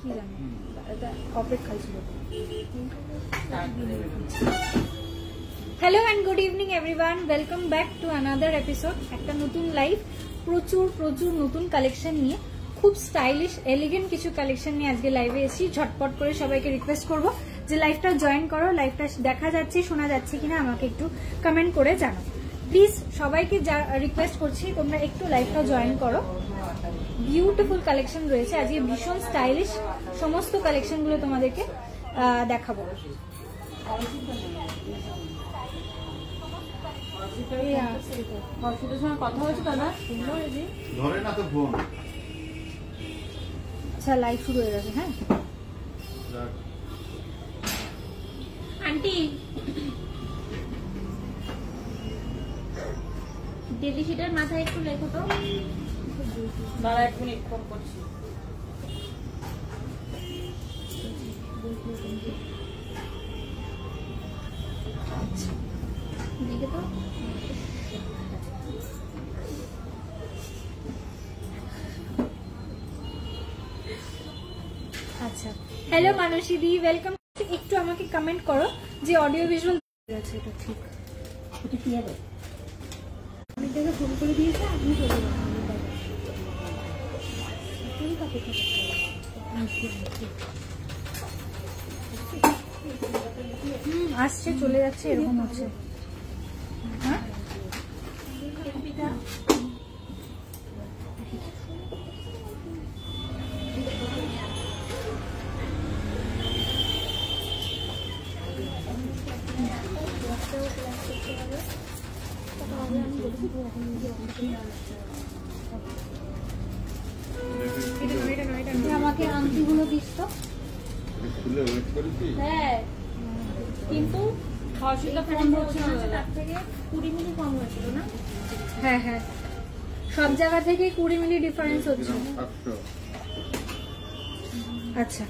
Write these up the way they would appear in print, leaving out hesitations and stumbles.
কি জানি এটা অপেক্ষা ছিল। Hello and good evening everyone, welcome back to another episode. একটা নতুন লাইভ, প্রচুর প্রচুর নতুন কালেকশন নিয়ে, খুব স্টাইলিশ এলিগেন্ট কিছু কালেকশন নিয়ে আজকে লাইভে এসেছি। ঝটপট করে সবাইকে রিকোয়েস্ট করব যে লাইভটা জয়েন করো। লাইভটা দেখা যাচ্ছে শোনা যাচ্ছে কিনা আমাকে একটু কমেন্ট করে জানো প্লিজ। সবাইকে রিকোয়েস্ট করছি তোমরা একটু লাইভটা জয়েন করো। বিউটিফুল কালেকশন রয়েছে আজকে, ভীষণ স্টাইলিশ সমস্ত কালেকশন গুলো তোমাদেরকে দেখাবো। কথা হচ্ছে দাদা, আচ্ছা লাইভ শুরু হয়ে গেছে। হ্যাঁ আন্টি, ডেলি শিটের মাথায় একটু লেখো তো দাদা, এক মিনিট ফোন করছি। দেখে তো আচ্ছা, হ্যালো মানসী দি, ওয়েলকাম। একটু আমাকে কমেন্ট করো যে অডিও ভিজুয়াল আছে, এটা ঠিক এটা কি হবে? আমি দেখে ফোন করে দিয়েছি, আপনি চলে যাবেন। আসছে চলে যাচ্ছে এরকম হচ্ছে। হ্যাঁ আমাকে আংটিগুলো দিস তো। হ্যাঁ কিন্তু তার থেকে 20 মিলি কম হয়েছিল না? হ্যাঁ হ্যাঁ, সব জায়গা থেকে 20 মিলি ডিফারেন্স হচ্ছে। আচ্ছা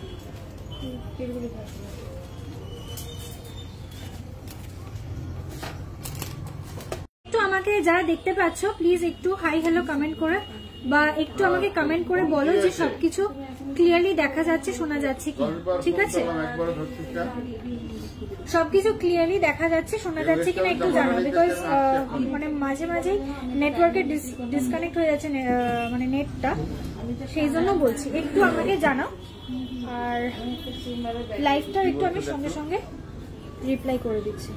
একটু আমাকে যারা দেখতে পাচ্ছ প্লিজ একটু হাই হ্যালো কমেন্ট করে, বা একটু আমাকে কমেন্ট করে বলো যে সবকিছু ক্লিয়ারলি দেখা যাচ্ছে শোনা যাচ্ছে কি। ঠিক আছে, সবকিছু ক্লিয়ারলি দেখা যাচ্ছে শোনা যাচ্ছে কিনা একটু জানো, বিকজ মানে মাঝে মাঝে নেটওয়ার্কের ডিসকানেক্ট হয়ে যাচ্ছে মানে নেটটা, সেই জন্য বলছি একটু আমাকে জানাও। আর লাইভটা একটু আমি সঙ্গে সঙ্গে রিপ্লাই করে দিচ্ছি।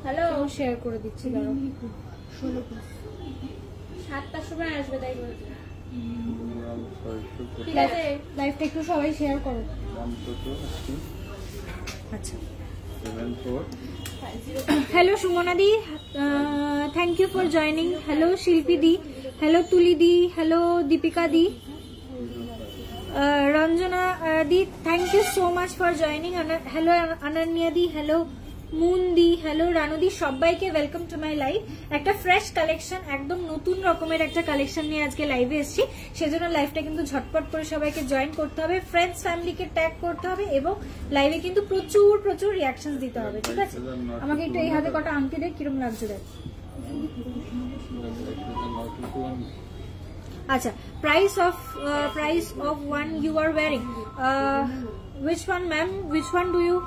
হ্যালো শেয়ার করে দিচ্ছি, দাঁড়াও 7টার সময় আসবে তাই বলছি। ঠিক আছে, লাইভটা একটু সবাই শেয়ার করো। আচ্ছা, hello Sumana di, thank you for joining. Hello Shilpi di, hello Tuli di, hello Deepika di, Ranjana di, thank you so much for joining. Hello Ananya di, hello Mun di, hello Ranu di, সবাইকে ওয়েলকাম টু মাই লাইভ। একটা ফ্রেশ কালেকশন, একদম নতুন রকমের একটা কালেকশন নিয়ে আজকে লাইভে এসেছি, সেজন্য লাইভটা কিন্তু ঝটপট করে সবাইকে জয়েন করতে হবে, ফ্রেন্ডস ফ্যামিলিকে ট্যাগ করতে হবে এবং লাইভে কিন্তু প্রচুর প্রচুর রিয়াকশন দিতে হবে। ঠিক আছে, আমাকে একটু এই হাতে কটা আংটি দেয়, কিরম লাগছে দেখ। আচ্ছা, price of one you are wearing, which one ma'am, which one do you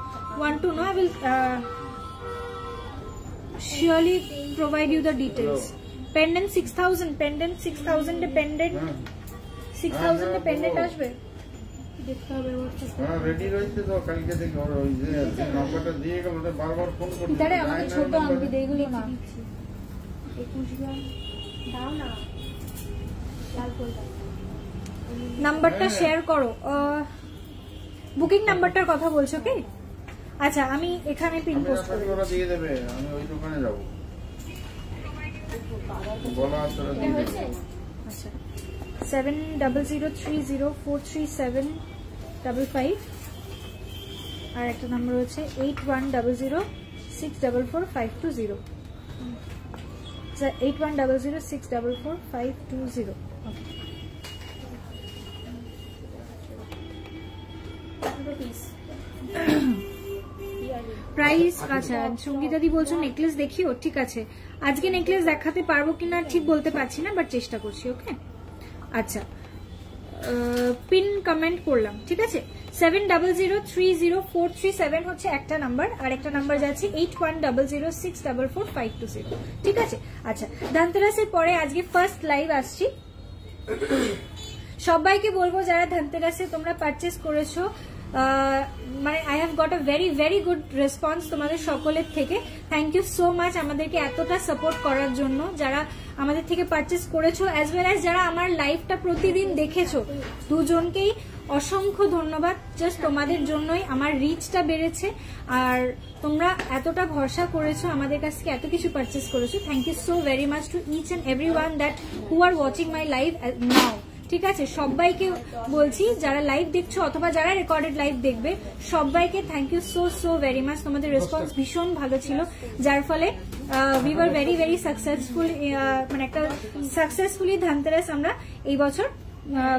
want to know? I will surely provide you the details. Pendant 6000, pendant 6000 pendant 6000 pendant আসবে, দেখতে হবে। হ্যাঁ রেডি রইছে তো, কালকে থেকে ওই যে নাম্বারটা দিয়ে গেল, ওটা বারবার ফোন করতে। ইদারে আমাকে ছোট আংটি দেইগুলো না 21 গ্রাম দাও না, লাল করবে। নাম্বারটা শেয়ার করো, বুকিং নাম্বারটার কথা বলছো কি? আচ্ছা আমি এখানে পিন পোস্ট করে দিয়ে দেবে, আমি ওই দোকানে যাব। বলা আছে আচ্ছা 7003043755 আর একটা নাম্বার হচ্ছে 8100644520, 8100644520। প্রাইস আচ্ছা সঙ্গীতা দি বলছো নেকলেস দেখিও, ঠিক আছে আজকে নেকলেস দেখাতে পারবো কিনা ঠিক বলতে পারছি না, বাট চেষ্টা করছি। ওকে আচ্ছা পিন কমেন্ট করলাম, ঠিক আছে। 70030437 হচ্ছে একটা নাম্বার, আর একটা নাম্বার যাচ্ছে 8100644520, ঠিক আছে। আচ্ছা, ধনতেরাসের পরে আজকে ফার্স্ট লাইভ আসছি। সবাইকে বলবো যারা ধনতেরাসে তোমরা পারচেস করেছো, মানে I have got a very very good response তোমাদের সকলের থেকে। থ্যাংক ইউ সো মাচ আমাদেরকে এতটা সাপোর্ট করার জন্য, যারা আমাদের থেকে পারচেস করেছো অ্যাজ ওয়েল অ্যাজ যারা আমার লাইভটা প্রতিদিন দেখেছো, দুজনকেই অসংখ্য ধন্যবাদ। জাস্ট তোমাদের জন্যই আমার রিচটা বেড়েছে, আর তোমরা এতটা ভরসা করেছো আমাদের কাছ থেকে, এত কিছু পারচেস করেছো। Thank you so very much to each and every one that who are watching my live now, ঠিক আছে। সবাইকে বলছি যারা লাইভ দেখছো অথবা যারা রেকর্ডেড লাইভ দেখবে, সবাইকে thank you so so very much. তোমাদের রেসপন্স ভীষণ ভালো ছিল, যার ফলে we were very very successful, মানে একটা সাকসেসফুলি ধনতেরাস আমরা এই বছর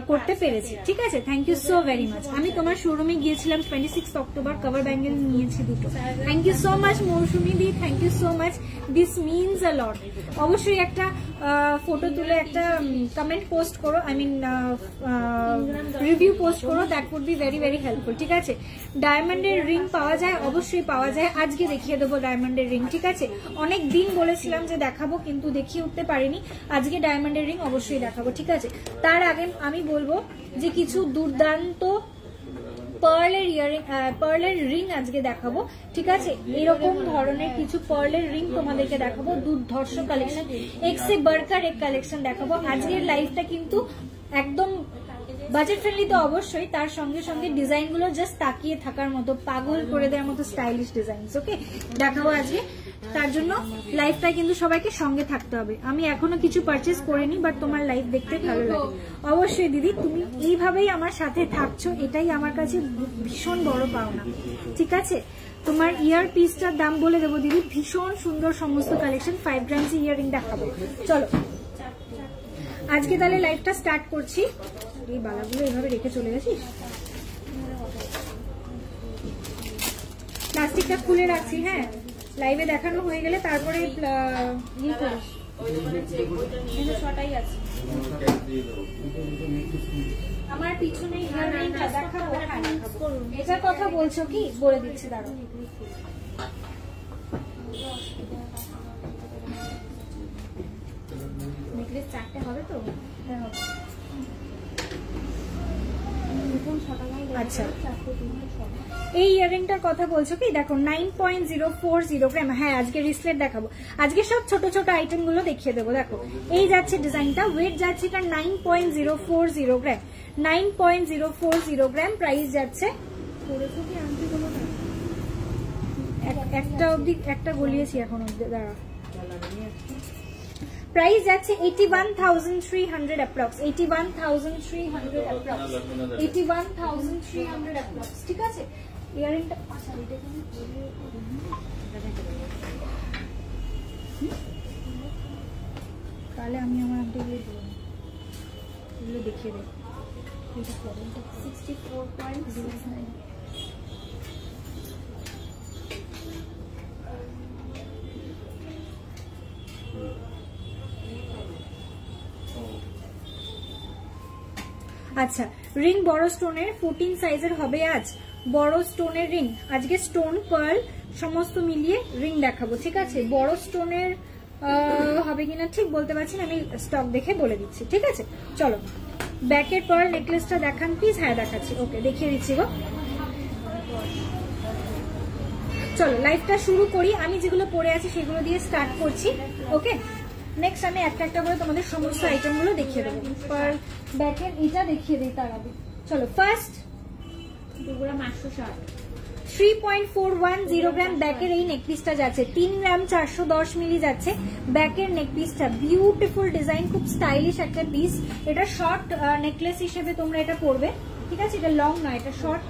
করতে পেরেছি, ঠিক আছে। Thank you so very much. আমি তোমার শোরুমে গিয়েছিলাম 26 অক্টোবর, কভার ব্যাঙ্গেল নিয়েছি দুটো। Thank you so much Mousumi di, thank you so much, this means a lot. অবশ্যই একটা ফটো তুলে একটা কমেন্ট পোস্ট করো, আই মিন রিভিউ পোস্ট করো, that would be very very helpful, ঠিক আছে। ডায়মন্ডের রিং পাওয়া যায়, অবশ্যই পাওয়া যায়, আজকে দেখিয়ে দেবো ডায়মন্ডের রিং, ঠিক আছে। অনেক দিন বলেছিলাম যে দেখাবো, কিন্তু দেখিয়ে উঠতে পারিনি, আজকে ডায়মন্ডের রিং অবশ্যই দেখাবো, ঠিক আছে। তার আগে আমি বলবো যে কিছু দুর্দান্ত পার্লের রিং আজকে দেখাবো, ঠিক আছে। এরকম ধরনের কিছু পার্লের রিং তোমাদেরকে দেখাবো, দুর্ধর্ষ কালেকশন, এক্সে বার্কার এক কালেকশন দেখাবো। আজকের লাইভটা কিন্তু একদম বাজেট ফ্রেন্ডলি তো অবশ্যই, তার সঙ্গে সঙ্গে ডিজাইন গুলো জাস্ট তাকিয়ে থাকার মতো, পাগল করে দেওয়ার মতো স্টাইলিশ ডিজাইন, ওকে, দেখাবো আজকে। তার জন্য লাইভটা কিন্তু সবাইকে সঙ্গে থাকতে হবে। আমি এখনো কিছু পারচেস করিনি, বাট তোমার লাইভ দেখতে ভালো লাগে। অবশ্যই দিদি, তুমি এইভাবেই আমার সাথে থাকছো, এটাই আমার কাছে ভীষণ বড় পাওনা, ঠিক আছে। তোমার ইয়ার পিসটার দাম বলে দেবো দিদি, ভীষণ সুন্দর সমস্ত কালেকশন, 5 গ্রামস ইয়ারিং দেখাবো। চলো আজকে তাহলে লাইভটা স্টার্ট করছি। এই বালাগুলো এইভাবে রেখে চলে গেছিস, প্লাস্টিকটা খুলে রাখছি, হ্যাঁ, লাইভে দেখানো হয়ে গেলে তারপরে ইয়ে করিস। ছটাই আছে আমার পিছনে, এটার কথা বলছো কি বলে দিচ্ছি, দাঁড়ো। নেকলেস 4টে হবে তো, হ্যাঁ হবে। আচ্ছা, এই ইয়ারিংটার কথা বলছো কি? দেখো 9.040 গ্রাম। হ্যাঁ, আজকে রিসলেট দেখাবো, আজকে সব ছোট ছোট আইটেম গুলো দেখিয়ে দেবো। দেখো এই যাচ্ছে ডিজাইনটা, ওয়েট যাচ্ছে এটা 9.040 গ্রাম, 9.040 গ্রাম। প্রাইস যাচ্ছে একটা অবধি, একটা গলিয়েছি এখন অবধি, দাঁড়া। প্রাইস যাচ্ছে 81,300 অ্যাপ্রক্স, 81,300 অ্যাপ্রক্স, 81,300 অ্যাপ্রক্স, ঠিক আছে। ইয়ারিংটা তাহলে আমি আমার আন্টিগুলো দেবো, এগুলো দেখিয়ে দেবো। 64.09। আচ্ছা, রিং বড় স্টোনের 14 সাইজের হবে আজ, বড় স্টোনের রিং আজকে, স্টোন পার্ল সমস্ত মিলিয়ে রিং দেখাবো, ঠিক আছে। বড় স্টোনের হবে কিনা ঠিক বলতে পারছি না, আমি স্টক দেখে বলে দিচ্ছি, ঠিক আছে। চলো ব্যাকের পার্ল নেকলেসটা দেখান প্লিজ। হ্যাঁ দেখাচ্ছি, ওকে, দেখিয়ে দিচ্ছি গো। চলো লাইভটা শুরু করি, আমি যেগুলো পরে আছি সেগুলো দিয়ে স্টার্ট করছি, ওকে। নেক্সট আমি একটা একটা করে তোমাদের সমস্ত আইটেম গুলো দেখিয়ে দেবো। পার্ল ব্যাকের এটা দেখিয়ে দিই তার আগে। চলো ফার্স্ট 3.410 গ্রাম ব্যাকের এই নেকপিসটা যাচ্ছে, 3 গ্রাম 410 মিলি যাচ্ছে ব্যাকের নেকপিসটা। বিউটিফুল ডিজাইন, খুব স্টাইলিশ একটা পিস। এটা শর্ট নেকলেস হিসেবে তোমরা এটা পরবে, ঠিক আছে। এটা লং নয়, এটা শর্ট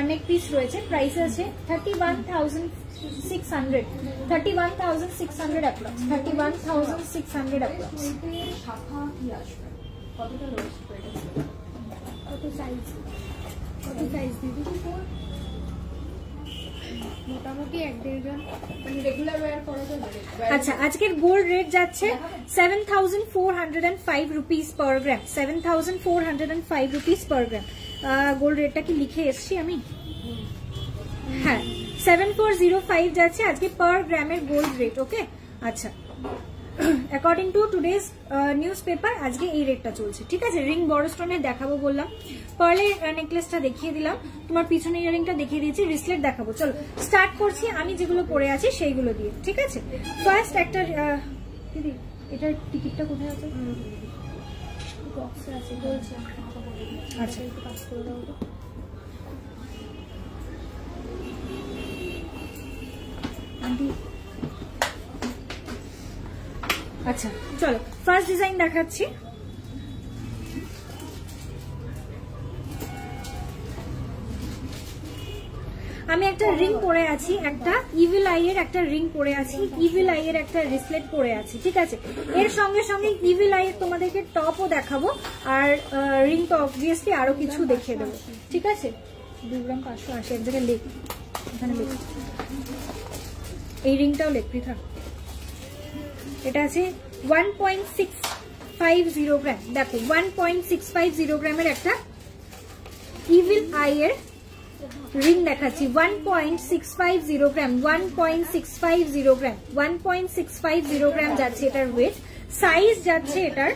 নেক পিস রয়েছে। প্রাইস আছে 31,600, 31,600 অ্যাপ্রক্স, 31,600 অ্যাপ্রক্স। কত সাইজ, কত সাইজ দিদি? মোটামুটি 1-1.5 জন মানে রেগুলার ওয়্যার করা যাবে। আচ্ছা আজকের গোল্ড রেট যাচ্ছে 7405 রুপিস পার গ্রাম, 7405 রুপিস পার গ্রাম। গোল্ড রেটটা কি লিখে এসছি আমি? হ্যাঁ 7405 যাচ্ছে আজকে পার গ্রামের গোল্ড রেট। ওকে আচ্ছা according to today's news paper আজকে এই রেটটা চলছে, ঠিক আছে। রিং বড় স্টোনের দেখাবো বললাম, পার্লের নেকলেসটা দেখিয়ে দিলাম, তোমার পিছনে ইয়ারিংটা দেখিয়ে দিয়েছি, রিসলেট দেখাবো। চলো স্টার্ট করছি আমি যেগুলো পরে আছি সেইগুলো দিয়ে, ঠিক আছে। ফার্স্ট একটা দিদি এটার টিকিটটা কোথায় আছে? বক্সে আছে বলছে। আচ্ছা একটু পাস করে দাও তো। আন্টি আচ্ছা চলো ফার্স্ট ডিজাইন দেখাচ্ছি। আমি একটা রিং পরে আছি, একটা ইভিল আই এর একটা রিং পরে আছি, ইভিল আই এর একটা রিসলেট পরে আছি, ঠিক আছে। এর সঙ্গে সঙ্গে ইভিল আই এর তোমাদেরকে টপও দেখাবো আর রিং তো অবভিয়াসলি আরো কিছু দেখিয়ে দেবো, ঠিক আছে। 2 গ্রাম 580 এক জায়গায় লেখ, এখানে লেখ, এই রিংটাও লেখ পৃথা। এটা আছে 1.650 গ্রাম, দেখো 1.650 গ্রামের একটা ইভিল আই এর রিং দেখাচ্ছি। 1.650 গ্রাম, 1.650 গ্রাম, 1.650 গ্রাম যাচ্ছে এটার ওয়েট। সাইজ যাচ্ছে এটার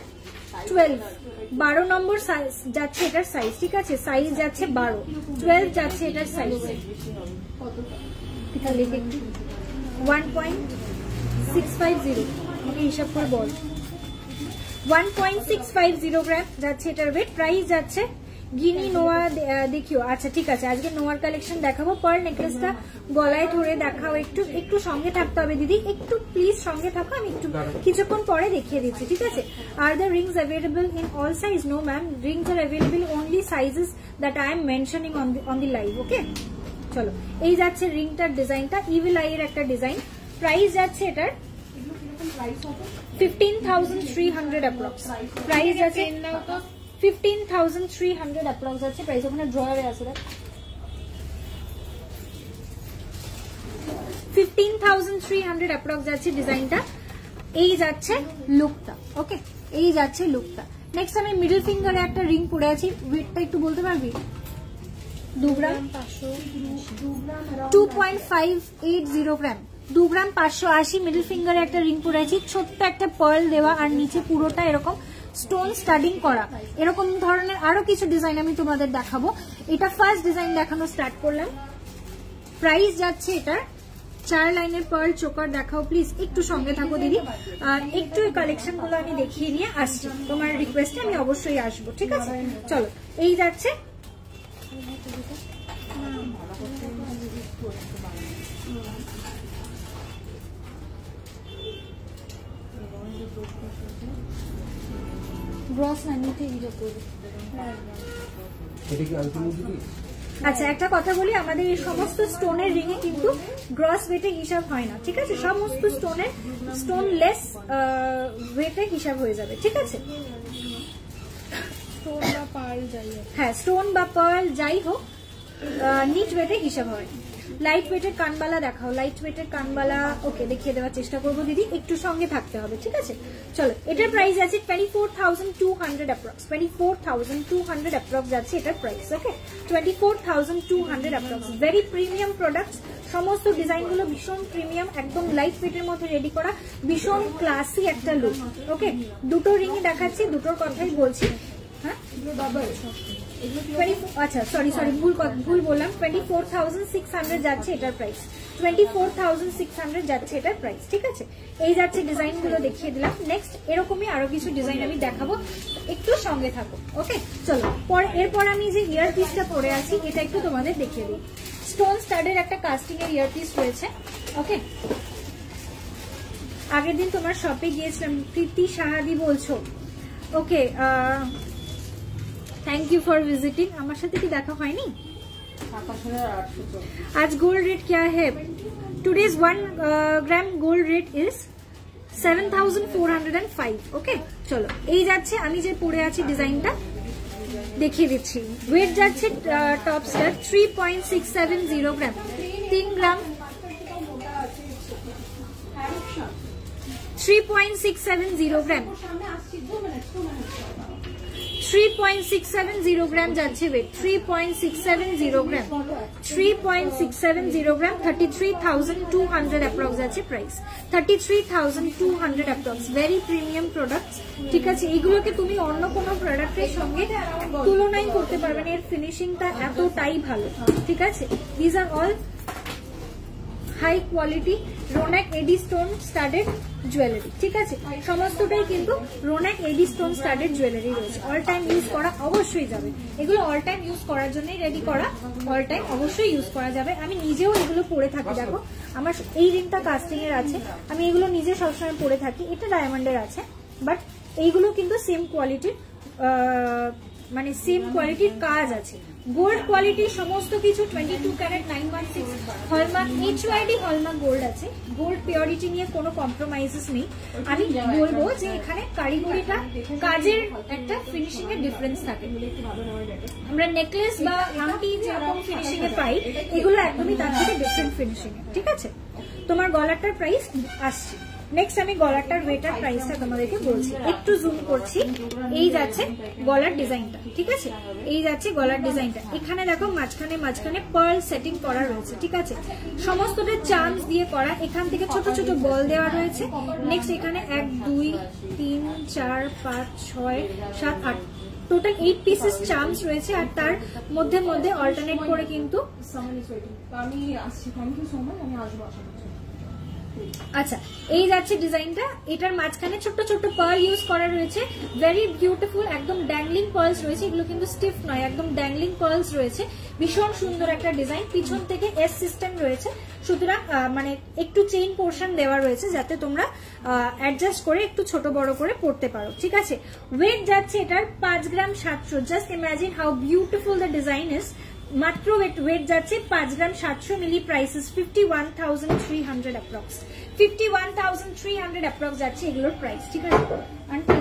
12 নম্বর সাইজ যাচ্ছে এটার সাইজ, ঠিক আছে। সাইজ যাচ্ছে 12 যাচ্ছে এটার সাইজ। 1.650 আমাকে হিসাব করে বল। 1.650 গ্রাম যাচ্ছে এটার ওয়েট। প্রাইস যাচ্ছে গিনি নোয়া দেখিও। আচ্ছা ঠিক আছে আজকে নোয়ার কালেকশন দেখাবো। পার্ল নেকলেসটা গলায় ধরে দেখাও, একটু একটু সঙ্গে থাকতে হবে দিদি, একটু প্লিজ সঙ্গে থাকো, আমি একটু কিছুক্ষণ পরে দেখিয়ে দিচ্ছি, ঠিক আছে। Are the rings available in all size? No ma'am, rings are available only sizes that I am mentioning on the live. Okay চলো এই যাচ্ছে রিংটার ডিজাইনটা, ইভিল আই এর একটা ডিজাইন। প্রাইস যাচ্ছে এটার 15,300 অ্যাপ্রক্স। প্রাইস আছে 15,300 অ্যাপ্রক্স আছে প্রাইস। ওখানে ড্রয়ারে আছে দেখ, 15,300 অ্যাপ্রক্স যাচ্ছে ডিজাইনটা। এই যাচ্ছে লুকটা, ওকে এই যাচ্ছে লুকটা। নেক্সট আমি মিডল ফিঙ্গারে একটা রিং পরে আছি, ওয়েটটা একটু বলতে পারবি? 2 গ্রাম 2.580 গ্রাম, 2 গ্রাম 580 মিডল ফিঙ্গারে একটা রিং পরে আছি। ছোট্ট একটা পার্ল দেওয়া আর নিচে পুরোটা এরকম স্টোন স্টাডিং করা। এরকম ধরনের আরো কিছু ডিজাইন আমি তোমাদের দেখাবো। এটা ফার্স্ট ডিজাইন দেখানো স্টার্ট করলাম। প্রাইস যাচ্ছে এটার 4 লাইনের পার্ল চোকার দেখাও প্লিজ, একটু সঙ্গে থাকো দিদি। একটু এই কালেকশন গুলো আমি দেখিয়ে নিয়ে আসছি, তোমার রিকোয়েস্টে আমি অবশ্যই আসবো, ঠিক আছে। চলো এই যাচ্ছে আচ্ছা একটা কথা বলি, আমাদের এই সমস্ত স্টোনের রিং এ কিন্তু গ্রস ওয়েটে হিসাব হয় না, ঠিক আছে। সমস্ত স্টোনের স্টোনলেস ওয়েটে হিসাব হয়ে যাবে, ঠিক আছে। স্টোন বা পার্ল যাই হোক, হ্যাঁ স্টোন বা পার্ল যাই হোক নিট ওয়েটে হিসাব হয়। লাইট ওয়েটের কানবালা দেখাও, লাইট ওয়েটের কানবালা ওকে দেখিয়ে দেওয়ার চেষ্টা করবো দিদি, একটু সঙ্গে থাকতে হবে, ঠিক আছে। চলো এটার প্রাইস আছে 24,200 অ্যাপ্রক্স, 24,200 অ্যাপ্রক্স যাচ্ছে এটার প্রাইস। ওকে 24,200 অ্যাপ্রক্স। ভেরি প্রিমিয়াম প্রোডাক্টস, সমস্ত ডিজাইন গুলো ভীষণ প্রিমিয়াম, একদম লাইট ওয়েটের মধ্যে রেডি করা, ভীষণ ক্লাসি একটা লুক। ওকে দুটো রিংই দেখাচ্ছি, দুটোর কথাই বলছি। হ্যাঁ আচ্ছা সরি ভুল বললাম। 24,600 যাচ্ছে এটার প্রাইস, 24,600 যাচ্ছে এটার প্রাইস, ঠিক আছে। এই যাচ্ছে ডিজাইন গুলো দেখিয়ে দিলাম। নেক্সট এরকমই আরো কিছু ডিজাইন আমি দেখাবো, একটু সঙ্গে থাকো। ওকে চলো এরপর আমি যে ইয়ার পিসটা পরে আছি এটা একটু তোমাদের দেখিয়ে দিই। স্টোন স্টাডের একটা কাস্টিং এর ইয়ার পিস রয়েছে। ওকে আগের দিন তোমার শপে গিয়েছিলাম, প্রীতি সাহাদি বলছো। Okay thank you for visiting. আমার সাথে কি দেখা হয়নি? आज गोल्ड रेट क्या है? Today's 1 gram gold rate is 7,405। Okay चलो এই যাচ্ছে আমি যে পরে আছি ডিজাইনটা দেখিয়ে দিচ্ছি। ওয়েট যাচ্ছে টপসটার 3.670 গ্রাম, 3 গ্রাম 3.670 গ্রাম 3.670 গ্রাম যাচ্ছে ওয়েট 3.670 গ্রাম 3.670 গ্রাম 33,200 অ্যাপ্রক্স যাচ্ছে price 33,200 approx very premium products ঠিক আছে এইগুলোকে তুমি অন্য কোনো প্রোডাক্টের সঙ্গে তুলনাই করতে পারবে না এর ফিনিশিংটা এতটাই ভালো ঠিক আছে this are all high quality Ronak AD stone studded jewellery ঠিক আছে সমস্তটাই কিন্তু Ronak AD stone studded jewellery রয়েছে অল টাইম ইউজ করা অবশ্যই যাবে এগুলো অল টাইম ইউজ করার জন্যই রেডি করা অল টাইম অবশ্যই ইউজ করা যাবে আমি নিজেও এগুলো পরে থাকি দেখো আমার এই রিংটা কাস্টিং এর আছে আমি এগুলো নিজে সবসময় পরে থাকি এটা ডায়মন্ডের আছে বাট এইগুলো কিন্তু সেম কোয়ালিটির মানে সেম কোয়ালিটির কাজ আছে গোল্ড কোয়ালিটির সমস্ত কিছু 22 carat 916 hallmark HYD hallmark gold আছে গোল্ড পিওরিটি নিয়ে কোনো কম্প্রোমাইজেস নেই আমি বলবো যে এখানে কারিগরিটা কাজের একটা ফিনিশিং এর ডিফারেন্স থাকে আমরা নেকলেস বা আংটি যেরকম ফিনিশিং এ পাই এগুলো একদমই তার থেকে ডিফারেন্ট ফিনিশিং এ ঠিক আছে তোমার গলাটার প্রাইস আসছে নেক্সট আমি গলাটার ওয়েটার প্রাইসটা তোমাদেরকে বলছি একটু জুম করছি এই যাচ্ছে গলার ডিজাইনটা ঠিক আছে এই যাচ্ছে গলার ডিজাইনটা এখানে দেখো মাঝখানে মাঝখানে পার্ল সেটিং করা রয়েছে ঠিক আছে সমস্তটা চার্মস দিয়ে করা এখান থেকে ছোট ছোট বল দেওয়া রয়েছে নেক্সট এখানে 1 2 3 4 5 6 7 8 টোটাল 8 পিসেস চার্মস রয়েছে আর তার মধ্যে মধ্যে অল্টারনেট করে কিন্তু আমি আসছি থ্যাংক ইউ সো মাচ আমি আসবো আচ্ছা এই যাচ্ছে ডিজাইনটা এটার মাঝখানে ছোট ছোট পার্ল ইউজ করা রয়েছে ভেরি বিউটিফুল একদম ড্যাংলিং পার্লস রয়েছে এগুলো কিন্তু স্টিফ নয় একদম ড্যাংলিং পার্লস রয়েছে ভীষণ সুন্দর একটা ডিজাইন পিছন থেকে এস সিস্টেম রয়েছে সুতরাং মানে একটু চেইন পোর্শন দেওয়া রয়েছে যাতে তোমরা অ্যাডজাস্ট করে একটু ছোট বড় করে পড়তে পারো ঠিক আছে ওয়েট যাচ্ছে এটার 5 গ্রাম 700 just imagine how beautiful the design is মাত্র ওয়েট যাচ্ছে 5 গ্রাম 700 মিলি প্রাইসেস 51,300 অ্যাপ্রক্স 51,300 অ্যাপ্রক্স যাচ্ছে এগুলোর প্রাইস ঠিক আছে আন্টি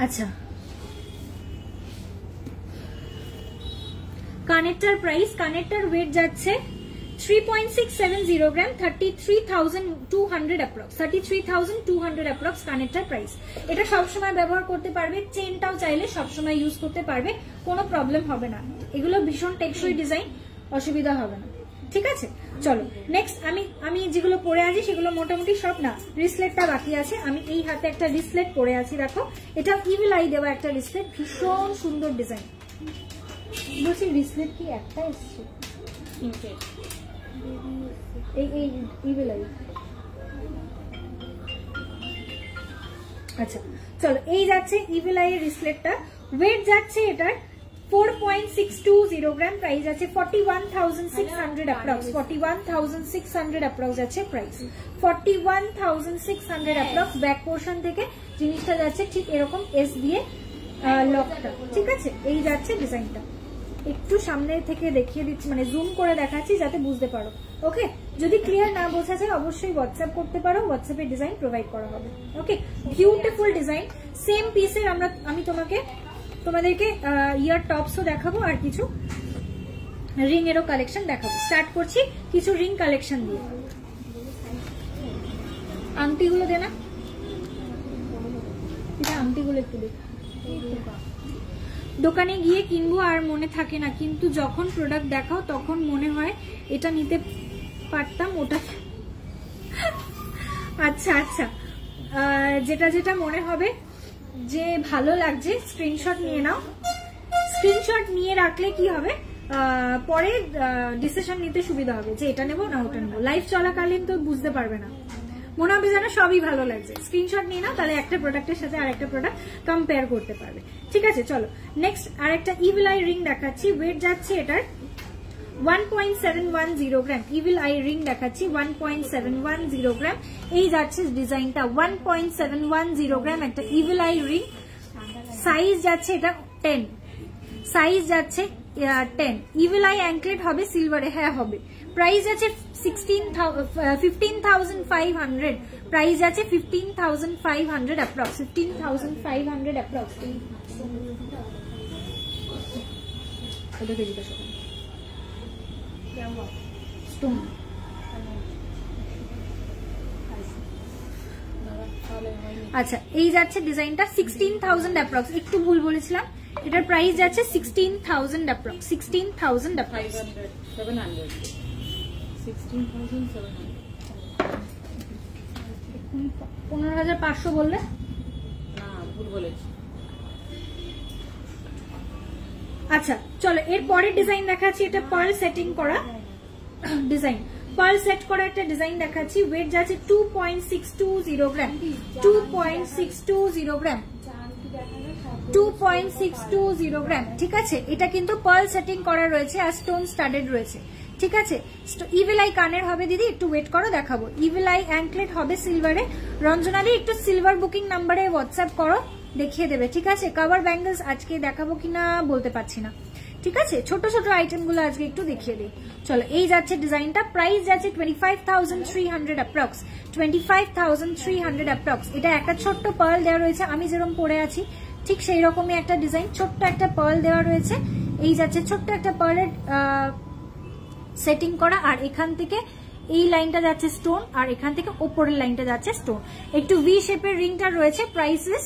আচ্ছা কানেক্টর প্রাইস কানেক্টর ওয়েট যাচ্ছে 3.670 গ্রাম 33,200 অ্যাপ্রক্স 33,200 অ্যাপ্রক্স কানেক্টর প্রাইস এটা সবসময় ব্যবহার করতে পারবে চেনটাও চাইলে সবসময় ইউজ করতে পারবে কোনো প্রবলেম হবে না এগুলো ভীষণ টেকসই ডিজাইন অসুবিধা হবে না ঠিক আছে চলো নেক্সট আমি যেগুলো পরে আছি সেগুলো মোটামুটি সব না রিসলেটটা বাকি আছে আমি এই হাতে একটা রিসলেট পরে আছি দেখো এটা ইভিল আই দেওয়া একটা রিসলেট ভীষণ সুন্দর ডিজাইন বলছি রিসলেট কি একটা এসছে এই ইভিল আই আচ্ছা চলো এই যাচ্ছে ইভিল আই এর রিসলেটটা ওয়েট যাচ্ছে এটার 4.620 গ্রাম প্রাইস আছে 41,600 অ্যাপ্রক্স 41,600 অ্যাপ্রক্স আছে প্রাইস 41,600 অ্যাপ্রক্স ব্যাক পোর্শন থেকে জিনিসটা যাচ্ছে ঠিক এরকম এস দিয়ে লকটা ঠিক আছে এই যাচ্ছে ডিজাইনটা একটু সামনে থেকে দেখিয়ে দিচ্ছি মানে জুম করে দেখাচ্ছি যাতে বুঝতে পারো ওকে যদি ক্লিয়ার না বোঝা যায় অবশ্যই হোয়াটসঅ্যাপ করতে পারো হোয়াটসঅ্যাপে ডিজাইন প্রোভাইড করা হবে ওকে বিউটিফুল ডিজাইন সেম পিসের আমি তোমাদেরকে ইয়ার টপসও দেখাবো আর কিছু রিং এরও কালেকশন দেখাবো স্টার্ট করছি কিছু রিং কালেকশন দিয়ে আংটিগুলো দে না আংটিগুলো একটু দেখ দোকানে গিয়ে কিনবো আর মনে থাকে না কিন্তু যখন প্রোডাক্ট দেখাও তখন মনে হয় এটা নিতে পারতাম ওটা আচ্ছা আচ্ছা যেটা যেটা মনে হবে যে ভালো লাগছে স্ক্রিনশট নিয়ে নাও স্ক্রিনশট নিয়ে রাখলে কি হবে পরে ডিসিশন নিতে সুবিধা হবে যে এটা নেবো না ওটা নেবো লাইভ চলাকালীন তো বুঝতে পারবে না মনে হবে যেন সবই ভালো লাগছে স্ক্রিনশট নিয়ে নাও তাহলে একটা প্রোডাক্টের সাথে আর একটা প্রোডাক্ট কম্পেয়ার করতে পারবে ঠিক আছে চলো নেক্সট আর একটা ইভিল আই রিং দেখাচ্ছি ওয়েট যাচ্ছে এটার 1.710 গ্রাম ইভিল আই রিং দেখাচ্ছি 1.710 গ্রাম এই যাচ্ছে ডিজাইনটা 1.710 গ্রাম একটা ইভিল আই রিং সাইজ যাচ্ছে এটা 10 সাইজ যাচ্ছে 10 ইভিল আই অ্যাঙ্কলেট হবে সিলভারে হ্যাঁ হবে প্রাইস আছে 15,500 প্রাইস আছে 15,500 অ্যাপ্রক্স 15,500 অ্যাপ্রক্স স্টোন আচ্ছা এই যাচ্ছে ডিজাইনটা 16,000 অ্যাপ্রক্স একটু ভুল বলেছিলাম এটার প্রাইস যাচ্ছে 16,000 অ্যাপ্রক্স 16,000 অ্যাপ্রক্স 15,500 বললে না ভুল বলেছি আচ্ছা চলো এর পরের ডিজাইন দেখাচ্ছি এটা পার্ল সেটিং করা ডিজাইন পার্ল সেট করা একটা ডিজাইন দেখাচ্ছি ওয়েট যাচ্ছে 2.620 গ্রাম 2.620 গ্রাম 2.620 গ্রাম ঠিক আছে এটা কিন্তু পার্ল সেটিং করা রয়েছে আর স্টোন স্টাডেড রয়েছে ঠিক আছে ইভিল আই কানের হবে দিদি একটু ওয়েট করো দেখাবো ইভিল আই অ্যাঙ্কলেট হবে সিলভারে রঞ্জনাদি একটু সিলভার বুকিং নাম্বারে হোয়াটসঅ্যাপ করো দেখিয়ে দেবে ঠিক আছে কভার ব্যাঙ্গলস আজকে দেখাবো কিনা বলতে পারছি না ঠিক আছে ছোট ছোট আইটেম গুলো আজকে একটু দেখিয়ে দিই চলো এই যাচ্ছে ডিজাইনটা প্রাইস যাচ্ছে 25,300 অ্যাপ্রক্স 25,300 অ্যাপ্রক্স এটা একটা ছোট্ট পার্ল দেওয়া রয়েছে আমি যেরকম পরে আছি ঠিক সেই রকমই একটা ডিজাইন ছোট্ট একটা পার্ল দেওয়া রয়েছে এই যাচ্ছে ছোট্ট একটা পার্লের সেটিং করা আর এখান থেকে এই লাইনটা যাচ্ছে স্টোন আর এখান থেকে উপরের লাইনটা যাচ্ছে স্টোন একটু ভি শেপের রিংটা রয়েছে প্রাইসেস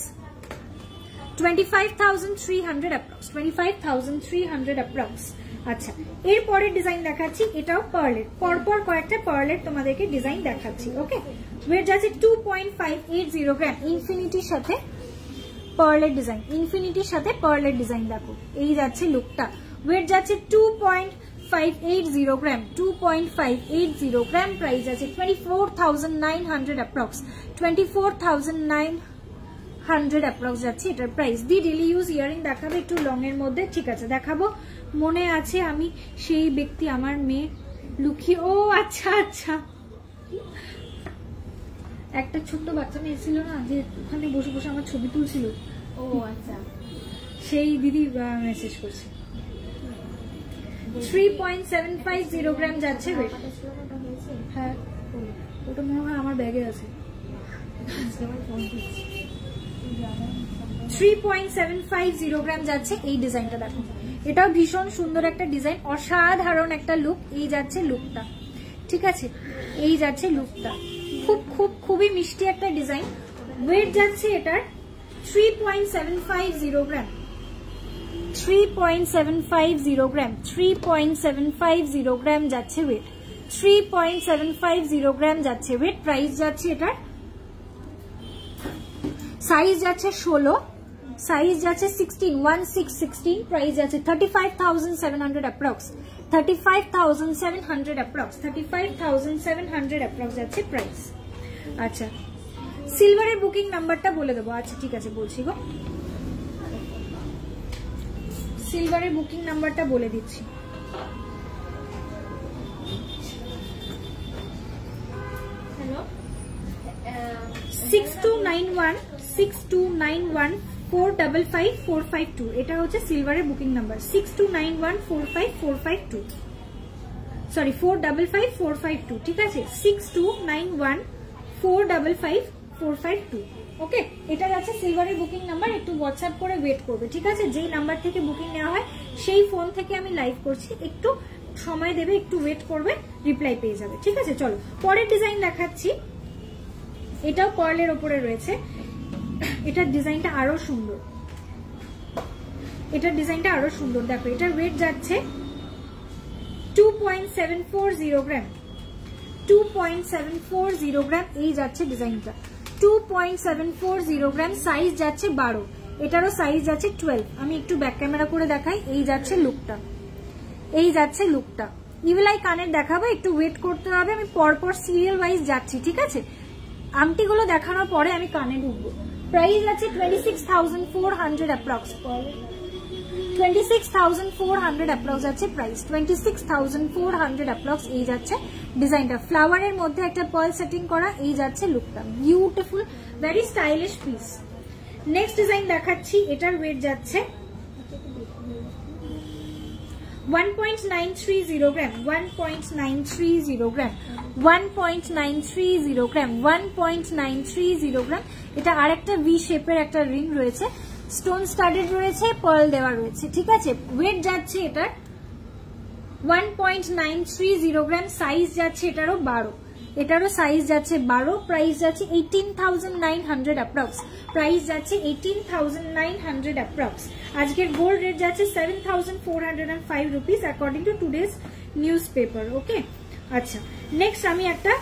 25,300 অ্যাপ্রক্স 25,300 অ্যাপ্রক্স আচ্ছা এরপরে ডিজাইন দেখাচ্ছি এটাও পার্লের পরপর কয়েকটা পার্লের তোমাদেরকে ডিজাইন দেখাচ্ছি ওকে ওয়েট যাচ্ছে 2.580 গ্রাম ইনফিনিটির সাথে পার্লের ডিজাইন ইনফিনিটির সাথে পার্লের ডিজাইন দেখো এই যাচ্ছে লুকটা ওয়েট যাচ্ছে 2.580 গ্রাম 2.580 গ্রাম প্রাইস আছে 24,900 অ্যাপ্রক্স 24,900 অ্যাপ্রক্স যাচ্ছে এটার প্রাইস দি ডেলি ইউজ ইয়ারিং দেখাবে একটু লং এর মধ্যে ঠিক আছে দেখাবো মনে আছে আমি সেই ব্যক্তি আমার মেয়ে লুকিয়ে ও আচ্ছা আচ্ছা একটা ছোট্ট বাচ্চা মেয়ে ছিল না যে ওখানে বসে বসে আমার ছবি তুলছিল ও আচ্ছা সেই দিদি মেসেজ করছে 3.750 গ্রাম যাচ্ছে ওয়েট হ্যাঁ ওটা মনে হয় আমার ব্যাগে আছে 3.750 গ্রাম যাচ্ছে এই ডিজাইনটা দেখো এটাও ভীষণ সুন্দর একটা ডিজাইন অসাধারণ একটা লুক এই যাচ্ছে লুকটা ঠিক আছে এই যাচ্ছে লুকটা খুবই মিষ্টি একটা ডিজাইন ওয়েট যাচ্ছে এটার 3.750 গ্রাম 3.750 গ্রাম 3.750 গ্রাম যাচ্ছে ওয়েট 3.750 গ্রাম যাচ্ছে ওয়েট প্রাইস যাচ্ছে এটার সাইজ যাচ্ছে 16 সাইজ যাচ্ছে 16 প্রাইস যাচ্ছে 35,700 অ্যাপ্রক্স 35,700 অ্যাপ্রক্স 35,700 অ্যাপ্রক্স যাচ্ছে প্রাইস আচ্ছা সিলভারের বুকিং নাম্বারটা বলে দেবো আচ্ছা ঠিক আছে বলছি গো সিলভারের বুকিং নাম্বারটা বলে দিচ্ছি হ্যালো 6291455452 এটা হচ্ছে সিলভারের বুকিং নাম্বার 6291455452 সরি 455452 ঠিক আছে 6291455452 ওকে এটা যাচ্ছে সিলভারের বুকিং নাম্বার একটু হোয়াটসঅ্যাপ করে ওয়েট করবে ঠিক আছে যেই নাম্বার থেকে বুকিং নেওয়া হয় সেই ফোন থেকে আমি লাইভ করছি একটু সময় দেবে একটু ওয়েট করবে রিপ্লাই পেয়ে যাবে ঠিক আছে চলো পরের ডিজাইন দেখাচ্ছি এটাও পার্লের উপরে রয়েছে এটার ডিজাইনটা আরো সুন্দর দেখো এটার ওয়েট যাচ্ছে 2.740 গ্রাম 2.740 গ্রাম এই যাচ্ছে ডিজাইনটা 2.740 গ্রাম সাইজ যাচ্ছে 12 এটারও সাইজ যাচ্ছে 12 আমি একটু ব্যাক ক্যামেরা করে দেখাই এই যাচ্ছে লুকটা ইভিল আই কানের দেখাবো একটু ওয়েট করতে হবে আমি পরপর সিরিয়াল ওয়াইজ যাচ্ছি ঠিক আছে আংটিগুলো দেখানোর পরে আমি কানে ঢুকবো প্রাইস আছে 26,400 অ্যাপ্রক্স 26,400 অ্যাপ্রক্স আছে প্রাইস, 26,400 অ্যাপ্রক্স এই যাচ্ছে ডিজাইনটা। ফ্লাওয়ারের মধ্যে একটা পার্ল সেটিং করা, এই যাচ্ছে লুকটা, beautiful very stylish piece. Next design দেখাচ্ছি, এটার ওয়েট যাচ্ছে 1.930 গ্রাম, 1.930 গ্রাম, 1.930 গ্রাম, 1.930 গ্রাম। এটা আরেকটা ভি শেপের একটা রিং রয়েছে, স্টোন স্টাডেড রয়েছে, পার্ল দেওয়া রয়েছে, ঠিক আছে। ওয়েট যাচ্ছে এটার 1.930 গ্রাম, সাইজ যাচ্ছে এটারও 12, এটারও সাইজ যাচ্ছে 12, প্রাইস যাচ্ছে 18,900 অ্যাপ্রক্স, প্রাইস যাচ্ছে 18,900 অ্যাপ্রক্স। আজকের গোল্ড রেট যাচ্ছে 7,405 rupees according to today's news paper. Okay, আচ্ছা নেক্সট আমি একটা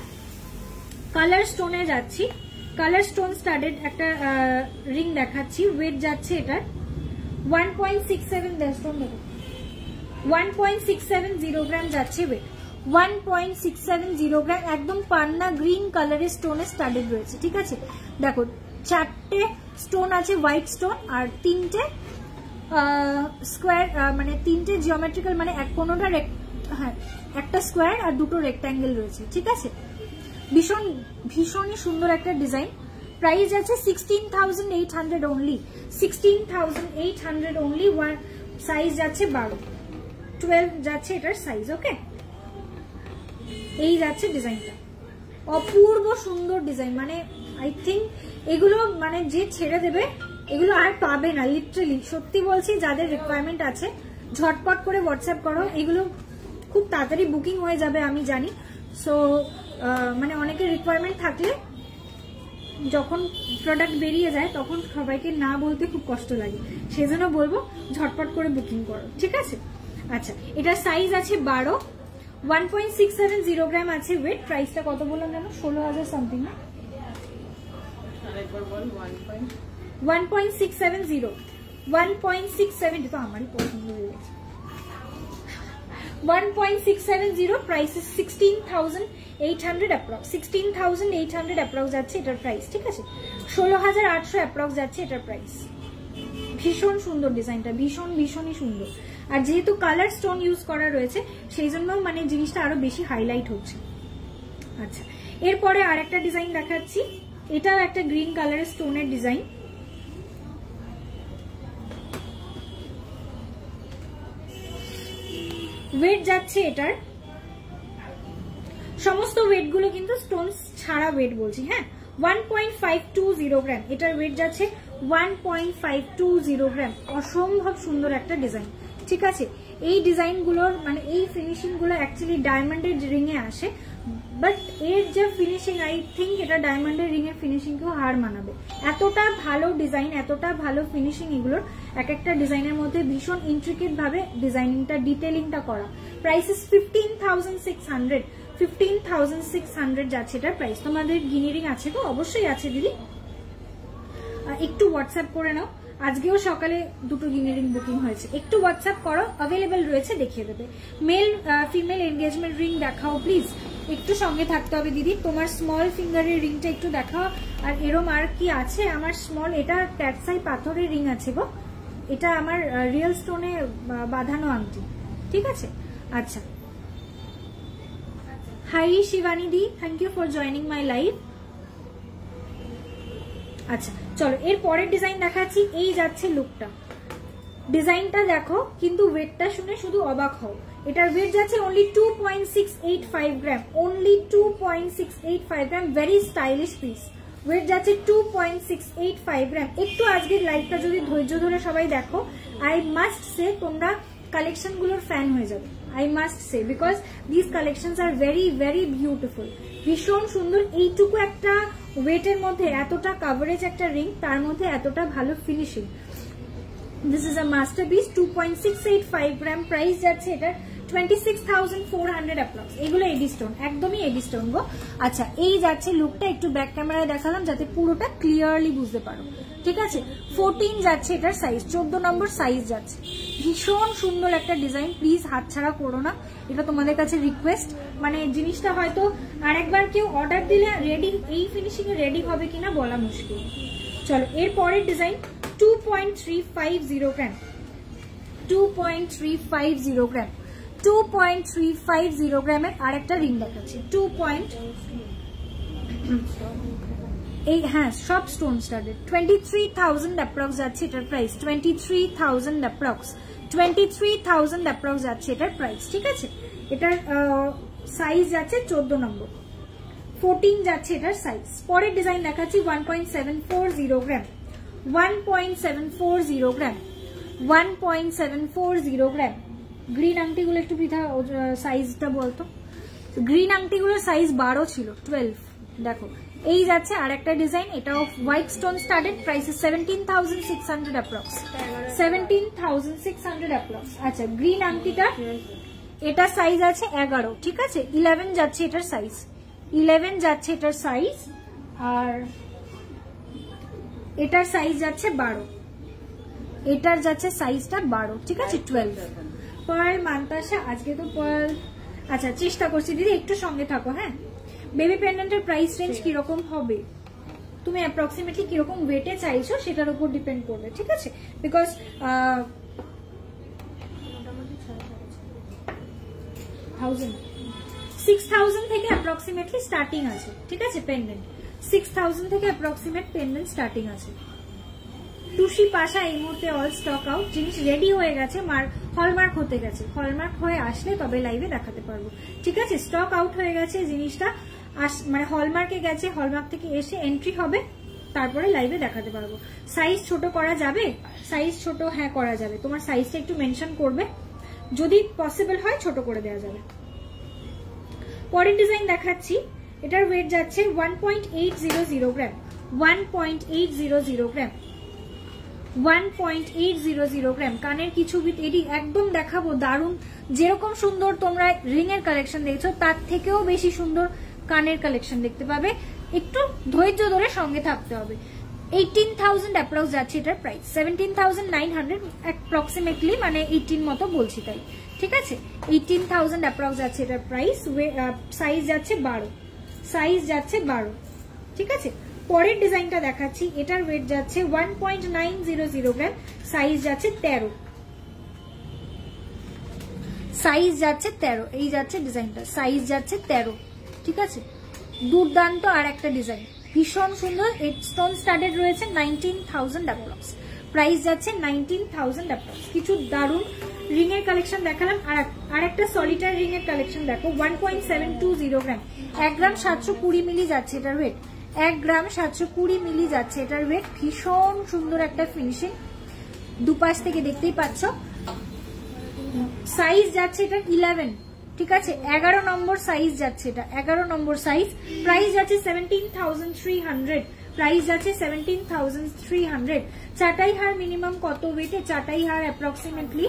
কালার স্টোনে যাচ্ছি, কালার স্টোন স্টাডেড একটা রিং দেখাচ্ছি। ওয়েট যাচ্ছে এটার 1.670 গ্রাম যাচ্ছে ওয়েট, 1.670 গ্রাম, একদম পান্না গ্রিন কালারের স্টোনে স্টাডেড রয়েছে, ঠিক আছে। দেখো 4টে স্টোন আছে হোয়াইট স্টোন, আর 3টে স্কোয়ার, মানে 3টে জিওমেট্রিক্যাল, মানে কোনোটা হ্যাঁ একটা স্কোয়ার আর 2টো রেক্ট্যাঙ্গেল রয়েছে, ঠিক আছে। ভীষণই সুন্দর একটা ডিজাইন। প্রাইস আছে 16,800 অনলি, 16,800 অনলি। সাইজ যাচ্ছে 12 যাচ্ছে এটার সাইজ। ওকে, এই যাচ্ছে ডিজাইনটা, অপূর্ব সুন্দর ডিজাইন, মানে আই থিঙ্ক এগুলো মানে যে ছেড়ে দেবে এগুলো আর পাবে না, লিটারালি সত্যি বলছি। যাদের রিকোয়ারমেন্ট আছে ঝটপট করে হোয়াটসঅ্যাপ করো, এগুলো খুব তাড়াতাড়ি বুকিং হয়ে যাবে আমি জানি। সো মানে অনেকের রিকোয়ারমেন্ট থাকলে যখন প্রোডাক্ট বেরিয়ে যায় তখন সবাইকে না বলতে খুব কষ্ট লাগে, সেজন্য বলবো ঝটপট করে বুকিং করো, ঠিক আছে। আচ্ছা, এটার সাইজ আছে 12, 1.670 গ্রাম আছে ওয়েট। প্রাইসটা কত বললাম জানো? 16,000 সামথিং না, 1.670, 1.670 তো আমারই পছন্দ হয়ে গেছে। 1.670, প্রাইস 16,800 অ্যাপ্রক্স, 16,800 অ্যাপ্রক্স যাচ্ছে এটার প্রাইস, ঠিক আছে। 16,800 অ্যাপ্রক্স যাচ্ছে এটার প্রাইস। ভীষণ সুন্দর ডিজাইনটা, ভীষণই সুন্দর। আর যেহেতু কালার স্টোন ইউজ করা রয়েছে সেই জন্য মানে জিনিসটা আরো বেশি হাইলাইট হচ্ছে। আচ্ছা, এরপরে আর একটা ডিজাইন দেখাচ্ছি, এটাও একটা গ্রিন কালারের স্টোনের ডিজাইন। ওয়েট যাচ্ছে এটার, সমস্ত ওয়েট গুলো কিন্তু স্টোন ছাড়া ওয়েট বলছি, হ্যাঁ, 1.520 গ্রাম। এটার ওয়েট যাচ্ছে 1.520 গ্রাম। অসম্ভব সুন্দর একটা ডিজাইন, ঠিক আছে। এই ডিজাইনগুলোর মানে এই ফিনিশিং গুলো অ্যাকচুয়ালি ডায়মন্ডের রিং এ আসে, বাট এর যে ফিনিশিং আই থিঙ্ক এটা ডায়মন্ডের রিং এর ফিনিশিং কেও হার মানাবে। এতটা ভালো ডিজাইন, এতটা ভালো ফিনিশিং এগুলোর, এক একটা ডিজাইনের মধ্যে ভীষণ ইন্ট্রিকেট ভাবে ডিজাইনিংটা ডিটেলিংটা করা। প্রাইস ইস 15,600, 15,600 যাচ্ছে এটার প্রাইস। তোমাদের গিনি রিং আছে তো? অবশ্যই আছে দিদি, একটু হোয়াটসঅ্যাপ করে নাও। আজকেও সকালে 2টো গিনি রিং বুকিং হয়েছে, একটু হোয়াটসঅ্যাপ করো, অ্যাভেলেবেল রয়েছে, দেখিয়ে দেবে। মেল ফিমেল এনগেজমেন্ট রিং দেখাও প্লিজ, একটু সঙ্গে থাকতে হবে দিদি। তোমার স্মল ফিঙ্গারের রিংটা একটু দেখাও। আর এরম আর কি আছে আমার স্মল, এটা ক্যাটসাই পাথরের রিং আছে গো, এটা আমার রিয়েল স্টোনে বাঁধানো আংটি, ঠিক আছে। আচ্ছা, hi Shivani di, thank you for joining my live. আচ্ছা চলো, এর পরের ডিজাইন দেখাচ্ছি। এই যাচ্ছে লুকটা, ডিজাইনটা দেখো, কিন্তু ওয়েটটা শুনে শুধু অবাক হও। এটার ওয়েট যাচ্ছে only 2.685 gram, only 2.685 gram. Very stylish piece. Weight যাচ্ছে 2.685 গ্রাম। একটু আজকের লাইভটা যদি ধৈর্য ধরে সবাই দেখো, আই মাস্ট সে তোমরা কালেকশন গুলোর ফ্যান হয়ে যাবে। I must say, because this collections are very very beautiful, ভীষণ সুন্দর। এইটুকু একটা ওয়েটের মধ্যে এতটা কাভারেজ একটা রিং, তার মধ্যে এতটা ভালো finishing. This is a masterpiece. 2.685 gram. Price যাচ্ছে এটা 26,400 অ্যাপ্রক্স। এগুলো এডি স্টোন, একদমই এডি স্টোন গো। আচ্ছা, এই যাচ্ছে লুকটা, একটু ব্যাক ক্যামেরায় দেখালাম যাতে পুরোটা ক্লিয়ারলি বুঝতে পারো, ঠিক আছে। 14 যাচ্ছে এটার সাইজ, 14 নম্বর সাইজ যাচ্ছে। ভীষণ সুন্দর একটা ডিজাইন, প্লিজ হাতছাড়া করো না, এটা তোমাদের কাছে রিকোয়েস্ট। মানে জিনিসটা হয়তো আরেকবার কেউ অর্ডার দিলে রেডি, এই ফিনিশিং এ রেডি হবে কিনা বলা মুশকিল। চলো, এর পরের ডিজাইন 2.350 গ্রাম। 2.350 গ্রাম, 2.350 গ্রামের আরেকটা রিং দেখাচ্ছি। 2. এই হ্যাঁ সব স্টোন স্টাডেড। 23,000 অ্যাপ্রক্স যাচ্ছে এটার প্রাইস, 23,000 অ্যাপ্রক্স, 23,000 অ্যাপ্রক্স যাচ্ছে এটার প্রাইস। ঠিক আছে, এটার সাইজ যাচ্ছে 14 নম্বর, 14 যাচ্ছে এটার সাইজ। পরের ডিজাইন দেখাচ্ছি 1.740 গ্রাম, 1.740 গ্রাম, 1.740 গ্রাম। গ্রিন আংটিগুলো একটু পৃথা সাইজটা বলতো। গ্রিন আংটিগুলোর সাইজ 12 ছিল, 12 দেখো। এই যাচ্ছে আর একটা ডিজাইন, এটাও white stone studded, price 17,600 approx, 17,600 approx. আচ্ছা গ্রিন আংটিটা এটা সাইজ আছে 11, ঠিক আছে 11 যাচ্ছে এটার সাইজ, 11 যাচ্ছে এটার সাইজ, আর এটার সাইজ যাচ্ছে 12, এটার যাচ্ছে সাইজটা 12, ঠিক আছে 12। পার্ল মান্তাসা আজকে তো পার্ল, আচ্ছা চেষ্টা করছি দিদি একটু সঙ্গে থাকো। হ্যাঁ বেবি পেন্ডেন্টের প্রাইস রেঞ্জ কিরকম হবে, তুমি অ্যাপ্রক্সিমেটলি কিরকম ওয়েটে চাইছো সেটার উপর ডিপেন্ড করবে, ঠিক আছে। বিকজ 6,000 থেকে অ্যাপ্রক্সিমেটলি স্টার্টিং আছে, ঠিক আছে পেন্ডেন্ট, 6,000 থেকে অ্যাপ্রক্সিমেট পেন্ডেন্ট স্টার্টিং আছে। টুসি পাশা এই মুহূর্তে অল স্টক আউট, জিনিস রেডি হয়ে গেছে, হলমার্ক হতে গেছে, হলমার্ক হয়ে আসলে তবে লাইভে দেখাতে পারবো, ঠিক আছে। স্টক আউট হয়ে গেছে জিনিসটা, মানে হলমার্কে গেছে, হলমার্ক থেকে এসে এন্ট্রি হবে, তারপরে লাইভে দেখাতে পারবো। সাইজ ছোট করা যাবে, সাইজ ছোট হ্যাঁ করা যাবে, তোমার সাইজটা একটু মেনশন করবে, যদি পসিবল হয় ছোট করে দেওয়া যাবে। পরের ডিজাইন দেখাচ্ছি, এটার ওয়েট যাচ্ছে 1.800 গ্রাম, 1.800 গ্রাম, 1.800 গ্রাম। কানের কিছু বিট এডি একদম দেখাবো, দারুণ, যেরকম সুন্দর তোমরা রিং এর কালেকশন দেখছো তার থেকেও বেশি সুন্দর কানের কালেকশন দেখতে পাবে, একটু ধৈর্য ধরে সঙ্গে থাকতে হবে। 18,000 অ্যাপ্রক্স যাচ্ছে এটার প্রাইস, 17,900 অ্যাপ্রক্সিমেটলি, মানে 18 মতো বলছি তাই, ঠিক আছে 18,000 অ্যাপ্রক্স যাচ্ছে এটার প্রাইস। সাইজ যাচ্ছে 12, সাইজ যাচ্ছে 12, ঠিক আছে। পরের ডিজাইনটা দেখাচ্ছি, এটার ওয়েট যাচ্ছে 1.900 গ্রাম, সাইজ যাচ্ছে 13, সাইজ যাচ্ছে 13, এই যাচ্ছে ডিজাইনটা, সাইজ যাচ্ছে 13, ঠিক আছে। দুর্দান্ত আর একটা ডিজাইন, ভীষণ সুন্দর, স্টোন স্টাডেড রয়েছে, 19,000 অ্যাপ্রক্স, প্রাইস যাচ্ছে 19,000 অ্যাপ্রক্স। কিছু দারুণ রিং এর কালেকশন দেখালাম, আর একটা সলিটার রিং এর কালেকশন দেখো, 1.720 গ্রাম, 1 গ্রাম 720 মিলি যাচ্ছে এটার ওয়েট, 1 গ্রাম 720 মিলি যাচ্ছে এটার ওয়েট। ভীষণ সুন্দর একটা ফিনিশিং, দুপাশ থেকে দেখতেই পাচ্ছ। সাইজ যাচ্ছে এটা 11, ঠিক আছে 11 নম্বর সাইজ যাচ্ছে এটা, 11 নম্বর সাইজ। প্রাইস যাচ্ছে 17,300, প্রাইস যাচ্ছে 17,300। চাটাই হার মিনিমাম কত ওয়েটে, চাটাই হার অ্যাপ্রক্সিমেটলি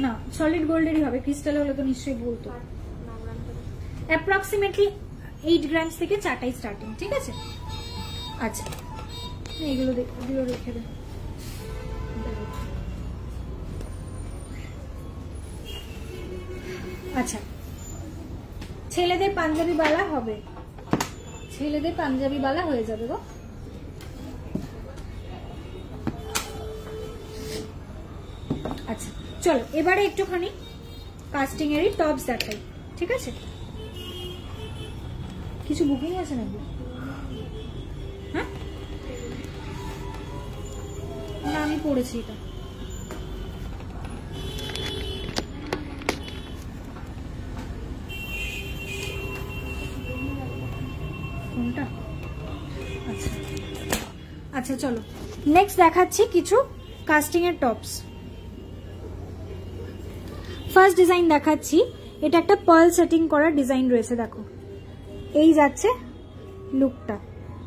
না সলিড গোল্ডেরই হবে, ক্রিস্টাল হলে তো নিশ্চয়ই বলতো। অ্যাপ্রক্সিমেটলি 8 গ্রামস থেকে চাটাই স্টার্টিং, ঠিক আছে। আচ্ছা এগুলো রেখে দেন। আচ্ছা ছেলেদের পাঞ্জাবি বালা হবে, ছেলেদের পাঞ্জাবি বালা হয়ে যাবে গো। আচ্ছা চলো এবারে একটুখানি কাস্টিং এরই টপস দেখাই, ঠিক আছে। কিছু বুকিং আছে নাকি? হ্যাঁ না আমি পড়েছি এটা। কোনটা? আচ্ছা আচ্ছা চলো নেক্সট দেখাচ্ছি কিছু কাস্টিং এর টপস। ফার্স্ট ডিজাইন দেখাচ্ছি, এটা একটা পার্ল সেটিং করা ডিজাইন রয়েছে, দেখো এই যাচ্ছে লুকটা,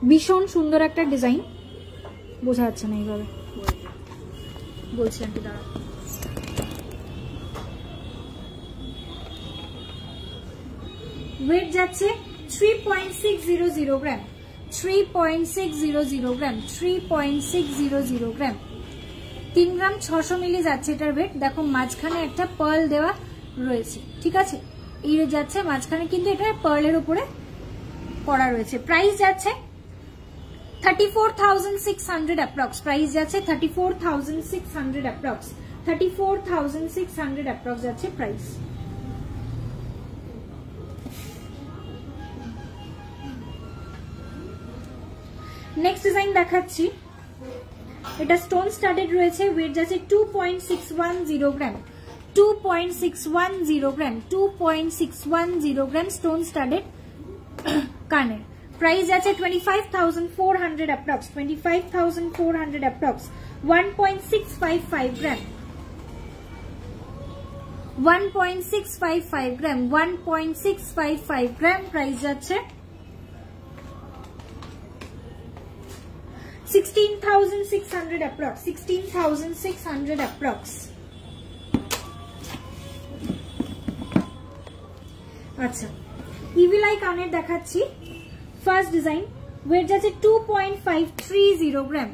ভীষণ সুন্দর একটা ডিজাইন, বোঝা যাচ্ছে না এইভাবে বলছি আন্টি দাঁড়া। ওয়েট যাচ্ছে 3.600 গ্রাম, 3.600 গ্রাম, 3.600 গ্রাম, 3 গ্রাম 600 মিলি যাচ্ছে এটার ওয়েট। দেখো মাঝখানে একটা পার্ল দেওয়া রয়েছে, ঠিক আছে এই যাচ্ছে মাঝখানে, কিন্তু এটা পার্লের উপরে করা রয়েছে। প্রাইস যাচ্ছে 34,600 অ্যাপ্রক্স প্রাইস যাচ্ছে 34,600 অ্যাপ্রক্স 34,600 অ্যাপ্রক্স যাচ্ছে প্রাইস। নেক্সট ডিজাইন দেখাচ্ছি, এটা স্টোন স্টাডেড রয়েছে, ওয়েট যাচ্ছে 2.610 গ্রাম 2.610 গ্রাম 2.610 গ্রাম স্টোন স্টাডেড কানের। প্রাইস আছে 25,400 অ্যাপ্রক্স 25,400 অ্যাপ্রক্স 1.655 গ্রাম 1.655 গ্রাম 1.655 গ্রাম প্রাইস যাচ্ছে 16,600 অ্যাপ্রক্স 16,600 অ্যাপ্রক্স। আচ্ছা ইভিল আই কানের দেখাচ্ছি, ফার্স্ট ডিজাইন, ওয়েট যাচ্ছে 2.530 গ্রাম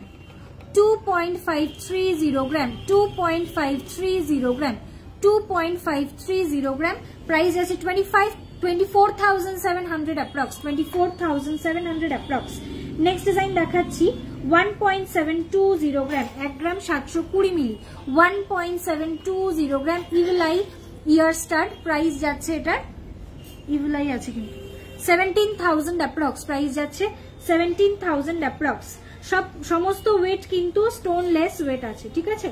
2.530 গ্রাম 2.530 গ্রাম 2.530 গ্রাম প্রাইস আছে 24,700 অ্যাপ্রক্স 24,700 অ্যাপ্রক্স। নেক্সট ডিজাইন দেখাচ্ছি 1.720 গ্রাম 1 গ্রাম 720 মিলি 1.720 গ্রাম evil I year stud price যাচ্ছে এটার ইভিল আই আছে কিন্তু 17,000 অ্যাপ্রক্স প্রাইস যাচ্ছে 17,000 অ্যাপ্রক্স। সমস্ত ওয়েট কিন্তু স্টোনলেস ওয়েট আছে, ঠিক আছে।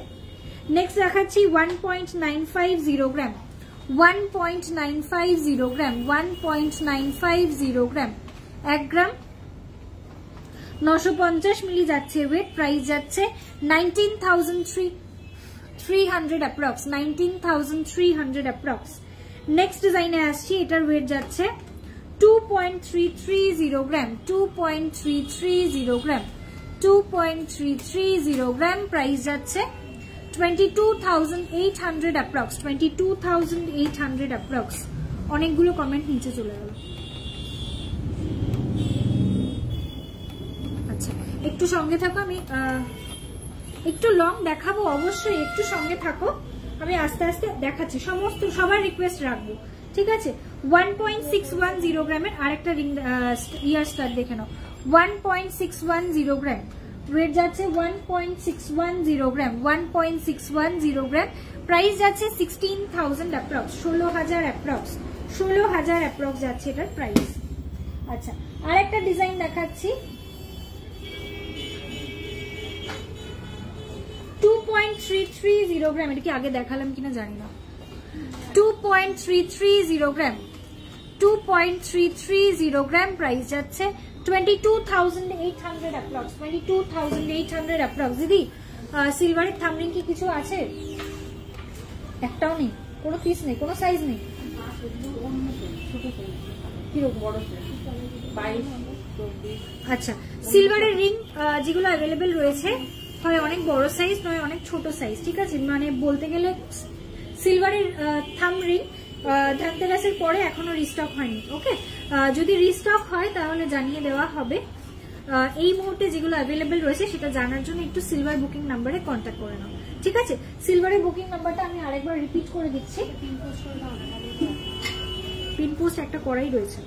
নেক্সট দেখাচ্ছি 1.950 গ্রাম 1.950 গ্রাম 1.950 গ্রাম 1 গ্রাম 950 মিলি যাচ্ছে ওয়েট, প্রাইস যাচ্ছে 19,300 অ্যাপ্রক্স 19,300 অ্যাপ্রক্স। নেক্সট ডিজাইনে আসছি, এটার ওয়েট যাচ্ছে 2.330 গ্রাম 2.330 গ্রাম 2.330 গ্রাম প্রাইস যাচ্ছে 22,800 অ্যাপ্রক্স 22,800 অ্যাপ্রক্স। অনেকগুলো কমেন্ট নিচে চলে গেল। আচ্ছা একটু সঙ্গে থাকো, আমি একটু লং দেখাবো অবশ্যই, একটু সঙ্গে থাকো, আমি আস্তে আস্তে দেখাচ্ছি, সমস্ত সবার রিকোয়েস্ট রাখবো, ঠিক আছে। 1.610 গ্রামের আরেকটা রিং ইয়ার স্টার দেখে নাও 1.610 গ্রাম ওয়েট যাচ্ছে 1.610 গ্রাম 1.610 গ্রাম প্রাইস যাচ্ছে 16,000 অ্যাপ্রক্স 16,000 অ্যাপ্রক্স 16,000 অ্যাপ্রক্স যাচ্ছে এটার প্রাইস। আচ্ছা আরেকটা ডিজাইন দেখাচ্ছি 2.330 গ্রাম, এটা কি আগে দেখালাম কিনা জানি না। 2.330 গ্রাম 2.330 গ্রাম প্রাইস যাচ্ছে 22,800 অ্যাপ্রক্স 22,800 অ্যাপ্রক্স। দিদি সিলভারের থামরিং কি কিছু আছে? একটাও নেই, কোনো পিস নেই, কোনো সাইজ নেই। আচ্ছা সিলভারের রিং যেগুলো অ্যাভেলেবেল রয়েছে হয় অনেক বড় সাইজ নয় অনেক ছোট সাইজ, ঠিক আছে। মানে বলতে গেলে সিলভারের থাম রিং ধনতেরাসের পরে এখনো রিস্টক হয়নি, ওকে। যদি রিস্টক হয় তাহলে জানিয়ে দেওয়া হবে। এই মুহূর্তে যেগুলো অ্যাভেলেবেল রয়েছে সেটা জানার জন্য একটু সিলভার বুকিং নাম্বারে কন্ট্যাক্ট করে নাও, ঠিক আছে। সিলভারের বুকিং নাম্বারটা আমি আরেকবার রিপিট করে দিচ্ছি, পিন পোস্ট একটা করাই রয়েছে।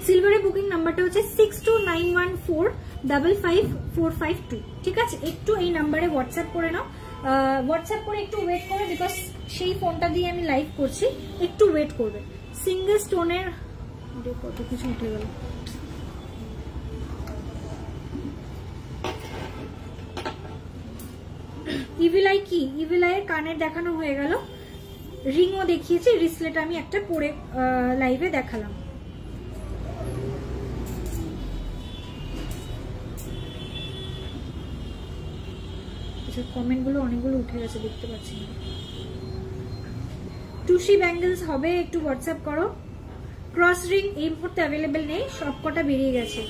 সিলভারের বুকিং নাম্বারটা হচ্ছে 6291455452, ঠিক আছে। একটু এই নাম্বারে হোয়াটসঅ্যাপ করে নাও, হোয়াটসঅ্যাপ করে একটু ওয়েট করো, বিকজ সেই ফোনটা দিয়ে আমি লাইভ করছি, একটু ওয়েট করবে। সিঙ্গেল স্টোনের কত কিছু উঠে গেল। ইভিলাই কি, ইভিলাইয়ের কানের দেখানো হয়ে গেল, রিংও দেখিয়েছি, রিসলেট আমি একটা পরে লাইভে দেখালাম। কমেন্ট গুলো অনেকগুলো উঠে গেছে, দেখতে পাচ্ছি না। টুসি ব্যাঙ্গেলস হবে, একটু হোয়াটসঅ্যাপ করো। ক্রস রিং এই মুহূর্তে অ্যাভেলেবেল নেই, সব কটা বেরিয়ে গেছে।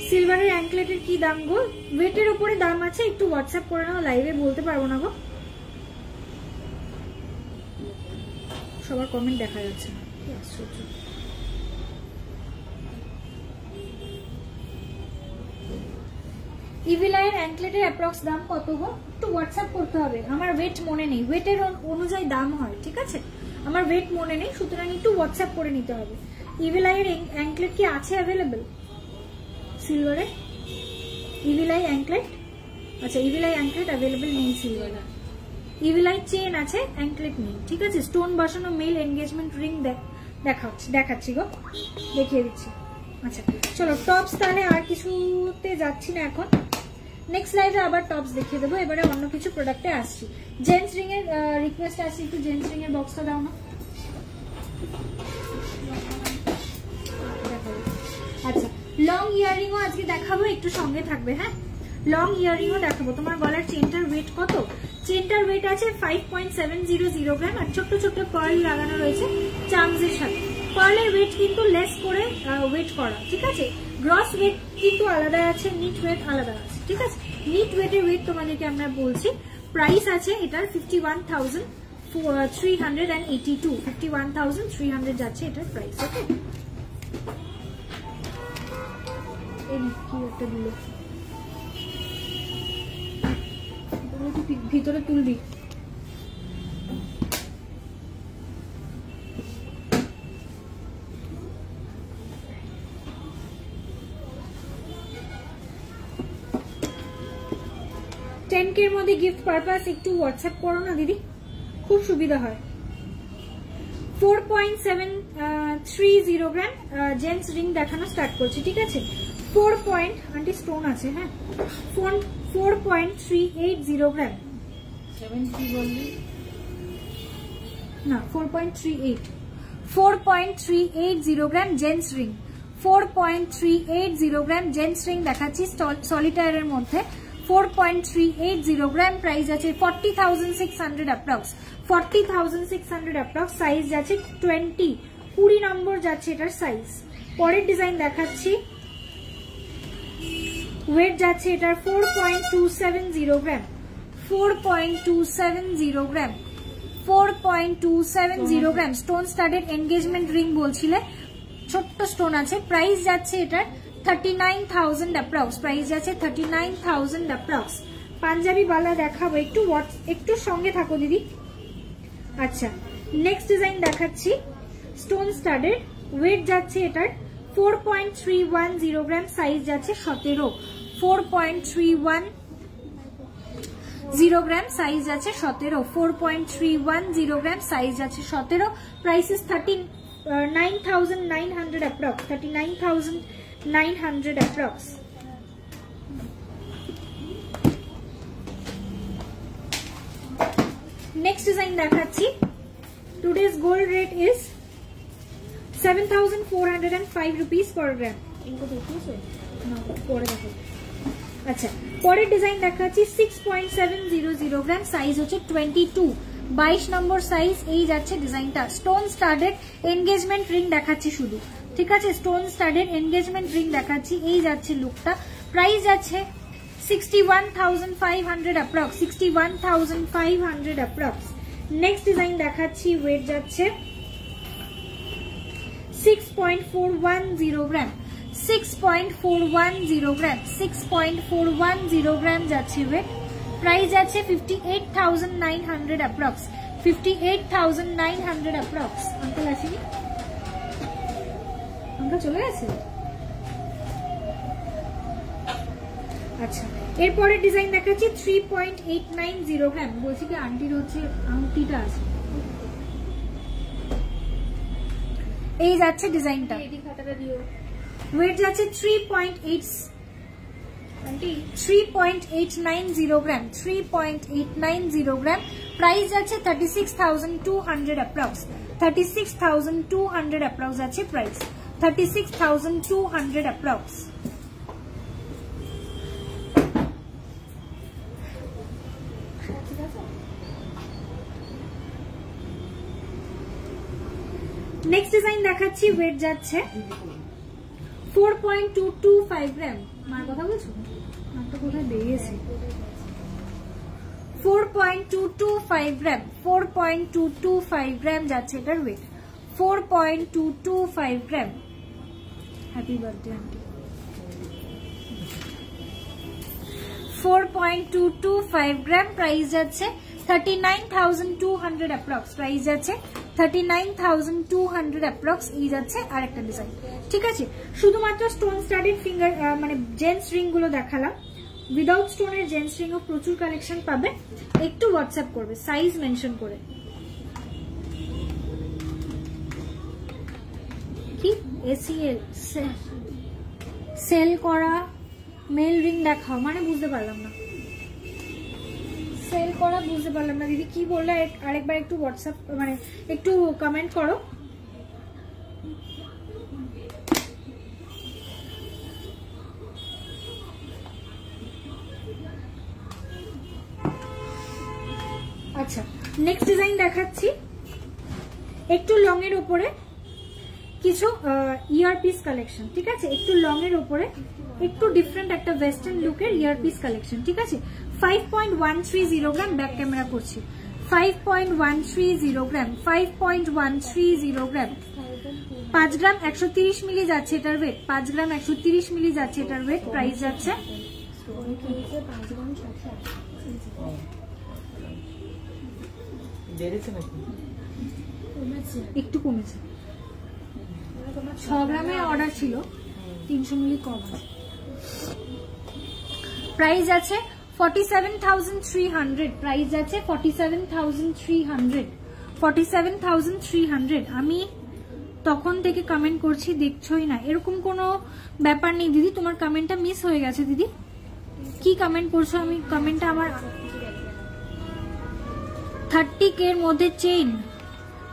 সিলভারের অ্যাঙ্কলেটের কি দাম গো? ওয়েটের উপরে দাম আছে, একটু হোয়াটসঅ্যাপ করে নাও, লাইভে বলতে পারবো না গো, সবার কমেন্ট দেখা যাচ্ছে না। ইভিলাইয়ের অ্যাঙ্কলেটের অ্যাপ্রক্স দাম কত গো? একটু হোয়াটসঅ্যাপ করতে হবে, আমার ওয়েট মনে নেই, ওয়েটের অনুযায়ী দাম হয়, ঠিক আছে? আমার ওয়েট মনে নেই, সুতরাং একটু হোয়াটসঅ্যাপ করে নিতে হবে। ইভিল আই এর অ্যাঙ্কলেট কি আছে অ্যাভেলেবেল সিলভারে? ইভিল আই অ্যাঙ্কলেট, আচ্ছা ইভিল আই অ্যাঙ্কলেট অ্যাভেলেবেল নেই সিলভারে। ইভিল আই চেন আছে, অ্যাঙ্কলেট নেই, ঠিক আছে? স্টোন বসানো মেল এনগেজমেন্ট রিং দেখাচ্ছি গো, দেখিয়ে দিচ্ছি। আচ্ছা চলো টপস, তাহলে আর কিছুতে যাচ্ছি না এখন, নেক্সট লাইভে আবার টপস দেখিয়ে দেবো। এবারে অন্য কিছু প্রোডাক্টে আসছি। জেন্টস রিং এর রিকোয়েস্ট আসছে, একটু জেন্টস রিং এর বক্সটা দাও না। আচ্ছা লং ইয়াররিংও আজকে দেখাবো, একটু সঙ্গে থাকবে। হ্যাঁ লং ইয়াররিংও দেখাবো। তোমার গলার চেনটার ওয়েট কত? চেনটার ওয়েট আছে 5.700 গ্রাম, আর ছোট্ট ছোট্ট পার্ল লাগানো রয়েছে চার্মসের সাথে। পার্লের ওয়েট কিন্তু লেস করে ওয়েট করা, ঠিক আছে? গ্রস ওয়েট কিন্তু আলাদা আছে, নিট ওয়েট আলাদা আছে, ঠিক আছে? নিট ওয়েটের ওয়েট তোমাদেরকে আমরা বলছি। প্রাইস আছে এটার 51,382, 51,300 যাচ্ছে এটার প্রাইস। ওকে কি একটা দিল, ভিতরে তুলবি। $10K এর মধ্যে গিফট পারপাস একটু হোয়াটসঅ্যাপ করো না দিদি, খুব সুবিধা হয়। 4.730 গ্রাম জেন্টস রিং দেখানো স্টার্ট করছি, ঠিক আছে? 4 পয়েন্ট আন্টি স্টোন আছে, হ্যাঁ 4.380 গ্রাম, 70 বললি না, 4.380 গ্রাম জেন্টস রিং, 4.380 গ্রাম জেন্টস রিং দেখাচ্ছি সলিটায়ারের মধ্যে। 4.380 গ্রাম, প্রাইস আছে 40,600 অ্যাপ্রক্স, 40,600 অ্যাপ্রক্স। সাইজ যাচ্ছে 20 নম্বর যাচ্ছে এটার সাইজ। পরের ডিজাইন দেখাচ্ছি, ওয়েট যাচ্ছে এটার 4.270 গ্রাম, 4.270 গ্রাম, 4.270 গ্রাম। স্টোন স্টাডেড এনগেজমেন্ট রিং বলছিলে, ছোট্ট স্টোন আছে। প্রাইস যাচ্ছে এটার 39,000 অ্যাপ্রক্স, প্রাইস যাচ্ছে 39,000 অ্যাপ্রক্স। পাঞ্জাবি বালা দেখাবো, একটু সঙ্গে থাকো দিদি। আচ্ছা নেক্সট ডিজাইন দেখাচ্ছি, স্টোন স্টাডেড, ওয়েট যাচ্ছে এটার 4.310 গ্রাম, সাইজ যাচ্ছে 17, 4.310 গ্রাম, সাইজ আছে 17, 4.310 গ্রাম, সাইজ আছে 17। Price is 39,900 approx, 39,900 approx. Next design দেখাচ্ছি, today's gold rate is 7,405 rupees per gram। ইনকো দেখিয়েছো না, পরে দেখো। আচ্ছা পরের ডিজাইন দেখাচ্ছি 6.700 গ্রাম, সাইজ হচ্ছে 22, 22 নম্বর সাইজ। এই যাচ্ছে ডিজাইনটা। স্টোন স্টাডেড এনগেজমেন্ট রিং দেখাচ্ছি শুধু, ঠিক আছে? স্টোন স্টাডেড এনগেজমেন্ট রিং দেখাচ্ছি, এই যাচ্ছে লুকটা। প্রাইস যাচ্ছে 61,500 অ্যাপ্রক্স, 61,500 অ্যাপ্রক্স। নেক্সট ডিজাইন দেখাচ্ছি, ওয়েট যাচ্ছে 6.410 গ্রাম, 6.410 গ্রাম, 6.410 গ্রাম যাচ্ছে ওয়েট। প্রাইস যাচ্ছে 58,900 অ্যাপ্রক্স, 58,900 অ্যাপ্রক্স। আঙ্কেল আসেনি, আঙ্কেল চলে গেছে। আচ্ছা এরপরে ডিজাইন দেখাচ্ছি 3.890 গ্রাম, বলছি কি আন্টির হচ্ছে আংটিটা আছে, এই যাচ্ছে ডিজাইনটা। ওয়েট যাচ্ছে 3.890 গ্রাম, 3.890 গ্রাম। প্রাইস যাচ্ছে 36,200 অ্যাপ্রক্স, 36,200 অ্যাপ্রক্স যাচ্ছে প্রাইস, 36,200 অ্যাপ্রক্স। নেক্সট ডিজাইন দেখাচ্ছি, ওয়েট যাচ্ছে 4.225 গ্রাম। মার কথা বলছো, মারটা কোথায় বেরিয়েছে? 4.225 গ্রাম, 4.225 গ্রাম যাচ্ছে এটার weight, 4.225 gram. Happy birthday aunty. 4.225 gram, price যাচ্ছে 39,200 অ্যাপ্রক্স, প্রাইস যাচ্ছে 39,200 অ্যাপ্রক্স। এই যাচ্ছে আরেকটা ডিজাইন। ঠিক আছে, শুধুমাত্র স্টোন স্টাডেড ফিঙ্গার মানে জেন্টস রিং গুলো দেখালাম। উইদাউট স্টোনের জেন্টস রিং ও প্রচুর কালেকশন পাবে। একটু হোয়াটসঅ্যাপ করবে সাইজ মেনশন করে। কি এসিএল সেল করা মেল রিং দেখাও মানে বুঝতে পারলাম না, সেল করা বুঝতে পারলাম না দিদি কি বললে, আরেকবার একটু হোয়াটসঅ্যাপ মানে একটু কমেন্ট করো। আচ্ছা, নেক্সট ডিজাইন দেখাচ্ছি একটু লং এর উপরে কিছু ইয়ারপিস কালেকশন। ঠিক আছে, একটু লং এর উপরে একটু ডিফারেন্ট একটা ওয়েস্টার্ন লুকের ইয়ারপিস কালেকশন। ঠিক আছে, 5.130 গ্রাম, ব্যাক ক্যামেরা করছি। 5.130 গ্রাম, 5.130 গ্রাম, 5 গ্রাম 130 মিলি যাচ্ছে এটার ওয়েট, 5 গ্রাম 130 মিলি যাচ্ছে এটার ওয়েট। প্রাইস যাচ্ছে একটু কমেছে, 6 গ্রামের অর্ডার ছিল, 300 মিলি কম আছে। প্রাইস আছে 47,300, প্রাইস আছে 47,300, 47,300। আমি তখন থেকে কমেন্ট করছি দেখছোই না, এরকম কোনো ব্যাপার নেই দিদি, তোমার কমেন্টটা মিস হয়ে গেছে দিদি। কি কমেন্ট করছো? আমি কমেন্টটা আমার 30K এর মধ্যে চেইন,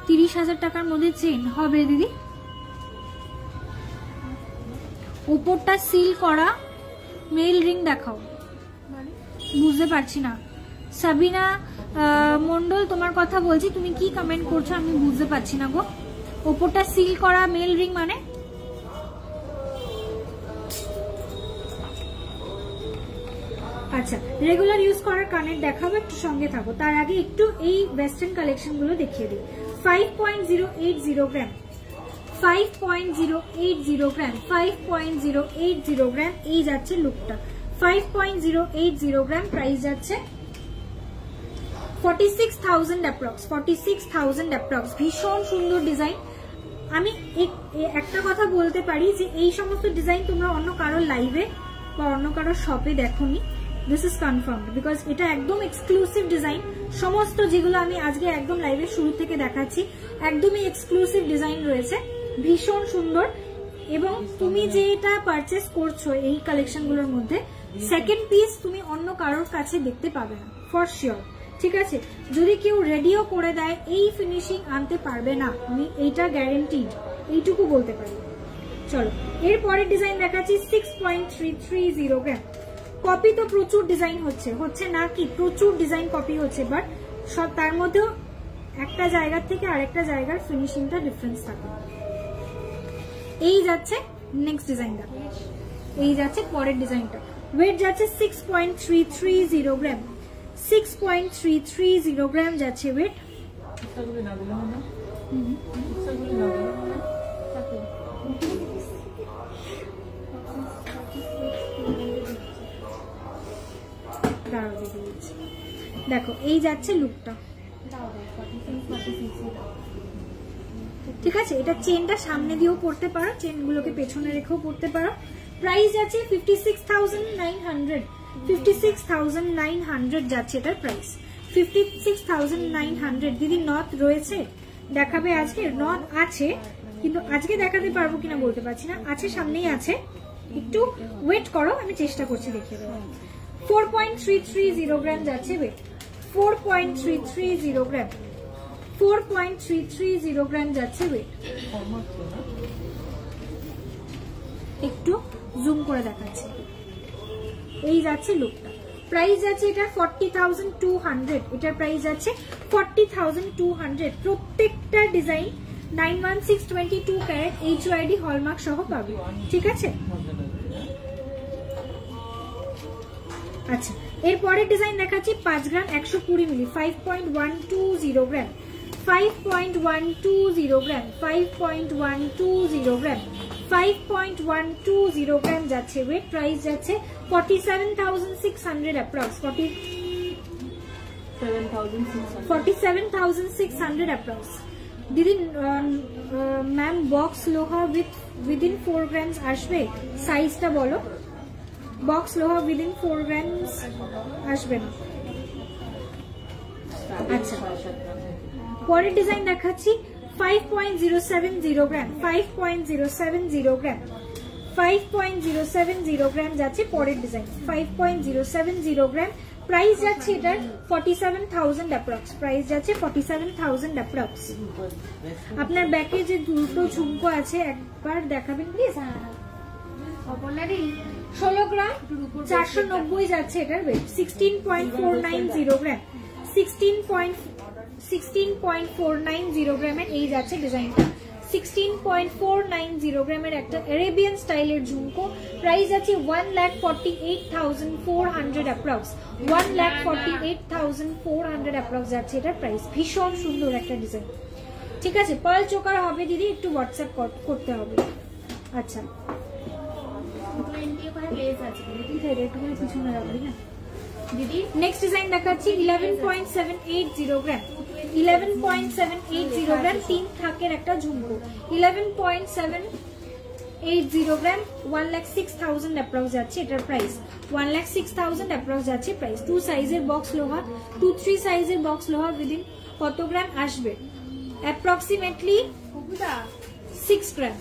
30,000 টাকার মধ্যে চেইন হবে দিদি। উপরটা সিল করা মেল রিং দেখাও, বুঝতে পারছি না। সাবিনা মন্ডল তোমার কথা বলছি, তুমি কি কমেন্ট করছো আমি বুঝতে পারছি না গো। উপরটা সিল করা মেল রিং মানে আচ্ছা, রেগুলার ইউজ করার কানের দেখাবো, একটু সঙ্গে থাকো। তার আগে একটু এই ওয়েস্টার্ন কালেকশন গুলো দেখিয়ে দিই। 5.080 গ্রাম, 5.080 গ্রাম, 5.080 গ্রাম, এই যাচ্ছে লুকটা। 5.080 গ্রাম, প্রাইস যাচ্ছে 46,000 অ্যাপ্রক্স, 46,000 অ্যাপ্রক্স। ভীষণ সুন্দর ডিজাইন। আমি একটা কথা বলতে পারি যে এই সমস্ত ডিজাইন তোমরা অন্য কারোর লাইভে বা অন্য কারোর শপে দেখোনি, দিস ইজ কনফার্মড, বিকজ এটা একদম এক্সক্লুসিভ ডিজাইন। সমস্ত যেগুলো আমি আজকে একদম লাইভের শুরু থেকে দেখাচ্ছি একদমই এক্সক্লুসিভ ডিজাইন রয়েছে, ভীষণ সুন্দর। এবং তুমি যেটা পারচেস করছো এই কালেকশন গুলোর মধ্যে সেকেন্ড পিস তুমি অন্য কারোর কাছে দেখতে পাবে না ফর শিওর। ঠিক আছে, যদি কেউ রেডিও করে দেয় এই ফিনিশিং আনতে পারবে না, আমি এইটা গ্যারেন্টি, এইটুকু বলতে পারি। চলো এরপরের ডিজাইন দেখাচ্ছি 6.330 গ্রাম। কপি তো প্রচুর ডিজাইন হচ্ছে না কি, প্রচুর ডিজাইন কপি হচ্ছে, বাট সব তার মধ্যেও একটা জায়গার থেকে আরেকটা জায়গার ফিনিশিংটা ডিফারেন্স থাকে। এই যাচ্ছে নেক্সট ডিজাইনটা, এই যাচ্ছে পরের ডিজাইনটা। ওয়েট যাচ্ছে 6.330 গ্রাম, 6.330 গ্রাম যাচ্ছে ওয়েট। দেখো এই যাচ্ছে লুকটা। ঠিক আছে, এটা চেনটা সামনে দিয়েও পড়তে পারো, চেনগুলোকে পেছনে রেখেও পড়তে পারো। প্রাইস যাচ্ছে 56,900, 56,900 যাচ্ছে এটার প্রাইস, 56,900। দিদি নথ রয়েছে দেখাবে আজকে? নথ আছে কিন্তু আজকে দেখাতে পারবো কিনা বলতে পারছি না, আছে সামনেই আছে, একটু ওয়েট করো, আমি চেষ্টা করছি দেখিয়ে দেবো। 4.330 গ্রাম যাচ্ছে ওয়েট, 4.330 গ্রাম, 4.330 গ্রাম যাচ্ছে ওয়েট। একটু জুম করে দেখাচ্ছি, এই যাচ্ছে লুকটা। প্রাইস যাচ্ছে এটা 40,200, এটার প্রাইস যাচ্ছে 40,200। প্রত্যেকটা ডিজাইন 91622 ক্যারেট HYD হলমার্ক সহ পাবে। ঠিক আছে, আচ্ছা এরপরের ডিজাইন দেখাচ্ছি 5 গ্রাম 120 মিলি, 5.120 গ্রাম, 5.120 গ্রাম, 5.120 গ্রাম, 5.120 গ্রাম যাচ্ছে ওয়েট, প্রাইস যাচ্ছে 47,600 অ্যাপ্রক্স, 47,600 অ্যাপ্রক্স। দিদি ম্যাম বক্স লোহা উইদিন 4 গ্রামস আসবে, সাইজটা বলো। বক্স লোহা উইদিন 4 গ্রামস আসবে না। আচ্ছা, পরের ডিজাইন দেখাচ্ছি 5.070 গ্রাম, 5.070 গ্রাম, 5.070 গ্রাম যাচ্ছে পরের ডিজাইন, 5.070 গ্রাম। প্রাইস যাচ্ছে এটার 47,000 অ্যাপ্রক্স, প্রাইস যাচ্ছে 47,000 অ্যাপ্রক্স। আপনার ব্যাকে যে দুটো ঝুমকো আছে একবার দেখাবেন প্লিজ। 16 গ্রাম 490 যাচ্ছে এটার ওয়েট, 16.490 গ্রাম, 16.490 গ্রামের এই যাচ্ছে ডিজাইনটা। 16.490 গ্রামের একটা আরেবিয়ান স্টাইলের ঝুমকো, প্রাইস আছে 1,48,400 অ্যাপ্রক্স, 1,48,400 অ্যাপ্রক্স যাচ্ছে এটার প্রাইস। ভীষণ সুন্দর একটা ডিজাইন, ঠিক আছে। পার্ল চোকার হবে দিদি, একটু হোয়াটসঅ্যাপ করতে হবে। আচ্ছা, পিছনে রাখবি না দিদি। নেক্সট ডিজাইন দেখাচ্ছি 11.780 গ্রাম, 11.780 গ্রাম, 3 থাকের একটা ঝুমকো, 11.780 গ্রাম, 1,06,000 অ্যাপ্রক্স যাচ্ছে এটার প্রাইস, 1,06,000 অ্যাপ্রক্স যাচ্ছে প্রাইস। 2 সাইজের বক্স লোহা, 2-3 সাইজের বক্স লোহা উইদিন কত গ্রাম আসবে? Approximately 6 gram,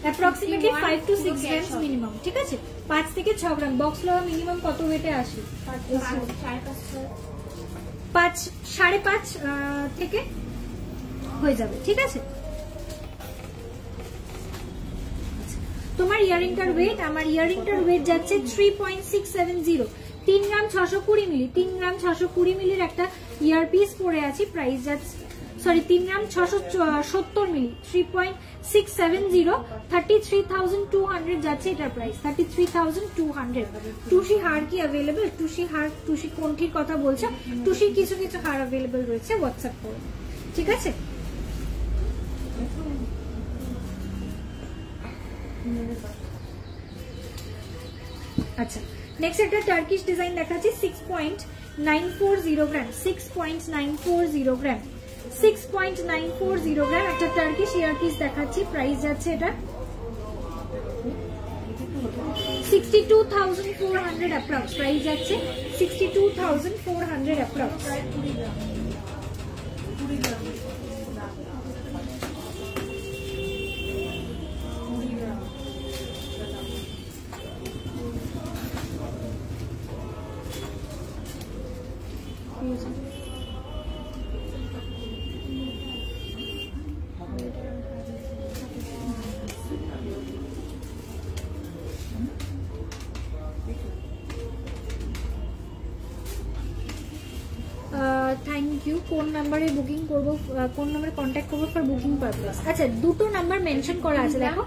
approximately 5 to 6 grams minimum, ঠিক আছে। 5 থেকে 6 গ্রাম বক্স লোহা মিনিমাম কত ওয়েটে আসে? 5.5 থেকে হয়ে যাবে, ঠিক আছে। তোমার ইয়ারিংটার ওয়েট, আমার ইয়ারিংটার ওয়েট যাচ্ছে 3.670, 3 গ্রাম 620 মিলি, 3 গ্রাম 620 মিলির একটা ইয়ার পিস পরে আছি, প্রাইস যাচ্ছে 3 গ্রাম 670 মিলি, 3.670, 33,200 যাচ্ছে এটার প্রাইস, 33,200। টুসি হার কি অ্যাভেলেবল? টুসি হার, টুসি কোনটির কথা বলছে? টুসির কিছু কিছু হার অ্যাভেলেবল রয়েছে, হোয়াটসঅ্যাপ করুন, ঠিক আছে। আচ্ছা, নেক্সট একটা টার্কিশ ডিজাইন দেখাচ্ছি 6.940 গ্রাম, 6.940 গ্রাম, 6.940 গ্রাম একটা টার্কিশ ইয়ার পিস দেখাচ্ছি, প্রাইস যাচ্ছে এটা 62,400 অ্যাপ্রক্স, প্রাইস যাচ্ছে 62,400 অ্যাপ্রক্স। Thank you. কোন নাম্বারে বুকিং করবো, কোন নাম্বারে কন্ট্যাক্ট করবো ফর বুকিং পারপাস? আচ্ছা, দুটো নাম্বার মেনশন করা আছে, দেখো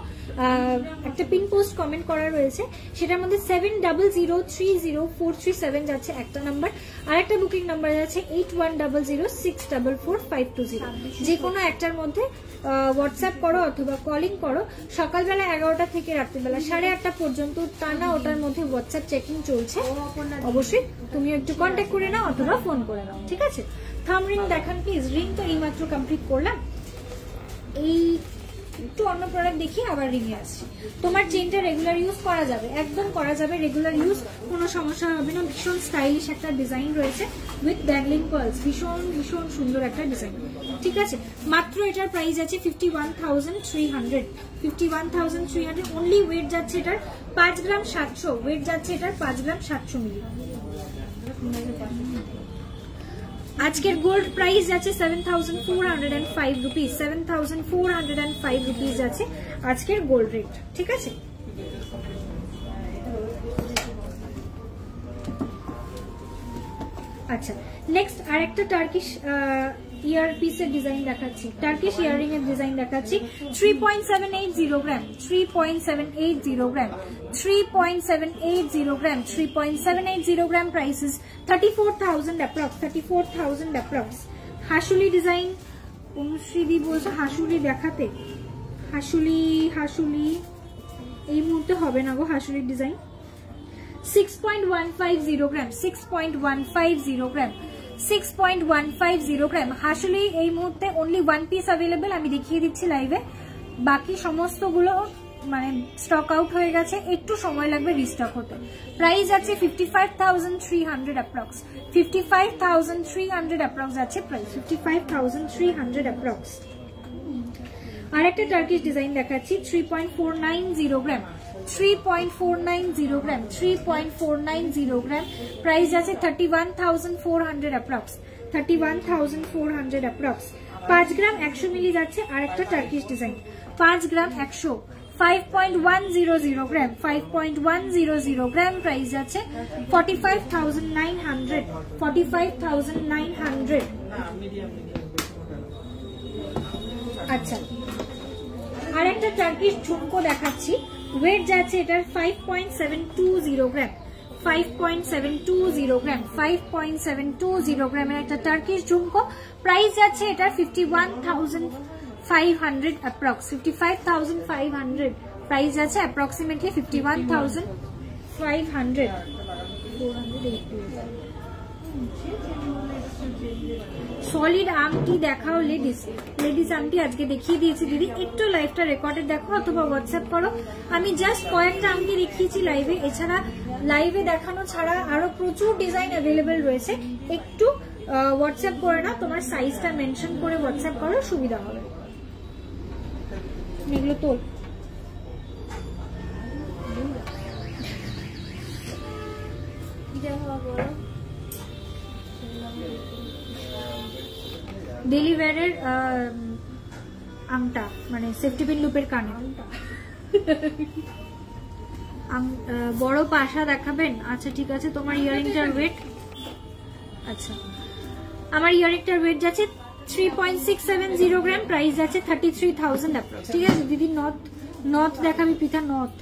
একটা পিন পোস্ট কমেন্ট করা রয়েছে, সেটার মধ্যে 70030437 যাচ্ছে একটা নাম্বার, আর একটা বুকিং নাম্বার যাচ্ছে 8100644520। যে কোনো একটার মধ্যে হোয়াটসঅ্যাপ করো অথবা কলিং করো। সকালবেলা 11টা থেকে রাত্রিবেলা 8:30 পর্যন্ত টানা ওটার মধ্যে হোয়াটসঅ্যাপ চেকিং চলছে, অবশ্যই তুমি একটু কন্ট্যাক্ট করে নাও অথবা ফোন করে নাও, ঠিক আছে। থাম রিং দেখান প্লিজ। রিং তো এইমাত্র কমপ্লিট করলাম, এই একটু অন্য প্রোডাক্ট দেখি আবার রিঙে আসছি। তোমার চেনটা রেগুলার ইউজ করা যাবে, একদম করা যাবে, রেগুলার ইউজ, কোনো সমস্যা হবে না। ভীষণ স্টাইলিশ একটা ডিজাইন রয়েছে উইথ ব্যাগলিং পার্লস, ভীষণ ভীষণ সুন্দর একটা ডিজাইন, ঠিক আছে। মাত্র এটার প্রাইস আছে 51,300, 51,300 অনলি। ওয়েট যাচ্ছে এটার 5 গ্রাম 700, ওয়েট যাচ্ছে এটার 5 গ্রাম 700 মিলি। আজকের গোল্ড প্রাইস যাচ্ছে 7,405 রুপিস, 7,405 রুপিস আছে আজকের গোল্ড রেট, ঠিক আছে। আচ্ছা, নেক্সট আরেকটা টার্কিশ ইয়ার পিসের ডিজাইন দেখাচ্ছি, টার্কিশ ইয়ারিং এর ডিজাইন দেখাচ্ছি 3.780 গ্রাম, 3.780 গ্রাম, 3.780 গ্রাম, 3.780 গ্রাম, প্রাইসেস 34,000 অ্যাপ্রক্স, 34,000 অ্যাপ্রক্স। হাসুলি ডিজাইন, অনুশ্রীদি বলছো হাসুলি দেখাতে, হাসুলি হাসুলি এই মুহূর্তে হবে না গো হাসুলির ডিজাইন। 6.150 গ্রাম, 6.150 গ্রাম, 6.150 গ্রাম হাসুলি এই মুহূর্তে অনলি ওয়ান পিস অ্যাভেলেবল। আমি দেখিয়ে দিচ্ছি লাইভে, বাকি সমস্তগুলো মানে স্টক আউট হয়ে গেছে, একটু সময় লাগবে রিস্টক হতে। প্রাইস আছে 55,300 অ্যাপ্রক্স, 55,300 অ্যাপ্রক্স আছে প্রাইস, 55,300 অ্যাপ্রক্স। আর একটা টার্কিশ ডিজাইন দেখাচ্ছি 3.490 গ্রাম, 3.490 গ্রাম, 3.490 গ্রাম। প্রাইস আছে 31,400 অ্যাপ্রক্স, 31,400 অ্যাপ্রক্স। 5 গ্রাম 100 মিলি যাচ্ছে আর একটা টার্কিশ ডিজাইন 5 গ্রাম 100, 5.100 গ্রাম, 5.100 গ্রাম। প্রাইস আছে 45,900, 45,900। আচ্ছা, আর একটা টার্কিশ ঝুমকো দেখাচ্ছি, ওয়েট যাচ্ছে এটার 5.720 গ্রাম, 5.720 গ্রাম, 5.720 গ্রামের একটা টার্কিশ ঝুমকো। প্রাইস যাচ্ছে এটার 51,500 অ্যাপ্রক্স, 55,500 প্রাইস আছে, অ্যাপ্রক্সিমেটলি 51,500। সলিড আমটি দেখাও লেডিস, লেডিস আমটি আজকে দেখিয়ে দিয়েছি দিদি, একটু লাইভটা রেকর্ডেড দেখো অথবা হোয়াটসঅ্যাপ করো। আমি জাস্ট কয়েকটা আমটি দেখিয়েছি লাইভে, এছাড়া লাইভে দেখানো ছাড়া আরো প্রচুর ডিজাইন অ্যাভেলেবেল রয়েছে। একটু হোয়াটসঅ্যাপ করে না, তোমার সাইজটা মেনশন করে হোয়াটসঅ্যাপ করো, সুবিধা হবে। এগুলো তোল, ডেলি ওয়্যারের আংটা মানে সেফটি পিন লুপের কানে। বড় পাশা দেখাবেন? আচ্ছা ঠিক আছে, তোমার ইয়ারিংটার ওয়েট, আচ্ছা আমার ইয়ারিংটার ওয়েট যাচ্ছে 3.670 গ্রাম, প্রাইস যাচ্ছে 33,000 অ্যাপ্রক্স। ঠিক আছে দিদি, নথ দেখাবি পিতা, নথ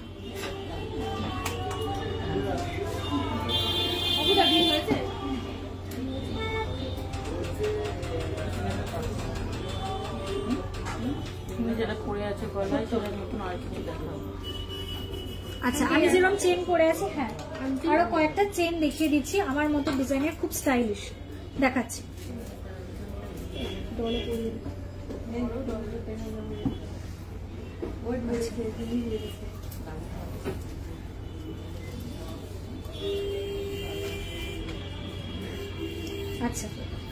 আচ্ছা আমি যেরকম চেন পরে আছি, হ্যাঁ আরো কয়েকটা চেন দেখিয়ে দিচ্ছি আমার মতো ডিজাইনের, খুব স্টাইলিশ দেখাচ্ছি। আচ্ছা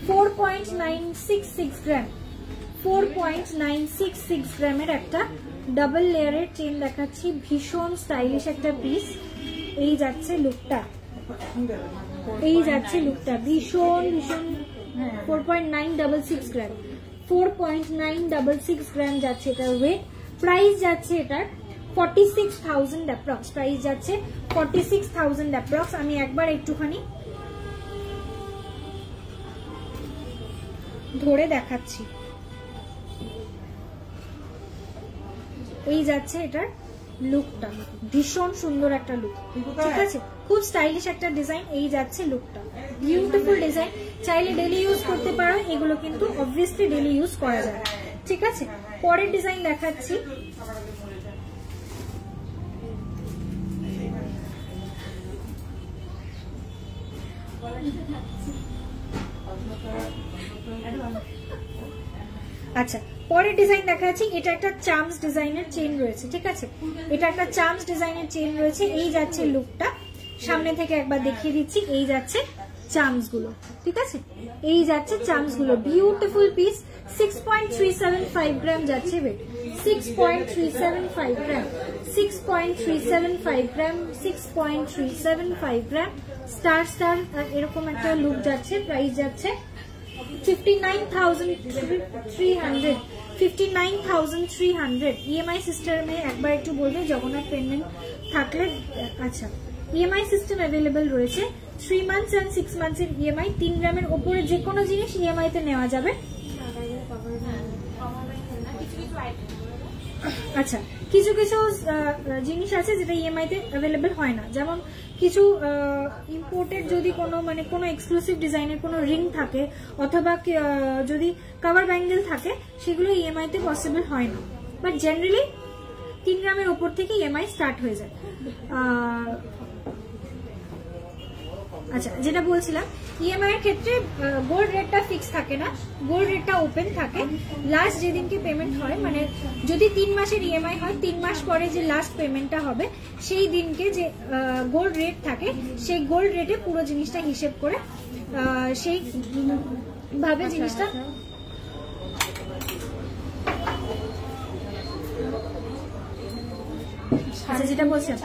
4.966 গ্রাম, 4.966 গ্রামের একটা ডাবল লেয়ারের চেন দেখাচ্ছি, ভীষণ স্টাইলিশ একটা পিস। এই যাচ্ছে লুকটা, এই যাচ্ছে লুকটা, ভীষণ ভীষণ। 4.966 গ্রাম, 4.966 গ্রাম যাচ্ছে এটার ওয়েট। প্রাইস যাচ্ছে এটার 46,000 অ্যাপ্রক্স, প্রাইস যাচ্ছে 46,000 অ্যাপ্রক্স। আমি একবার একটুখানি ধরে দেখাচ্ছি, এই যাচ্ছে এটার লুকটা, ভীষণ সুন্দর একটা লুক। ঠিক আছে, খুব স্টাইলিশ একটা ডিজাইন, এই যাচ্ছে লুকটা, বিউটিফুল ডিজাইন। চাইলে ডেলি ইউজ করতে পারো, এগুলো কিন্তু অবভিয়াসলি ডেলি ইউজ করা যায়। ঠিক আছে, পরের ডিজাইন দেখাচ্ছি। আচ্ছা পরের ডিজাইন দেখাচ্ছি, এটা একটা চার্মস ডিজাইনের চেন রয়েছে। ঠিক আছে, এটা একটা চার্মস ডিজাইনের চেন রয়েছে, এই যাচ্ছে লুকটা। সামনে থেকে একবার দেখিয়ে দিচ্ছি, এই যাচ্ছে চার্মস গুলো। ঠিক আছে, এই যাচ্ছে চার্মস গুলো, বিউটিফুল পিস। 6.375 গ্রাম যাচ্ছে ওয়েট, 6.375 গ্রাম, 6.375 গ্রাম, 6.375 গ্রাম। স্টার স্টার এরকম একটা লুক যাচ্ছে। প্রাইস যাচ্ছে 59,300, 59,300। ইএমআই সিস্টেমে একবার একটু বলবে জগন্নাথ পেন্ডেন্ট থাকলে। আচ্ছা ইএমআই সিস্টেম অ্যাভেলেবেল রয়েছে, 3 মান্থস এন্ড 6 মান্থসের ইএমআই। 3 গ্রামের ওপরে যে কোনো জিনিস ইএমআই তে নেওয়া যাবে। আচ্ছা কিছু কিছু জিনিস আছে যেটা ইএমআই তে অ্যাভেলেবেল হয় না, যেমন কিছু ইম্পোর্টেড যদি কোনো মানে কোনো এক্সক্লুসিভ ডিজাইনের কোনো রিং থাকে অথবা যদি কভার ব্যাঙ্গেল থাকে, সেগুলো ইএমআই তে পসিবল হয় না। বাট জেনারেলি 3 গ্রামের উপর থেকে ইএমআই স্টার্ট হয়ে যায়। আচ্ছা, যেটা বলছিলাম ইএমআই এর ক্ষেত্রে গোল্ড রেটটা ফিক্স থাকে না, গোল্ড রেটটা ওপেন থাকে। লাস্ট যেদিনকে পেমেন্ট হয়, মানে যদি 3 মাসের ইএমআই হয় 3 মাস পরে যে লাস্ট পেমেন্টটা হবে সেই দিনকে যে গোল্ড রেট থাকে সেই গোল্ড রেটে পুরো জিনিসটা হিসেব করে সেই ভাবে জিনিসটা। আচ্ছা, যেটা বলছিলাম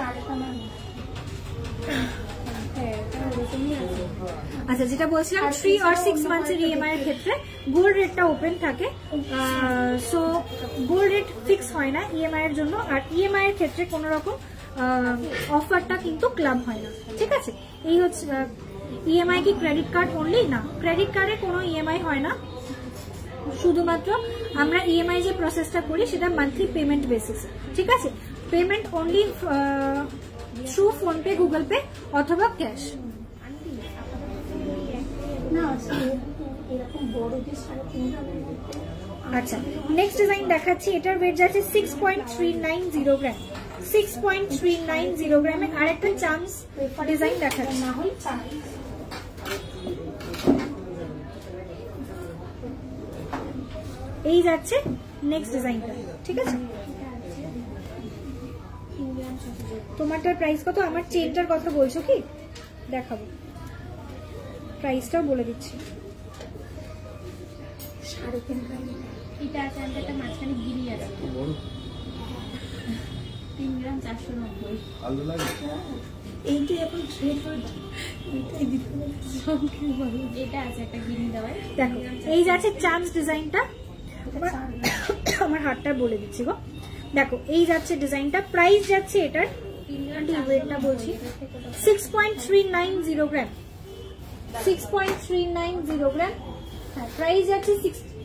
আচ্ছা যেটা বলছিলাম 3 or 6 মান্থসের ইএমআই এর ক্ষেত্রে গোল্ড রেটটা ওপেন থাকে। সো গোল্ড রেট ফিক্স হয় না ইএমআই এর জন্য, আর ইএমআই এর ক্ষেত্রে কোনো রকম অফারটা কিন্তু ক্লাব হয় না। ঠিক আছে, এই হচ্ছে ইএমআই। কি ক্রেডিট কার্ড অনলি? না, ক্রেডিট কার্ডে কোনো ইএমআই হয় না, শুধুমাত্র আমরা ইএমআই যে প্রসেসটা করি সেটা মান্থলি পেমেন্ট বেসিস। ঠিক আছে, payment only through PhonePe, Google pay অথবা ক্যাশ। আচ্ছা, নেক্সট ডিজাইন দেখাচ্ছি। এটার ওয়েট যাচ্ছে 6.390 গ্রাম। 6.390 গ্রামে আরেকটা চান্স ডিজাইন দেখাচ্ছি। এই যাচ্ছে নেক্সট ডিজাইনটা। ঠিক আছে, তোমারটার প্রাইস কত? আমার চেনটার কথা বলছো কি? দেখাবো, প্রাইসটাও বলে দিচ্ছি। 3 এই যাচ্ছে চান্স ডিজাইনটা। আমার হাতটা বলে দিচ্ছি গো। দেখো, এই যাচ্ছে ডিজাইনটা। প্রাইস যাচ্ছে এটার, ওয়েটটা বলছি, 6.390 গ্রাম। 6.390 গ্রাম। হ্যাঁ, প্রাইস যাচ্ছে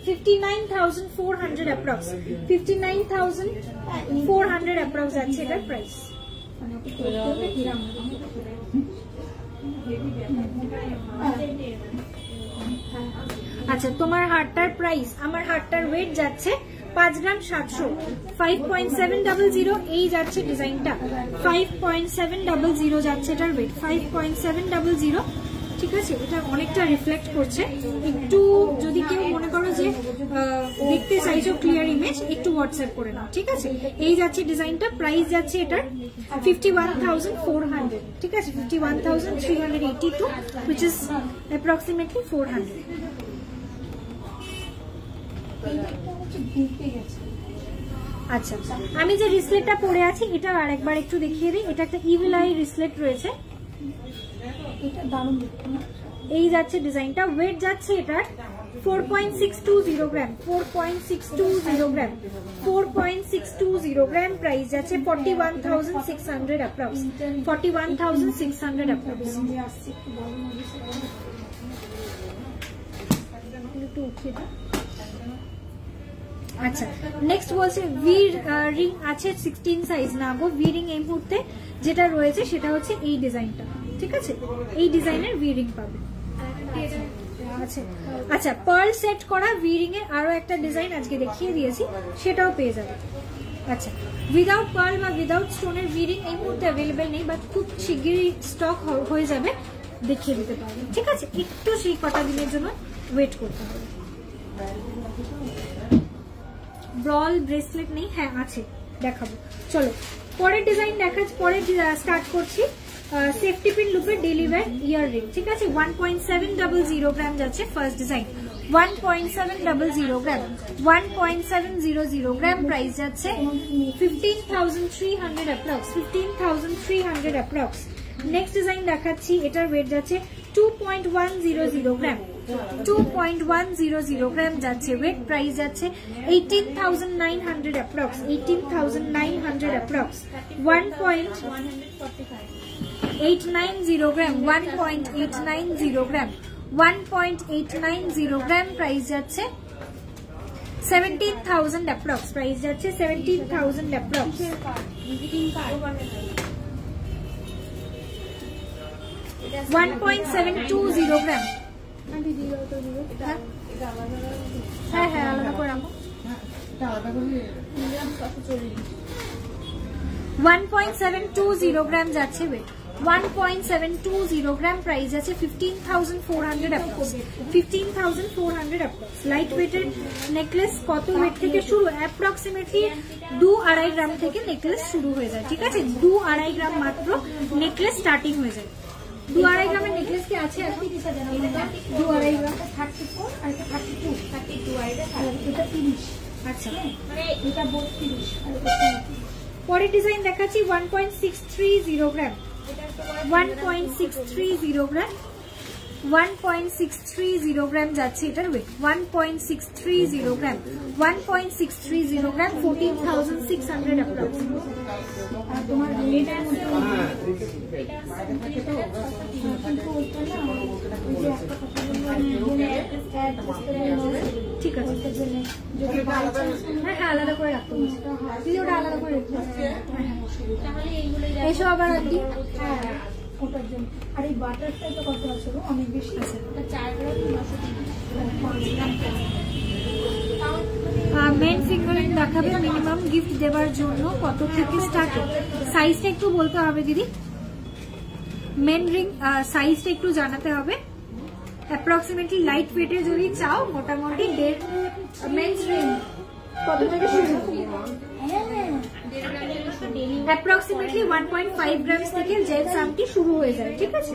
59,400 অ্যাপ্রক্স। 59,400 অ্যাপ্রক্স যাচ্ছে এটার প্রাইস। আচ্ছা, তোমার হারটার প্রাইস, আমার হারটার ওয়েট যাচ্ছে 5 গ্রাম 700। 5.700 এই যাচ্ছে ডিজাইনটা। 5.700 যাচ্ছে এটার ওয়েট। 5.700। ঠিক আছে, এটা অনেকটা রিফ্লেক্ট করছে। একটু যদি কেউ মনে করো যে দেখতে চাইছো ক্লিয়ার ইমেজ, একটু হোয়াটসঅ্যাপ করে নাও। ঠিক আছে, এই যাচ্ছে ডিজাইনটা। প্রাইস যাচ্ছে এটার 51,400। ঠিক আছে, 51,382, which is approximately 400। আচ্ছা, আমি যে রিসলেটটা পরে আছি এটা আরেকবার একটু দেখিয়ে দিই। এটা একটা ইভিল আই রিসলেট রয়েছে। এই যাচ্ছে ডিজাইনটা। ওয়েট যাচ্ছে এটার 4.620 গ্রাম। 4.620 গ্রাম। 4.620 গ্রাম। প্রাইস যাচ্ছে 41,600 অ্যাপ্রক্স। 41,600 অ্যাপ্রক্স। আচ্ছা, নেক্সট বলছে ভি রিং আছে 16 সাইজ। না গো, ভি রিং এই মুহূর্তে যেটা রয়েছে সেটা হচ্ছে এই ডিজাইনটা। ঠিক আছে, এই ডিজাইনের ভি রিং পাবে। আচ্ছা, পার্ল সেট করা ভি রিং এর আরো একটা ডিজাইন আজকে দেখিয়ে দিয়েছি, সেটাও পেয়ে যাবে। আচ্ছা, উইদাউট পার্ল বা উইদাউট স্টোনের ভি রিং এই মুহূর্তে অ্যাভেলেবেল নেই, বাট খুব শিগগিরই স্টক হয়ে যাবে, দেখিয়ে দিতে পারবে। ঠিক আছে, একটু সেই কটা দিনের জন্য ওয়েট করতে হবে। ব্রল ব্রেসলেট নেই? হ্যাঁ আছে, দেখাবো। চলো পরের ডিজাইন দেখাচ্ছি। পরের স্টার্ট করছি। সেফটি পিন লুপের ডেলিভার ইয়ার রিং। ঠিক আছে, 1.700 গ্রাম যাচ্ছে ফার্স্ট ডিজাইন। 1.700 গ্রাম। 1.700 গ্রাম। প্রাইস যাচ্ছে 15,300 অ্যাপ্রক্স। 15,300 অ্যাপ্রক্স। নেক্সট ডিজাইন দেখাচ্ছি। এটার ওয়েট যাচ্ছে 2.100 গ্রাম। 2.100 গ্রাম যাচ্ছে ওয়েট। প্রাইস যাচ্ছে 18,900 অ্যাপ্রক্স। 18,900 অ্যাপ্রক্স। 1.890 গ্রাম। 1.890 গ্রাম। 1.890 গ্রাম। প্রাইস যাচ্ছে 17,000 অ্যাপ্রক্স। প্রাইস যাচ্ছে 17,000 অ্যাপ্রক্স। 1.720 গ্রাম। হ্যাঁ হ্যাঁ, আলাদা করে রাখো। 1.720 গ্রাম যাচ্ছে ওয়েট, 1.720 গ্রাম প্রাইস আছে 15,400 অ্যাপ্রক্স, 15,400 অ্যাপ্রক্স। লাইট ওয়েটের নেকলেস কত ওয়েট থেকে শুরু? অ্যাপ্রক্সিমেটলি 2-2.5 গ্রাম থেকে নেকলেস শুরু হয়ে যায়, ঠিক আছে? 2-2.5 গ্রাম মাত্র নেকলেস স্টার্টিং হয়ে যায়। 2-2.5 গ্রামের নেকলেস কি আছে? 2-2.5 গ্রাম 34 আর 32, 32 আর এটা 30। আচ্ছা, মানে এটা 32 আর এটা 30। পরের ডিজাইন দেখাচ্ছি 1.630 গ্রাম, 1.630 গ্রাম, 1.630 গ্রাম যাচ্ছে এটার ওয়েট, 1.630 গ্রাম, 1.630 গ্রাম, 14,600 অ্যাপ্রক্স। তোমার ঠিক আছে, হ্যাঁ আলাদা করে রাখতে বলছি, ওটা আলাদা করে রাখতে এসো আবার আর কি। ওটার জন্য আর এই বাটারটাই তো কত আছে অনেক বেশি আছে, 4 গ্রাম। মেন ফিঙ্গারিং দেখাবে মিনিমাম গিফট দেওয়ার জন্য কত থেকে স্টার্ট? সাইজটা একটু বলতে হবে দিদি, মেন রিং সাইজটা একটু জানাতে হবে। অ্যাপ্রক্সিমেটলি লাইট ওয়েটে যদি চাও মোটামুটি মেন্স রিং কত থেকে শুরু? অ্যাপ্রক্সিমেটলি 1.5 গ্রাম থেকে জেন্টস আংটি শুরু হয়ে যায়, ঠিক আছে?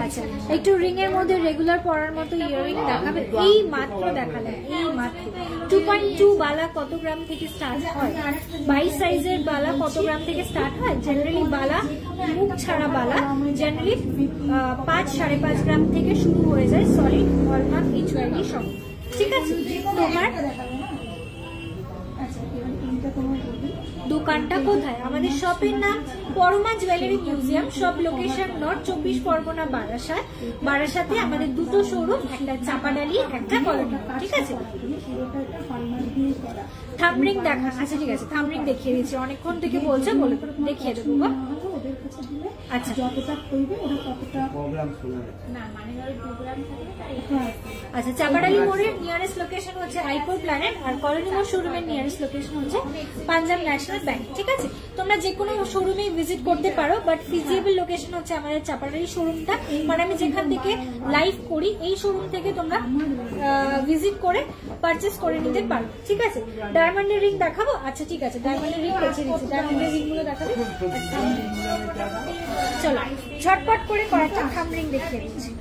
আচ্ছা, একটু রিং এর মধ্যে রেগুলার পরার মতো ইয়াররিং দেখাবে। এই মাত্র দেখালেন, এই মাত্র 2.2 বালা কত গ্রাম থেকে স্টার্ট হয়? 22 সাইজের বালা কত গ্রাম থেকে স্টার্ট হয়? জেনারেলি বালা মুখ ছাড়া বালা জেনারেলি 5-5.5 গ্রাম থেকে শুরু হয়ে যায়, সলিড হলমার্ক HYD সব, ঠিক আছে? তোমার দোকানটা কোথায়? আমাদের শপের নাম পরমা জুয়েলারি মিউজিয়াম, সব লোকেশন নর্থ 24 পরগনা বারাসাত। বারাসাতে আমাদের দুটো শোরুম, একটা চাপাডালি, একটা কলোনি, ঠিক আছে? থামরিং দেখা, আচ্ছা ঠিক আছে, থামরিং দেখিয়ে দিচ্ছি, অনেকক্ষণ থেকে বলছে, বলে দেখিয়ে দেবো। আচ্ছা আচ্ছা, চাপাডালি মোড়ের নিয়ারেস্ট লোকেশন হচ্ছে আইকোর প্ল্যানেট, আর কলোনি মোড় শোরুমের নিয়ারেস্ট লোকেশন হচ্ছে পাঞ্জাব ন্যাশনাল ব্যাংক, ঠিক আছে? তোমরা যে কোনো শোরুমে ভিজিট করতে পারো, বাট ফিজিবল লোকেশন হচ্ছে আমাদের চাপাডালি শোরুমটা, মানে আমি যেখান থেকে লাইভ করি এই শোরুম থেকে তোমরা ভিজিট করে পারচেস করে নিতে পারো, ঠিক আছে? ডায়মন্ডের রিং দেখাবো? আচ্ছা ঠিক আছে, ডায়মন্ডের রিং দেখিয়ে দিচ্ছি, ডায়মন্ডের রিং গুলো দেখাবে। চলো ঝটপট করে কয়েকটা থামরিং দেখিয়ে দিচ্ছি।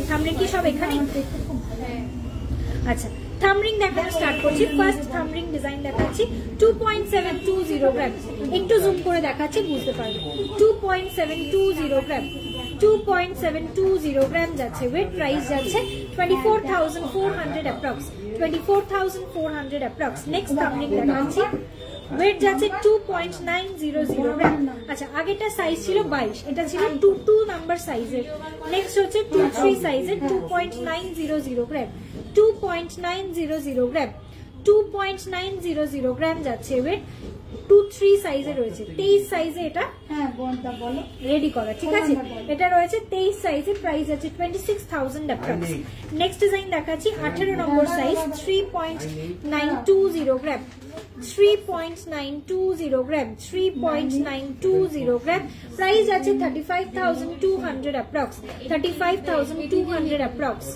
থামরিং কি সব এখানে? আচ্ছা, থামরিং দেখানো স্টার্ট করছি। ফার্স্ট থামরিং ডিজাইন দেখাচ্ছি 2.720 গ্রাম, একটু জুম করে দেখাচ্ছি বুঝতে পারবে। 2.720 গ্রাম, 2.720 গ্রাম যাচ্ছে ওয়েট, প্রাইস যাচ্ছে 24,400 অ্যাপ্রক্স, 24,400 অ্যাপ্রক্স। নেক্সট থামরিং দেখাচ্ছি, ওয়েট যাচ্ছে 2.900 গ্রাম। আচ্ছা, আগেটা সাইজ ছিল 22, এটা ছিল 22 নাম্বার সাইজের। নেক্সট হচ্ছে 23 সাইজের 2.900 গ্রাম, 2.900 গ্রাম, 2.900 গ্রাম যাচ্ছে ওয়েট। 23 সাইজে রয়েছে, 23 সাইজে এটা রেডি করা, ঠিক আছে? এটা রয়েছে 23 সাইজে, প্রাইস আছে 26,000 অ্যাপ্রক্স। নেক্সট ডিজাইন দেখাচ্ছি 18 নম্বর সাইজ 3.920 গ্রাম, 3.920 গ্রাম, 3.920 গ্রাম, প্রাইস আছে 35,200 অ্যাপ্রক্স, 35,200 অ্যাপ্রক্স।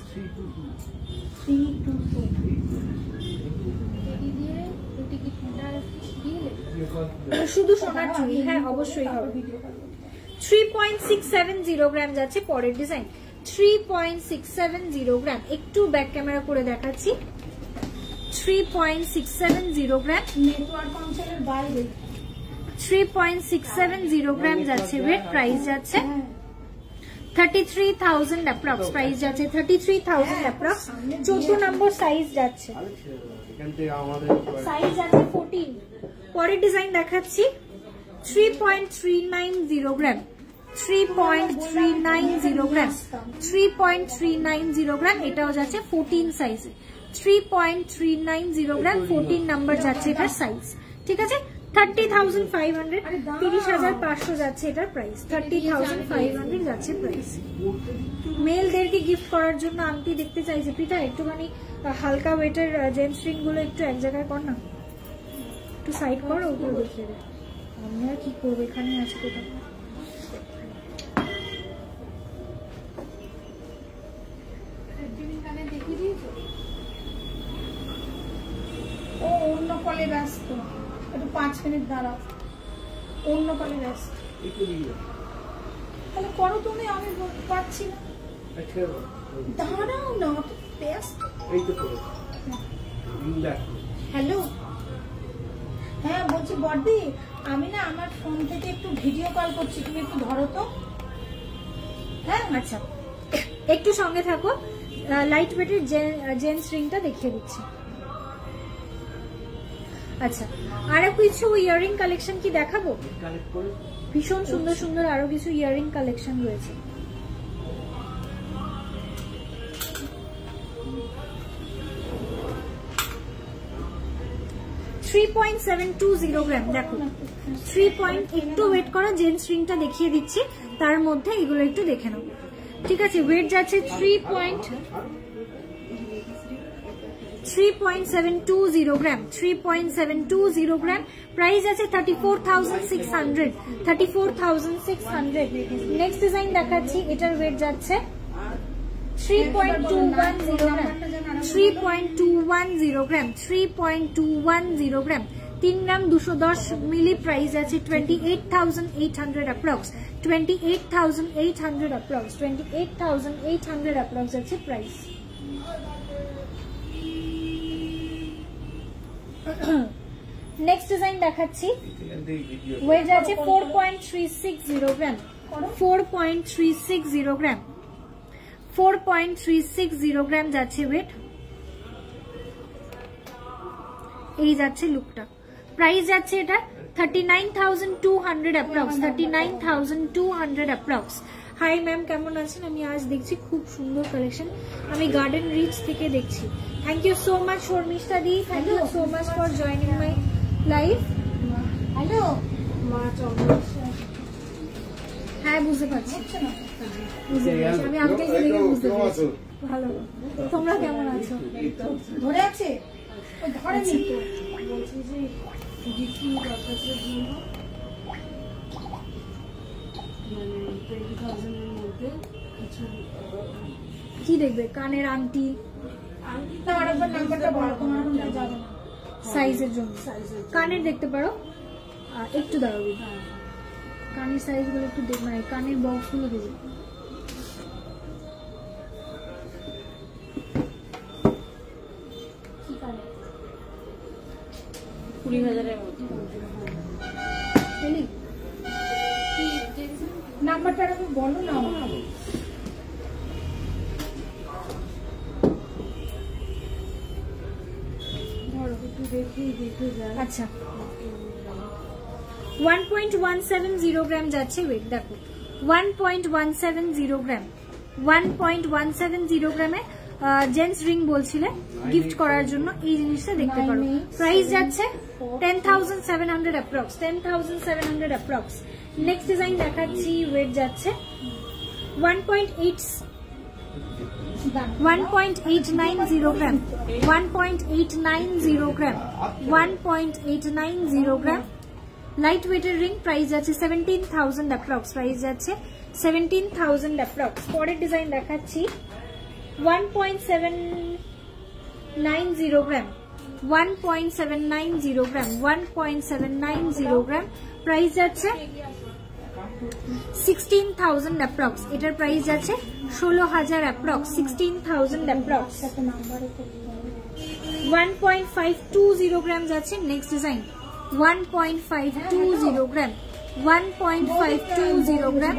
শুধু সোনার চুড়ি, হ্যাঁ অবশ্যই হবে। 3.670 গ্রাম যাচ্ছে পরের ডিজাইন, 3.670 গ্রাম, একটু ব্যাক ক্যামেরা করে দেখাচ্ছি। 3.670 গ্রাম, নেটওয়ার্ক অঞ্চলের বাইরে 3.670 গ্রাম যাচ্ছে ওয়েট, প্রাইস যাচ্ছে 33,000 অ্যাপ্রক্স, প্রাইস যাচ্ছে 33,000 অ্যাপ্রক্স। 14 নম্বর সাইজ যাচ্ছে, সাইজ আছে 14। পরের ডিজাইন দেখাচ্ছি 3.390 গ্রাম, 3.390 গ্রাম, 3.390 গ্রাম, এটাও যাচ্ছে 14 সাইজে। 3.390 গ্রাম, 14 নাম্বার যাচ্ছে এটার সাইজ, ঠিক আছে? 30,500, 30,500 যাচ্ছে এটার প্রাইস। 30,500 যাচ্ছে প্রাইস। মেলদেরকে গিফট করার জন্য আংটি দেখতে চাইছে পিতা, একটুখানি হালকা ওয়েটের জেন্টস রিং গুলো একটু এক জায়গায় কর না, একটু সাইড করো, ওগুলো দেখিয়ে দে। আমি আর কি করবো, এখানে আছে কোথাও। ও অন্য কলে ব্যস্ত, একটু 5 মিনিট দাঁড়াও, অন্য কলে ব্যস্ত। তাহলে করো তুমি, আমি পাচ্ছি না। দাঁড়াও না, ব্যস্ত। হ্যালো, হ্যাঁ বলছি বড়দি, আমি না আমার ফোন থেকে একটু ভিডিও কল করছি, তুমি একটু ধরো তো। হ্যাঁ আচ্ছা, একটু সঙ্গে থাকো, লাইট ওয়েটের জেন্টস রিংটা দেখিয়ে দিচ্ছি। আচ্ছা, আরো কিছু ইয়ারিং কালেকশন কি দেখাবো? ভীষণ সুন্দর সুন্দর আরো কিছু ইয়ারিং কালেকশন রয়েছে। গ্রাম দেখো, 3 একটু ওয়েট করো, জেন্টস রিংটা দেখিয়ে দিচ্ছি, তার মধ্যে এগুলো একটু দেখে নাও। ঠিক আছে, ওয়েট যাচ্ছে 3.720 গ্রাম, 3.720 গ্রাম, প্রাইস আছে 34,600, 34,600। নেক্সট ডিজাইন দেখাচ্ছি, এটার ওয়েট যাচ্ছে 3.210 গ্রাম, 3.210 গ্রাম, 3.210 গ্রাম, 3 গ্রাম 210 মিলি, প্রাইস আছে 28,800 অ্যাপ্রক্স, 28,800 অ্যাপ্রক্স, 28,800 অ্যাপ্রক্স আছে প্রাইস। নেক্সট ডিজাইন দেখাচ্ছি, ওয়েট আছে 4.360 গ্রাম, 4.360 গ্রাম, 4.360 গ্রাম যাচ্ছে ওয়েট। এই যাচ্ছে লুকটা, প্রাইস যাচ্ছে এটা 39,200 অ্যাপ্রক্স, 39,200 অ্যাপ্রক্স। হাই ম্যাম, কেমন আছেন? আমি আজ দেখছি খুব সুন্দর কালেকশন, আমি গার্ডেন রিচ থেকে দেখছি। Thank you so much Sharmistha di, thank you so much for joining my live. Hello, হ্যাঁ বুঝতে পারছি, আমি আঙ্কেল দেখে বুঝতে পারছি। ভালো, তোমরা কেমন আছো? ধরে আছে, ধরে নি তো, বলছি যে গিফটিং পারপাসের জন্য মানে 20,000 এর মধ্যে কিছু কি দেখবে, কানের আংটি, আরেকবার নাম্বারটা বলো, তোমার নাম্বার যাবে না সাইজের জন্য। কানের দেখতে পারো, একটু দাঁড়াবে, কানের সাইজ গুলো একটু দেখ, মানে কানের বক্স গুলো দেবে। কি কানের? 20,000 মধ্যে। নাম্বারটা একটু বলো না। আচ্ছা, 1.170 গ্রাম যাচ্ছে ওয়েট, দেখো 1.170 গ্রাম, 1.170 গ্রামে জেন্টস রিং বলছিলে গিফট করার জন্য, এই জিনিসটা দেখতে পারো। প্রাইস যাচ্ছে 10,700 অ্যাপ্রক্স, 10,700 অ্যাপ্রক্স। নেক্সট ডিজাইন দেখাচ্ছি, ওয়েট যাচ্ছে 1.890 গ্রাম, 1.890 গ্রাম, 1.890 গ্রাম, লাইট ওয়েটের রিং, প্রাইস আছে 17,000 অ্যাপ্রক্স, প্রাইস যাচ্ছে 17,000 অ্যাপ্রক্স। পরের ডিজাইন দেখাচ্ছি 1.790 গ্রাম, 1.790 গ্রাম, 1.790 গ্রাম, প্রাইস যাচ্ছে 16,000 অ্যাপ্রক্স। এটার প্রাইস যাচ্ছে 16,000 অ্যাপ্রক্স, 16,000 অ্যাপ্রক্স। 1.520 গ্রাম যাচ্ছে নেক্সট ডিজাইন, 1.520 গ্রাম, 1.520 গ্রাম,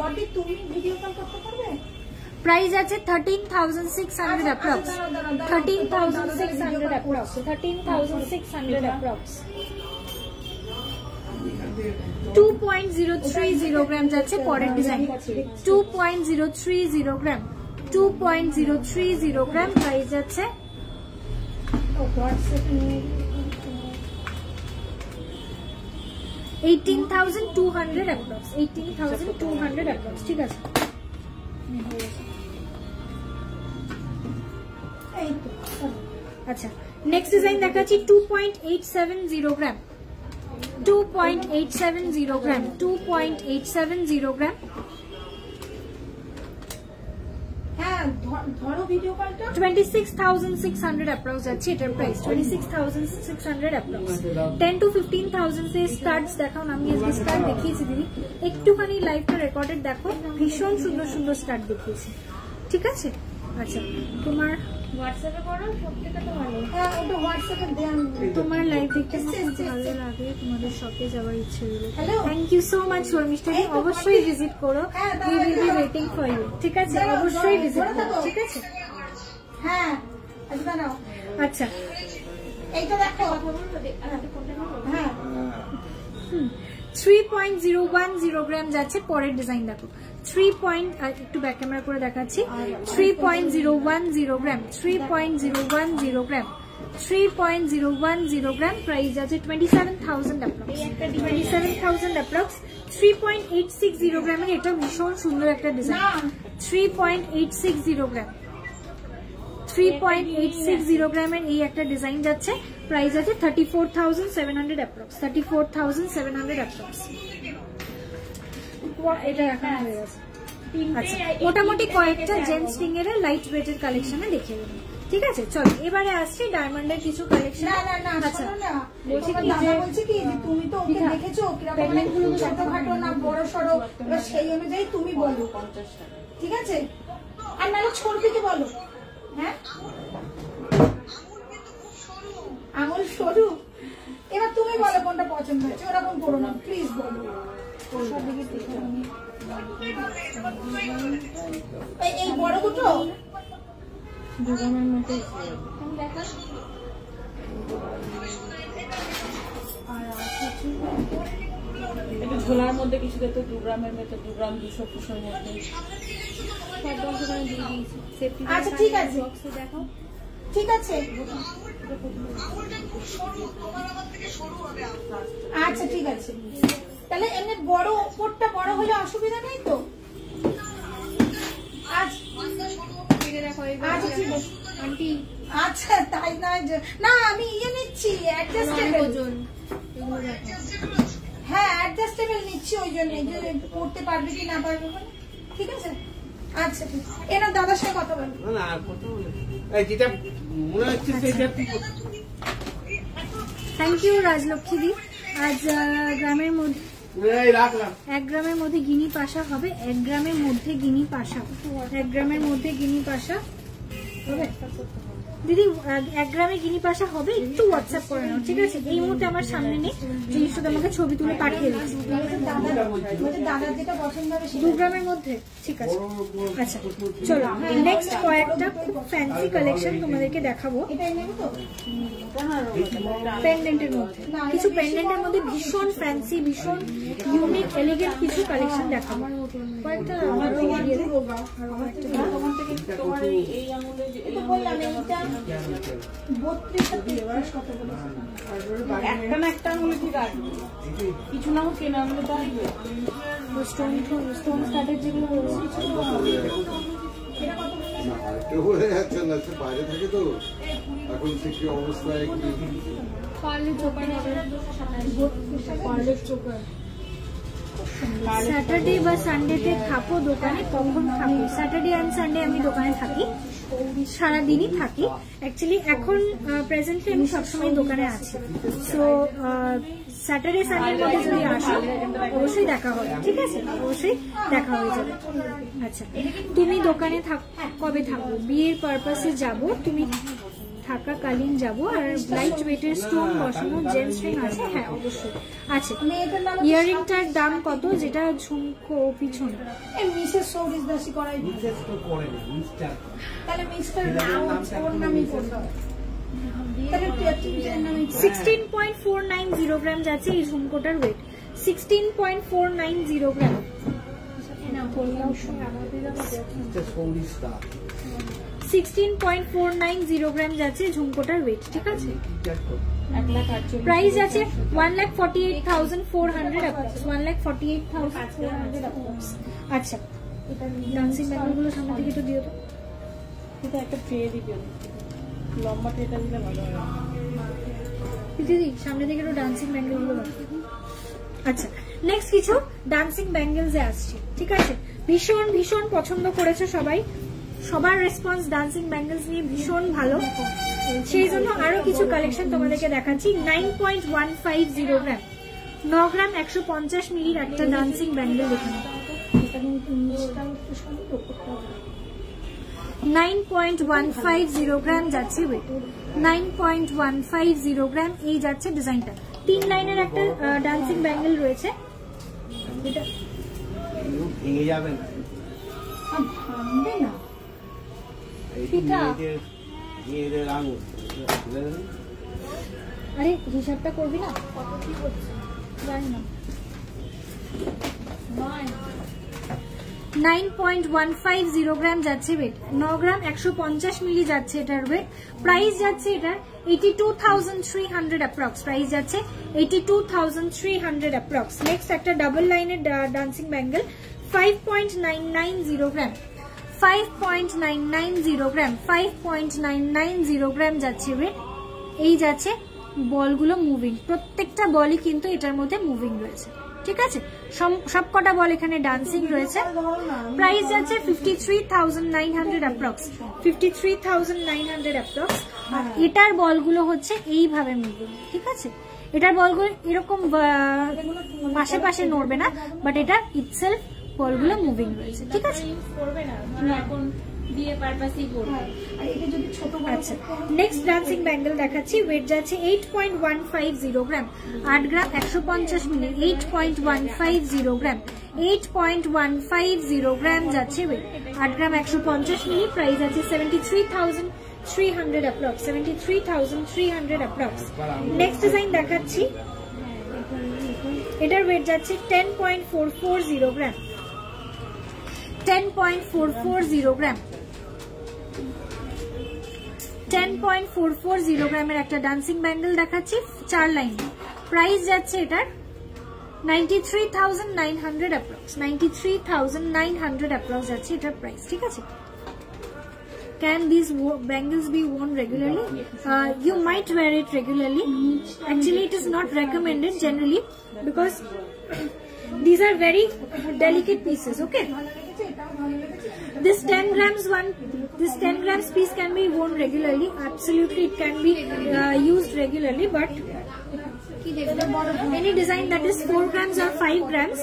প্রাইস আছে 13,600 অ্যাপ্রক্স, 13,600 অ্যাপ্রক্স, 13,600 অ্যাপ্রক্স। 2.030 গ্রাম যাচ্ছে পরের ডিজাইন, 2.030 গ্রাম, 2.030 গ্রাম, প্রাইস যাচ্ছে 13,600 18,200 অ্যাপ্রক্স, 18,200 অ্যাপ্রক্স। ঠিক আছে, আচ্ছা নেক্সট ডিজাইন দেখাচ্ছি 2.870 গ্রাম, 2.870 গ্রাম, 2.870 গ্রাম। হ্যাঁ ধরো ভিডিও কলটা। 26,600 অ্যাপ্রক্স যাচ্ছে এটার price, 26,600 approx. 10 to 15,000 say starts দেখাও না, আমি আজকে স্টার্ট দেখিয়েছি দিদি, একটুখানি লাইভটা রেকর্ডেড দেখো, ভীষণ সুন্দর সুন্দর স্টার্ট দেখিয়েছি। ঠিক আছে, আচ্ছা তোমার হোয়াটসঅ্যাপে করো, সবথেকে তো ভালো। হ্যাঁ ওটা হোয়াটসঅ্যাপে দেন। তোমার লাইভ দেখতে ভালো লাগে, তোমাদের শপে যাওয়ার ইচ্ছে হলো। Hello, thank you so much Sharmistha, অবশ্যই ভিজিট করো, we will be waiting for you. ঠিক আছে, অবশ্যই ভিজিট করো। ঠিক আছে, হ্যাঁ আচ্ছা নাও। আচ্ছা এইটা দেখো, হ্যাঁ 3.010 গ্রাম যাচ্ছে। পরের ডিজাইন দেখো, 3. একটু ব্যাক ক্যামেরা করে দেখাচ্ছি, 3.010 গ্রাম, 3.010 গ্রাম, 3.010 গ্রাম। প্রাইস আছে 27,000 অ্যাপ্রক্স, 27,000 অ্যাপ্রক্স। 3.860 গ্রামের এটা ভীষণ সুন্দর একটা ডিজাইন, 3.860 গ্রাম, 3.860 গ্রামের এই একটা ডিজাইন যাচ্ছে। প্রাইস আছে 34,700 অ্যাপ্রক্স, 34,700 অ্যাপ্রক্স। এটা এখন হয়ে গেছে। আচ্ছা মোটামুটি কয়েকটা জেন্টস রিং এর লাইট ওয়েটের কালেকশনে দেখে নেবেন। ঠিক আছে, চলো এবারে আসছি ডায়মন্ডের কিছু কালেকশন। আচ্ছা বলছি কি যে তুমি তো ওকে দেখেছো কিরকম ছোটখাটো না বড় সড়ো, এবার সেই অনুযায়ী তুমি বলো। ঠিক আছে, আর নাহলে ছোটদিকে বলো। হ্যাঁ আঙুল সরু, এবার তুমি বলো কোনটা পছন্দ হয়েছে, ওরকম করো না প্লিজ বলো। এই বড় দুটো দুজনের মধ্যে ঝোলার মধ্যে কিছু দেখতে 2 গ্রামের মধ্যে 2 গ্রাম 200 200 মধ্যে। আচ্ছা ঠিক আছে, দেখো ঠিক আছে, আচ্ছা ঠিক আছে। তাহলে এমনি বড় ওপরটা বড় হলে অসুবিধা নেই তো? আচ্ছা তাই নয় না, আমি ইয়ে নিচ্ছি অ্যাডজাস্টেবল। হ্যাঁ অ্যাডজাস্টেবল নিচ্ছি, ওই জন্য করতে পারবে কি না পারবে। ঠিক আছে, আচ্ছা ঠিক আছে, এরা দাদার সাথে কথা বলবো। থ্যাংক ইউ রাজলক্ষ্মী দি। আজ গ্রামের মধ্যে 1 গ্রামের মধ্যে গিনি পাশা হবে, 1 গ্রামের মধ্যে গিনি পাশা, 1 গ্রামের মধ্যে গিনি পাশা হবে দিদি। 1 গ্রামে গিনি পাশা হবে, একটু হোয়াটসঅ্যাপ করে নাও। ঠিক আছে, এই মুহূর্তে আমার সামনে নেই, জিনিস শুধু আমাকে ছবি তুলে পাঠিয়ে দিচ্ছি। 2 গ্রামের মধ্যে, ঠিক আছে। আচ্ছা চলো নেক্সট কয়েকটা খুব ফ্যান্সি কালেকশন তোমাদেরকে দেখাবো। পেন্ডেন্টের মধ্যে কিছু, পেন্ডেন্টের মধ্যে ভীষণ ফ্যান্সি, ভীষণ ইউনিক এলিগেন্ট কিছু কালেকশন দেখাবো। কয়েকটা একটা না একটা আঙুলে ঠিক আছে, কিছু না হোক কেনা আঙুলে তো আসবে। স্টোন স্টার্টের যেগুলো হয়ে যাচ্ছে না, সে বাইরে থাকে তো এখন সে কি অবস্থায়। স্যাটারডে বা সানডেতে থাকো দোকানে, কখন থাকো? স্যাটারডে অ্যান্ড সানডে আমি দোকানে থাকি, সারাদিনই থাকি। অ্যাকচুয়ালি এখন প্রেজেন্টলি আমি সবসময় দোকানে আছি। সো স্যাটারডে সানডের মধ্যে যদি আসো অবশ্যই দেখা হবে। ঠিক আছে, অবশ্যই দেখা হয়ে যাবে। আচ্ছা তুমি দোকানে কবে থাকো? বিয়ের পারপাসে যাব, তুমি থাকাকালীন যাব। আর লাইট ওয়েটের স্টোন বসানো জেন্টস রিং আছে? হ্যাঁ অবশ্যই আছে। ইয়াররিংটার দাম কত? যেটা ঝুমকো পিছনে মিসেস সৌরিশ দাসী করাই, তাহলে মিস্টার ওর নামই করতে 16.490 গ্রাম যাচ্ছে এই ঝুমকোটার ওয়েট, 16.490 গ্রাম। 16.490 গ্রাম যাচ্ছে ঝুমকোটার ওয়েট। ঠিক আছে, প্রাইস আছে 1,48,400 অ্যাপ্রক্স, 1,48,400 অ্যাপ্রক্স। আচ্ছা, এটা ডান্সিং ব্যাঙ্গেল গুলো সামনে থেকে একটু দিও তো। এটা একটা ট্রে দিবেন, লম্বা ট্রেটা দিলে ভালো হয়। দিদি সামনে থেকে একটু ডান্সিং ব্যাঙ্গেল গুলো। আচ্ছা, নেক্সট কিছু ডান্সিং ব্যাঙ্গেলস এ আসছে, ঠিক আছে? ভীষণ ভীষণ পছন্দ করেছে সবাই, সবার রেসপন্স ডান্সিং ব্যাঙ্গেলস নিয়ে ভীষণ ভালো, সেই জন্য আরো কিছু কালেকশন তোমাদেরকে দেখাচ্ছি। 9.150 গ্রাম, 9 গ্রাম 150 মিলির একটা ডান্সিং ব্যাঙ্গেল এখানে। 9.150 গ্রাম যাচ্ছে ওয়েট, 9.150 গ্রাম এই যাচ্ছে ডিজাইনটা। 3 লাইনের একটা ডান্সিং ব্যাঙ্গেল রয়েছে, এটা ভেঙে যাবে না, ভাঙবে না। আরে হিসাবটা করবি না, কত কি হচ্ছে জানি না। 9.150 গ্রাম যাচ্ছে ওয়েট, 9 গ্রাম 150 মিলি যাচ্ছে এটার ওয়েট। প্রাইস যাচ্ছে এটার 82,300 অ্যাপ্রক্স, প্রাইস যাচ্ছে 82,300 অ্যাপ্রক্স। নেক্সট একটা ডাবল লাইনের ডান্সিং ব্যাঙ্গেল, 5.990 গ্রাম, 5.990 গ্রাম, 5.990 গ্রাম যাচ্ছে ওয়েট। এই যাচ্ছে বলগুলো মুভিং, প্রত্যেকটা বলই কিন্তু এটার মধ্যে মুভিং রয়েছে, ঠিক আছে? সবকটা বল এখানে ডান্সিং রয়েছে। প্রাইস যাচ্ছে 53,900 অ্যাপ্রক্স, 53,900 অ্যাপ্রক্স। আর এটার বলগুলো হচ্ছে এইভাবে মুভিং, ঠিক আছে? এটার বলগুলো এরকম পাশে পাশে নড়বে না, বাট এটা ইটসেলফ বলগুলো মুভিং রয়েছে, ঠিক আছে? করবে না এখন দিয়ে পারপাসই করবে। আর এটা যদি ছোট বড় আচ্ছা, নেক্সট ডান্সিং ব্যাঙ্গেল দেখাচ্ছি। ওয়েট যাচ্ছে 8.150 গ্রাম, 8 গ্রাম 150 মিলি, 8.150 গ্রাম, 8.150 গ্রাম যাচ্ছে ওয়েট, 8 গ্রাম 150 মিলি। প্রাইস আছে 73,300 অ্যাপ্রক্স, 73,300 অ্যাপ্রক্স। নেক্সট ডিজাইন দেখাচ্ছি, এটার ওয়েট যাচ্ছে 10.440 গ্রাম, 10.440 গ্রাম, 10.440 গ্রামের একটা ডান্সিং ব্যাঙ্গেল দেখাচ্ছি 4 লাইন। প্রাইস যাচ্ছে এটার 93,900 অ্যাপ্রক্স, 93,900 অ্যাপ্রক্স যাচ্ছে এটার প্রাইস, ঠিক আছে? Can these bangles be worn regularly? You might wear it regularly. Actually, it is not recommended generally because these are very delicate pieces. Okay. This 10 grams one, this 10 grams piece can be worn regularly. Absolutely, it can be used regularly. But any design that is 4 grams or 5 grams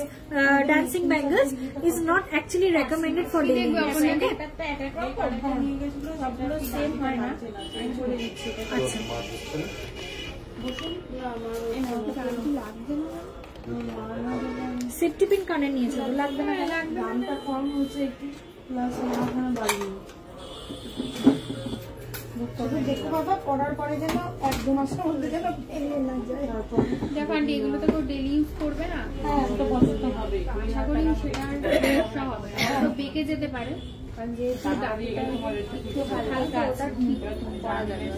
dancing bangles is not actually recommended for daily use. Okay. আচ্ছা, safety pin কানে নিয়েছে, লাগবে না? দামটা কম হচ্ছে একটু, plus বাড়িয়ে দেখো বাবা, করার পরে যেন 1-2 মাসের মধ্যে যেন ভেঙে না যায়। দেখো আন্টি, এগুলো তো কেউ ডেলি ইউজ করবে না, হ্যাঁ, তো পছন্দ হবে। আশা করি সেটা আর সমস্যা হবে না, তো বেঁকে যেতে পারে, কারণ যেহেতু দাবিটা একটু হালকা ওটা ঠিক করা যাবে না।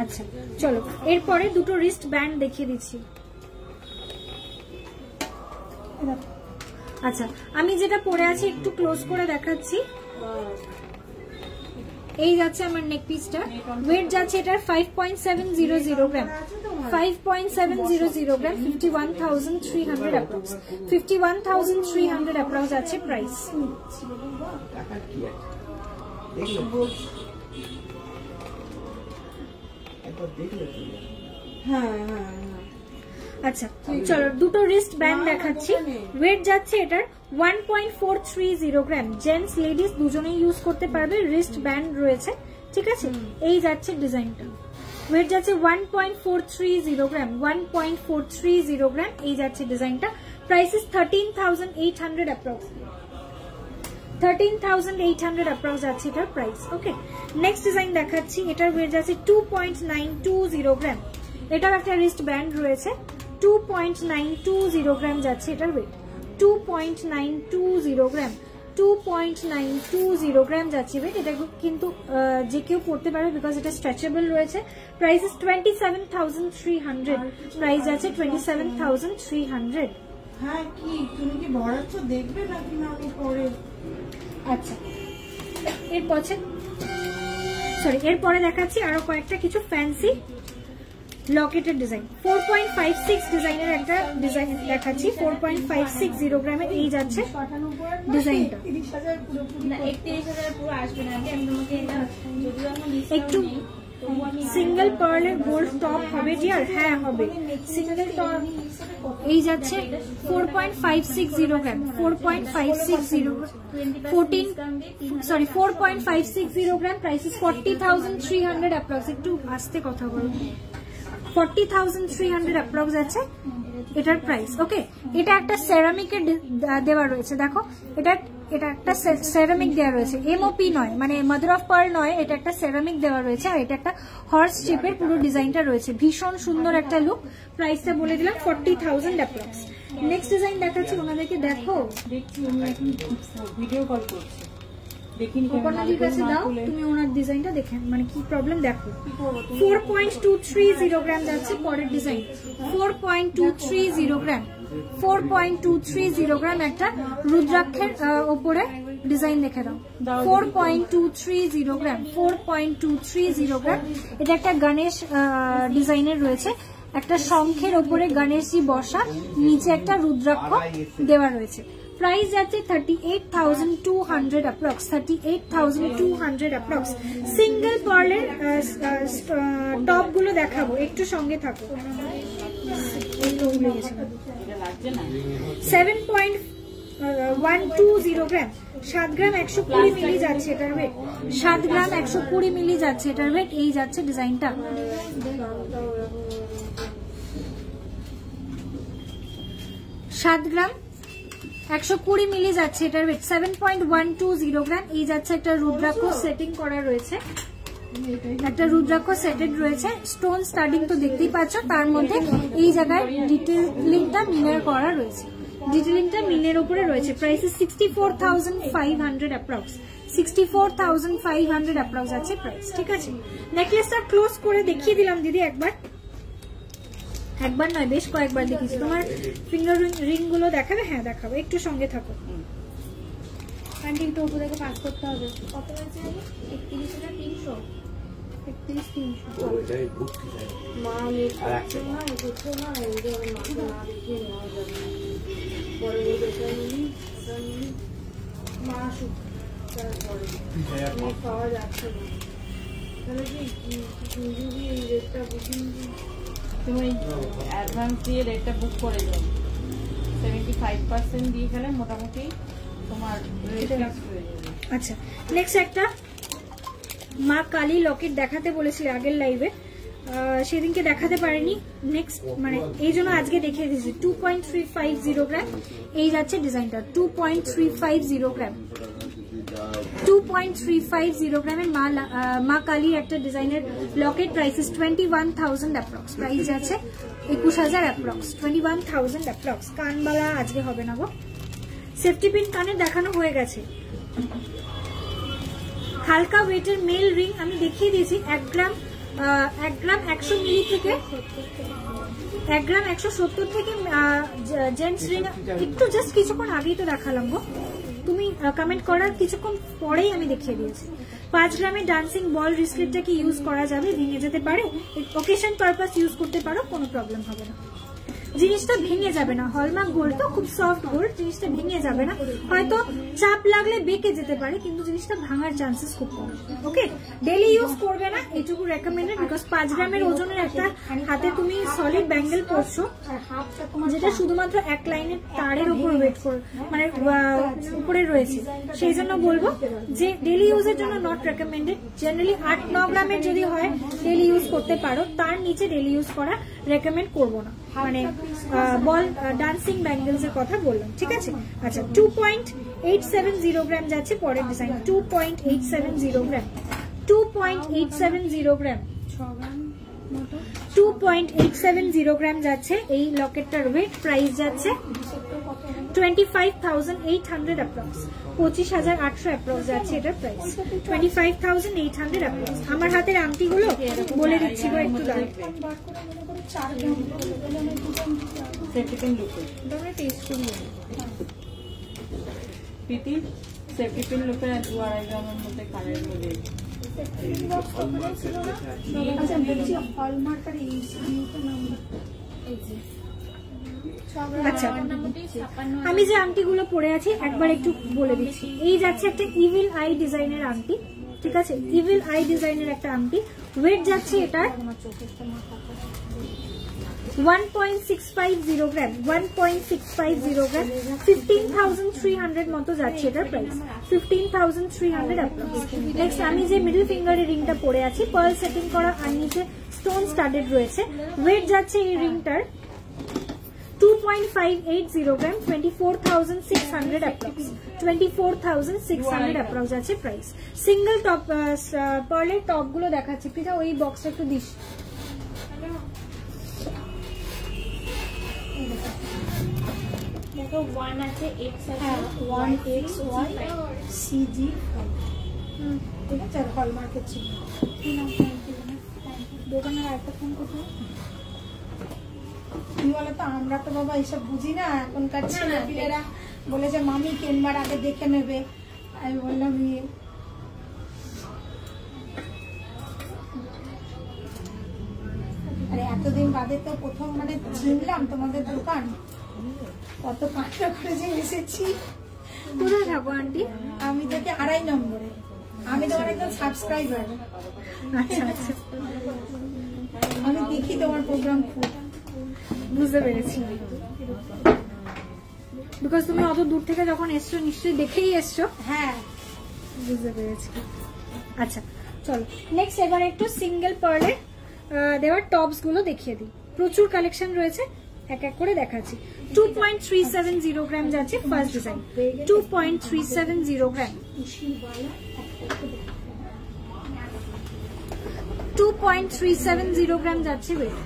আচ্ছা, চলো এরপরে দুটো রিস্ট ব্যান্ড দেখিয়ে দিচ্ছি। আচ্ছা, আমি যেটা পরে আছি একটু ক্লোজ করে দেখাচ্ছি। এই যাচ্ছে আমার নেক পিসটা, ওয়েট যাচ্ছে এটার 5.700 গ্রাম, 5.700 গ্রাম, 51,300 অ্যাপ্রক্স, 51,300 অ্যাপ্রক্স আছে প্রাইস। আচ্ছা, চলো দুটো রিস্ট ব্যান্ড দেখাচ্ছি। ওয়েট যাচ্ছে এটার 1.430 গ্রাম, জেন্টস লেডিস দুজনেই ইউজ করতে পারবে। রিস্ট ব্যান্ড রয়েছে, ঠিক আছে? এই যাচ্ছে ডিজাইনটা। ওয়েট যাচ্ছে 1.430 গ্রাম, 1.430 গ্রাম এই যাচ্ছে ডিজাইনটা। প্রাইস ইস 13,800 অ্যাপ্রক্স, 13,800 অ্যাপ্রক্স যাচ্ছে এটার প্রাইস। ওকে, নেক্সট ডিজাইন দেখাচ্ছি। এটার ওয়েট যাচ্ছে 2.920 গ্রাম, এটাও একটা রিস্ট ব্যান্ড রয়েছে। 2.920 গ্রাম যাচ্ছে এটার ওয়েট, 2.920 গ্রাম। 2.920 গ্রাম যাচ্ছে ওয়েট। এটা কিন্তু যে কেউ পড়তে পারবে বিকজ এটা স্ট্রেচেবল রয়েছে। প্রাইস ইজ 27,300, প্রাইস আছে 27,300। হ্যাঁ কি তুমি কি ভরাচ্ছ দেখবে নাকি না আমি পরে? আচ্ছা এরপরে দেখাচ্ছি আরো কয়েকটা কিছু ফ্যান্সি লকেটের ডিজাইন। 4.56 ডিজাইনের একটা ডিজাইন দেখাচ্ছি। 4.560 গ্রামের এই যাচ্ছে ডিজাইনটা। 31,000 পুরো আসবে না, আমি তোমাকে যদিও আমার একটু সিঙ্গেল পার্লের গোল্ড টপ হবে ডিয়ার? হ্যাঁ হবে, সিঙ্গেল টপ। এই যাচ্ছে 4.560 গ্রাম, 4.560 গ্রাম, প্রাইস ইজ 40,300 অ্যাপ্রক্স। একটু আস্তে কথা বলো। 40,300 অ্যাপ্রক্স আছে এটার প্রাইস। ওকে, এটা একটা সেরামিকের দেওয়া রয়েছে, দেখো এটা একটা সেরামিক দেওয়া রয়েছে, এমওপি নয়, মানে মাদার অফ পার্ল নয়, এটা একটা সেরামিক দেওয়া রয়েছে। আর এটা একটা হর্স শেপের পুরো ডিজাইনটা রয়েছে, ভীষণ সুন্দর একটা লুক। প্রাইসটা বলে দিলাম 40,000 অ্যাপ্রক্স। নেক্সট ডিজাইন দেখাচ্ছি, ওনাদেরকে দেখো। দেখছি আমি এখন ভিডিও কল করছি, দেখিনি ওনাদের কাছে দাও, তুমি ওনার ডিজাইনটা দেখে মানে কি প্রবলেম দেখো। 4.230 গ্রাম যাচ্ছে পরের ডিজাইন। 4.230 গ্রাম, 4.230 গ্রাম একটা রুদ্রাক্ষের ওপরে ডিজাইন দেখে দাও। 4.230 গ্রাম, 4.230 গ্রাম। এটা একটা গণেশ ডিজাইনের রয়েছে, একটা শঙ্খের ওপরে গণেশজি বসা, নিচে একটা রুদ্রাক্ষ দেওয়া রয়েছে। প্রাইস যাচ্ছে 38,200 অ্যাপ্রক্স, 38,200 অ্যাপ্রক্স। সিঙ্গেল পার্লের টপ গুলো দেখাবো, একটু সঙ্গে থাকো। 7.120 গ্রাম, 7 গ্রাম 120 মিলি যাচ্ছে এটার ওয়েট, 7 গ্রাম 120 মিলি যাচ্ছে এটার ওয়েট। এই যাচ্ছে ডিজাইনটা। 7 গ্রাম 120 মিলি যাচ্ছে এটার ওয়েট। 7.120 গ্রাম। এই যাচ্ছে একটা রুদ্রাক্ষ সেটিং করা রয়েছে, একটা রুদ্রাক্ষ সেটেড রয়েছে, স্টোন স্টাডিং তো দেখতেই পাচ্ছ। তার মধ্যে এই জায়গায় ডিটেলিংটা মিনের করা রয়েছে, ডিটেলিংটা মিনের উপরে রয়েছে। প্রাইস 64,500 অ্যাপ্রক্স, 64,500 অ্যাপ্রক্স আছে প্রাইস। ঠিক আছে, নেকলেসটা ক্লোজ করে দেখিয়ে দিলাম দিদি একবার, একবার নয় বেশ কয়েকবার দেখিয়েছি। তোমার ফিঙ্গার রিং গুলো দেখাবে? হ্যাঁ দেখাবো, একটু সঙ্গে থাকো। আন্টি একটু উপর থেকে পাস করতে হবে। কত আছে? 31,300, 31,300। ওইটাই ভুক্তি যায়। মা আর একটা না এসেছে না, এদের মাকে না দেখিয়ে নেওয়া যাবে না। পরে বলবে মা আসুক তারপরে পাওয়া যাচ্ছে না। তাহলে কি যদি এই রেটটা বুকিং, তুমি অ্যাডভান্স দিয়ে রেটটা বুক করে দাও, 75% দিয়ে গেলে মোটামুটি তোমার রেট ফিক্স হয়ে যাবে। আচ্ছা, নেক্সট একটা মা কালী লকেট দেখাতে বলেছিল আগের লাইভে, সেদিনকে দেখাতে পারিনি। নেক্সট মানে এই জন্য আজকে দেখিয়ে দিয়েছি। 2.350 গ্রাম। এই যাচ্ছে ডিজাইনটা 2.350 গ্রাম, 2.350 গ্রামের মা কালীর একটা ডিজাইনের Locket. Price is 21,000 approx, price আছে 21,000 অ্যাপ্রক্স, 21,000 অ্যাপ্রক্স। কানবালা আজকে হবে না গো, সেফটি পিন কানে দেখানো হয়ে গেছে। হালকা ওয়েটের মেল রিং আমি দেখিয়ে দিয়েছি। 1 গ্রাম 100 মিলি থেকে 1 গ্রাম 170 থেকে জেন্টস রিং একটু জাস্ট কিছুক্ষণ আগেই তো দেখালাম গো, তুমি কমেন্ট করার কিছুক্ষণ পরেই আমি দেখিয়ে দিয়েছি। 5 গ্রামের ডান্সিং বল রিস্কেটটা কি ইউজ করা যাবে? ভেঙে যেতে পারে, ওকেশন পারপাস ইউজ করতে পারো, কোনো প্রবলেম হবে না, জিনিসটা ভেঙে যাবে না। হলমার্ক গোল্ড তো খুব সফট গোল্ড, জিনিসটা ভেঙে যাবে না। হয়তো চাপ লাগলে বেঁকে যেতে পারে, কিন্তু জিনিসটা ভাঙার চান্সেস খুব কম। ওকে, ডেলি ইউজ করবে না এটুকু রেকমেন্ডেড, বিকজ 5 গ্রামের ওজনের একটা হাতে তুমি সলিড ব্যাঙ্গেল পরছো, যেটা শুধুমাত্র এক লাইনের তারের উপর ওয়েট করে মানে উপরে রয়েছে। সেই জন্য বলবো যে ডেলি ইউজের জন্য নট রেকমেন্ডেড। জেনারেলি 8-9 গ্রামের যদি হয় ডেলি ইউজ করতে পারো, তার নিচে ডেলি ইউজ করা রেকমেন্ড করবো না, মানে বল ডান্সিং ব্যাঙ্গেলস এর কথা বললাম। ঠিক আছে, আচ্ছা 2.870 গ্রাম যাচ্ছে পরের ডিজাইন। 2.870 গ্রাম, 2.870 গ্রাম, 2.870 গ্রাম যাচ্ছে এই লকেটটার ওয়েট। প্রাইস যাচ্ছে 25,800 অ্যাপ্রক্স, 25,800 অ্যাপ্রক্স যাচ্ছে এটার প্রাইস, 25,800 অ্যাপ্রক্স। আমার হাতের আংটিগুলো বলে দিচ্ছি গো, একটু দাঁড়াও, সেফটি পিন লুপে তোমরা টেস্ট করি। প্রীতি সেফটি পিন লুপে 2-2.5 গ্রামের মধ্যে কানের মধ্যে আচ্ছা বলছি হলমার্ক আর আচ্ছা, আমি যে আংটিগুলো পরে আছি একবার একটু বলে দিচ্ছি। এই যাচ্ছে একটা ইভিল আই ডিজাইনের আংটি, ঠিক আছে, ইভিল আই ডিজাইনের একটা আংটি। ওয়েট যাচ্ছে এটার 1.650 গ্রাম, 1.650 গ্রাম, 15,300 মতো যাচ্ছে এটার প্রাইস, 15,300 অ্যাপ্রক্স। নেক্সট আমি যে মিডল ফিঙ্গারের রিংটা পরে আছি, পার্ল সেটিং করা আর নিচে স্টোন স্টাডেড রয়েছে। ওয়েট যাচ্ছে এই রিংটার 2.580 গ্রাম, 24,600 অ্যাপ্রক্স, 24,600 অ্যাপ্রক্স আছে প্রাইস। সিঙ্গেল টপ পার্লের টপ গুলো দেখাচ্ছি, প্লিজ ওই বক্সটা একটু দিস। দেখো 1 আছে, X আছে, হ্যাঁ 1XY CG, ঠিক আছে, আর হলমার্কের ছিল। দোকানের আরেকটা ফোন কোথায়? তুমি বলো তো, আমরা তো বাবা এইসব বুঝি না, এখনকার ছেলেপিলেরা বলেছে মামি কেনবার আগে দেখে নেবে। আমি বললাম আরে এতদিন বাদে তো প্রথম মানে চিনলাম তোমাদের দোকান, কত কাঁচা করে যে এসেছি। কোথায় থাকো আন্টি? আমি থেকে 2.5 নম্বরে, আমি তোমার একদম সাবস্ক্রাইবার। আচ্ছা আচ্ছা, আমি দেখি তোমার প্রোগ্রাম খুব, বুঝতে পেরেছি। বিকজ তুমি অত দূর থেকে যখন এসছো নিশ্চয়ই দেখেই এসছো। হ্যাঁ বুঝতে পেরেছি। আচ্ছা চলো নেক্সট এবার একটু সিঙ্গেল পার্লের দেওয়ার টপস গুলো দেখিয়ে দিই। প্রচুর কালেকশন রয়েছে, এক এক করে দেখাচ্ছি। 2.370 গ্রাম যাচ্ছে ফার্স্ট ডিজাইন, 2.370 গ্রাম, 2.370 গ্রাম যাচ্ছে ওয়েট,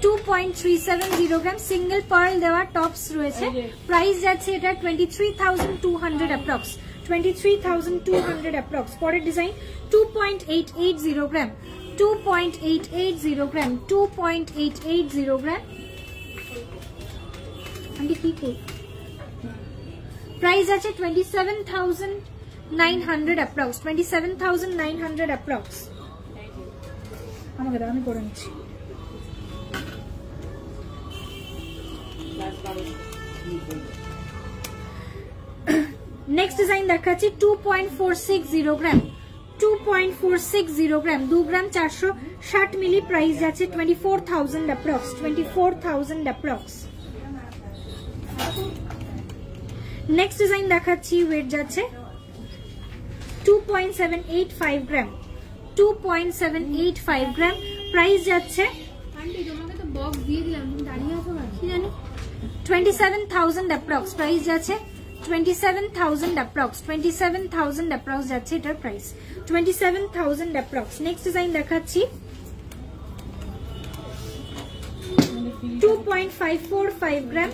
2.370 গ্রাম সিঙ্গেল পার্ল দেওয়া টপস রয়েছে। প্রাইস যাচ্ছে এটা 23,200 অ্যাপ্রক্স, 23,200 অ্যাপ্রক্স। পরের ডিজাইন 2.880 গ্রাম, 2.880 গ্রাম, 2.880 গ্রাম। আমি কি করি? প্রাইস আছে 27,900 অ্যাপ্রক্স, 27,900 অ্যাপ্রক্স। আমাকে দাও, আমি করে নিচ্ছি। নেক্সট ডিজাইন দেখাচ্ছি 2.460 গ্রাম, 2.460 গ্রাম, 2 গ্রাম 460 মিলি। প্রাইস যাচ্ছে 24,000 অ্যাপ্রক্স, 24,000 অ্যাপ্রক্স। নেক্সট ডিজাইন দেখাচ্ছি, ওয়েট যাচ্ছে 2.785 গ্রাম, 2.785 গ্রাম। প্রাইস যাচ্ছে আন্টি তোমাকে তো বক্স দিয়ে দিলাম, তুমি দাঁড়িয়ে আছো না কি জানি 27,000 অ্যাপ্রক্স। প্রাইস যাচ্ছে 27,000 অ্যাপ্রক্স, 27,000 অ্যাপ্রক্স যাচ্ছে এটার প্রাইস, 27,000 অ্যাপ্রক্স। নেক্সট ডিজাইন দেখাচ্ছি 2.545 গ্রাম,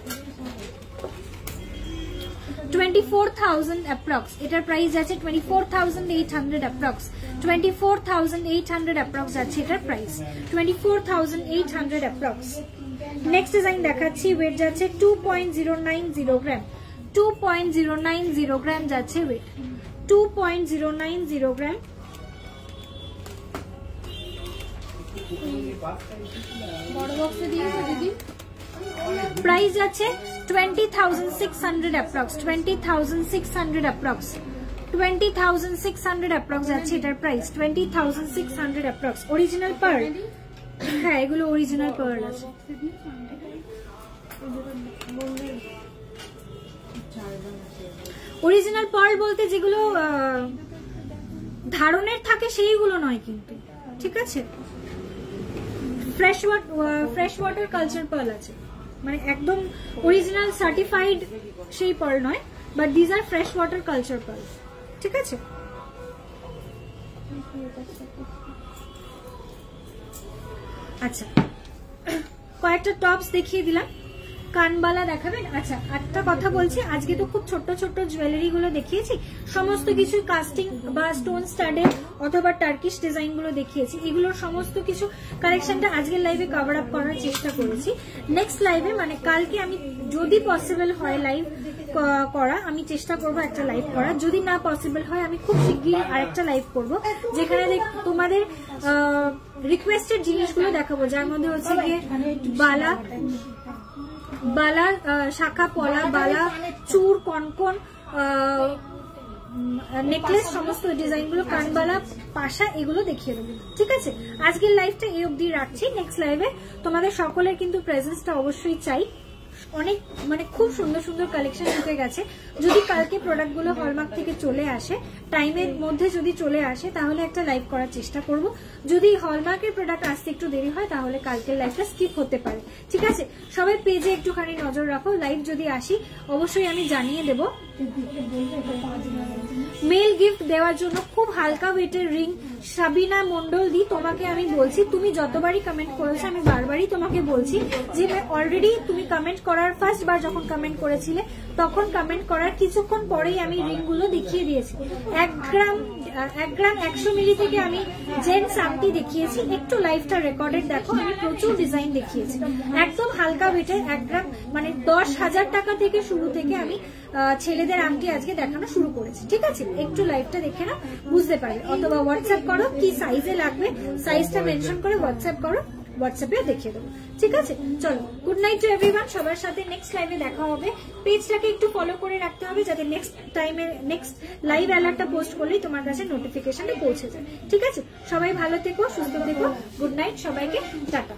24,000 অ্যাপ্রক্স। এটার প্রাইস যাচ্ছে 24,800 অ্যাপ্রক্স, 24,800 অ্যাপ্রক্স যাচ্ছে এটার প্রাইস, 24,800 অ্যাপ্রক্স। নেক্সট ডিজাইন দেখাচ্ছি, ওয়েট যাচ্ছে 2.090 গ্রাম, 2.090 গ্রাম যাচ্ছে ওয়েট, 2.090 গ্রাম। বড় বক্সে দিয়েছো দিদি? প্রাইস যাচ্ছে 20,600 অ্যাপ্রক্স, 20,600 অ্যাপ্রক্স, 20,600 অ্যাপ্রক্স যাচ্ছে এটার প্রাইস, 20,600 অ্যাপ্রক্স। অরিজিনাল পার্ল, হ্যাঁ এগুলো অরিজিনাল পার্ল আছে। অরিজিনাল পার্ল বলতে যেগুলো ধারণের থাকে সেইগুলো নয় কিন্তু, ঠিক আছে। ফ্রেশ ওয়াটার কালচার পার্ল আছে, মানে একদম অরিজিনাল সার্টিফাইড সেই পার্ল নয়, but these are fresh water culture pearl, ঠিক আছে। আচ্ছা কয়েকটা টপস দেখিয়ে দিলাম, কানবালা দেখাবেন? আচ্ছা একটা কথা বলছি, আজকে তো খুব ছোট্ট ছোট্ট জুয়েলারি গুলো দেখিয়েছি, সমস্ত কিছু কাস্টিং বা স্টোন স্টাডেড অথবা টার্কিশ ডিজাইন গুলো দেখিয়েছি, এগুলোর সমস্ত কিছু কালেকশনটা আজকের লাইভে কভার আপ করার চেষ্টা করেছি। নেক্সট লাইভে মানে কালকে আমি যদি পসিবল হয় লাইভ করা, আমি চেষ্টা করব একটা লাইভ করা, যদি না পসিবল হয় আমি খুব শিগগিরই আরেকটা লাইভ করব যেখানে তোমাদের রিকোয়েস্টেড জিনিসগুলো দেখাবো, যার মধ্যে হচ্ছে গিয়ে বালা, শাখা পলা, বালা, চূড়, কনকন, নেকলেস, সমস্ত ডিজাইন গুলো, কানবালা, পাশা, এগুলো দেখিয়ে দেবো। ঠিক আছে, আজকের লাইভটা এই অবধি রাখছি। নেক্সট লাইভে তোমাদের সকলের কিন্তু প্রেজেন্সটা অবশ্যই চাই। অনেক মানে খুব সুন্দর সুন্দর কালেকশন ঢুকে গেছে। যদি কালকে প্রোডাক্টগুলো হলমার্ক থেকে চলে আসে, টাইমের মধ্যে যদি চলে আসে, তাহলে একটা লাইভ করার চেষ্টা করব। যদি হলমার্কের প্রোডাক্ট আসতে একটু দেরি হয় তাহলে কালকের লাইভটা স্কিপ হতে পারে। ঠিক আছে, সবাই পেজে একটুখানি নজর রাখো। লাইভ যদি আসি অবশ্যই আমি জানিয়ে দেব। মেল গিফট দেওয়ার জন্য খুব হালকা ওয়েটের রিং, সাবিনা মন্ডল দি, তোমাকে আমি বলছি, তুমি যতবারই কমেন্ট করেছো আমি বারবারই তোমাকে বলছি যে অলরেডি তুমি কমেন্ট করার ফার্স্ট বার যখন কমেন্ট করেছিলে তখন কমেন্ট করার কিছুক্ষণ পরেই আমি রিং গুলো দেখিয়ে দিয়েছি। 1 গ্রাম 100 মিলি থেকে আমি জেন্টস আংটি দেখিয়েছি, একটু লাইভটা রেকর্ডেড দেখো, আমি প্রচুর ডিজাইন দেখিয়েছি। একদম হালকা ওয়েটের 1 গ্রাম মানে 10,000 টাকা থেকে শুরু থেকে আমি ছেলেদের আংটি আজকে দেখানো শুরু করেছি। ঠিক আছে, একটু লাইভটা দেখে না, বুঝতে পারবে। অথবা হোয়াটসঅ্যাপ করো, কি সাইজে লাগবে সাইজটা মেনশন করে হোয়াটসঅ্যাপ করো, হোয়াটসঅ্যাপে দেখিয়ে দেবো। ঠিক আছে, চলো গুড নাইট টু এভরিওয়ান। সবার সাথে নেক্সট লাইভে দেখা হবে। পেজটাকে একটু ফলো করে রাখতে হবে যাতে নেক্সট লাইভ অ্যালার্টটা পোস্ট করলেই তোমার কাছে নোটিফিকেশনটা পৌঁছে যায়। ঠিক আছে, সবাই ভালো থেকো, সুস্থ থেকো, গুড নাইট সবাইকে, টাটা।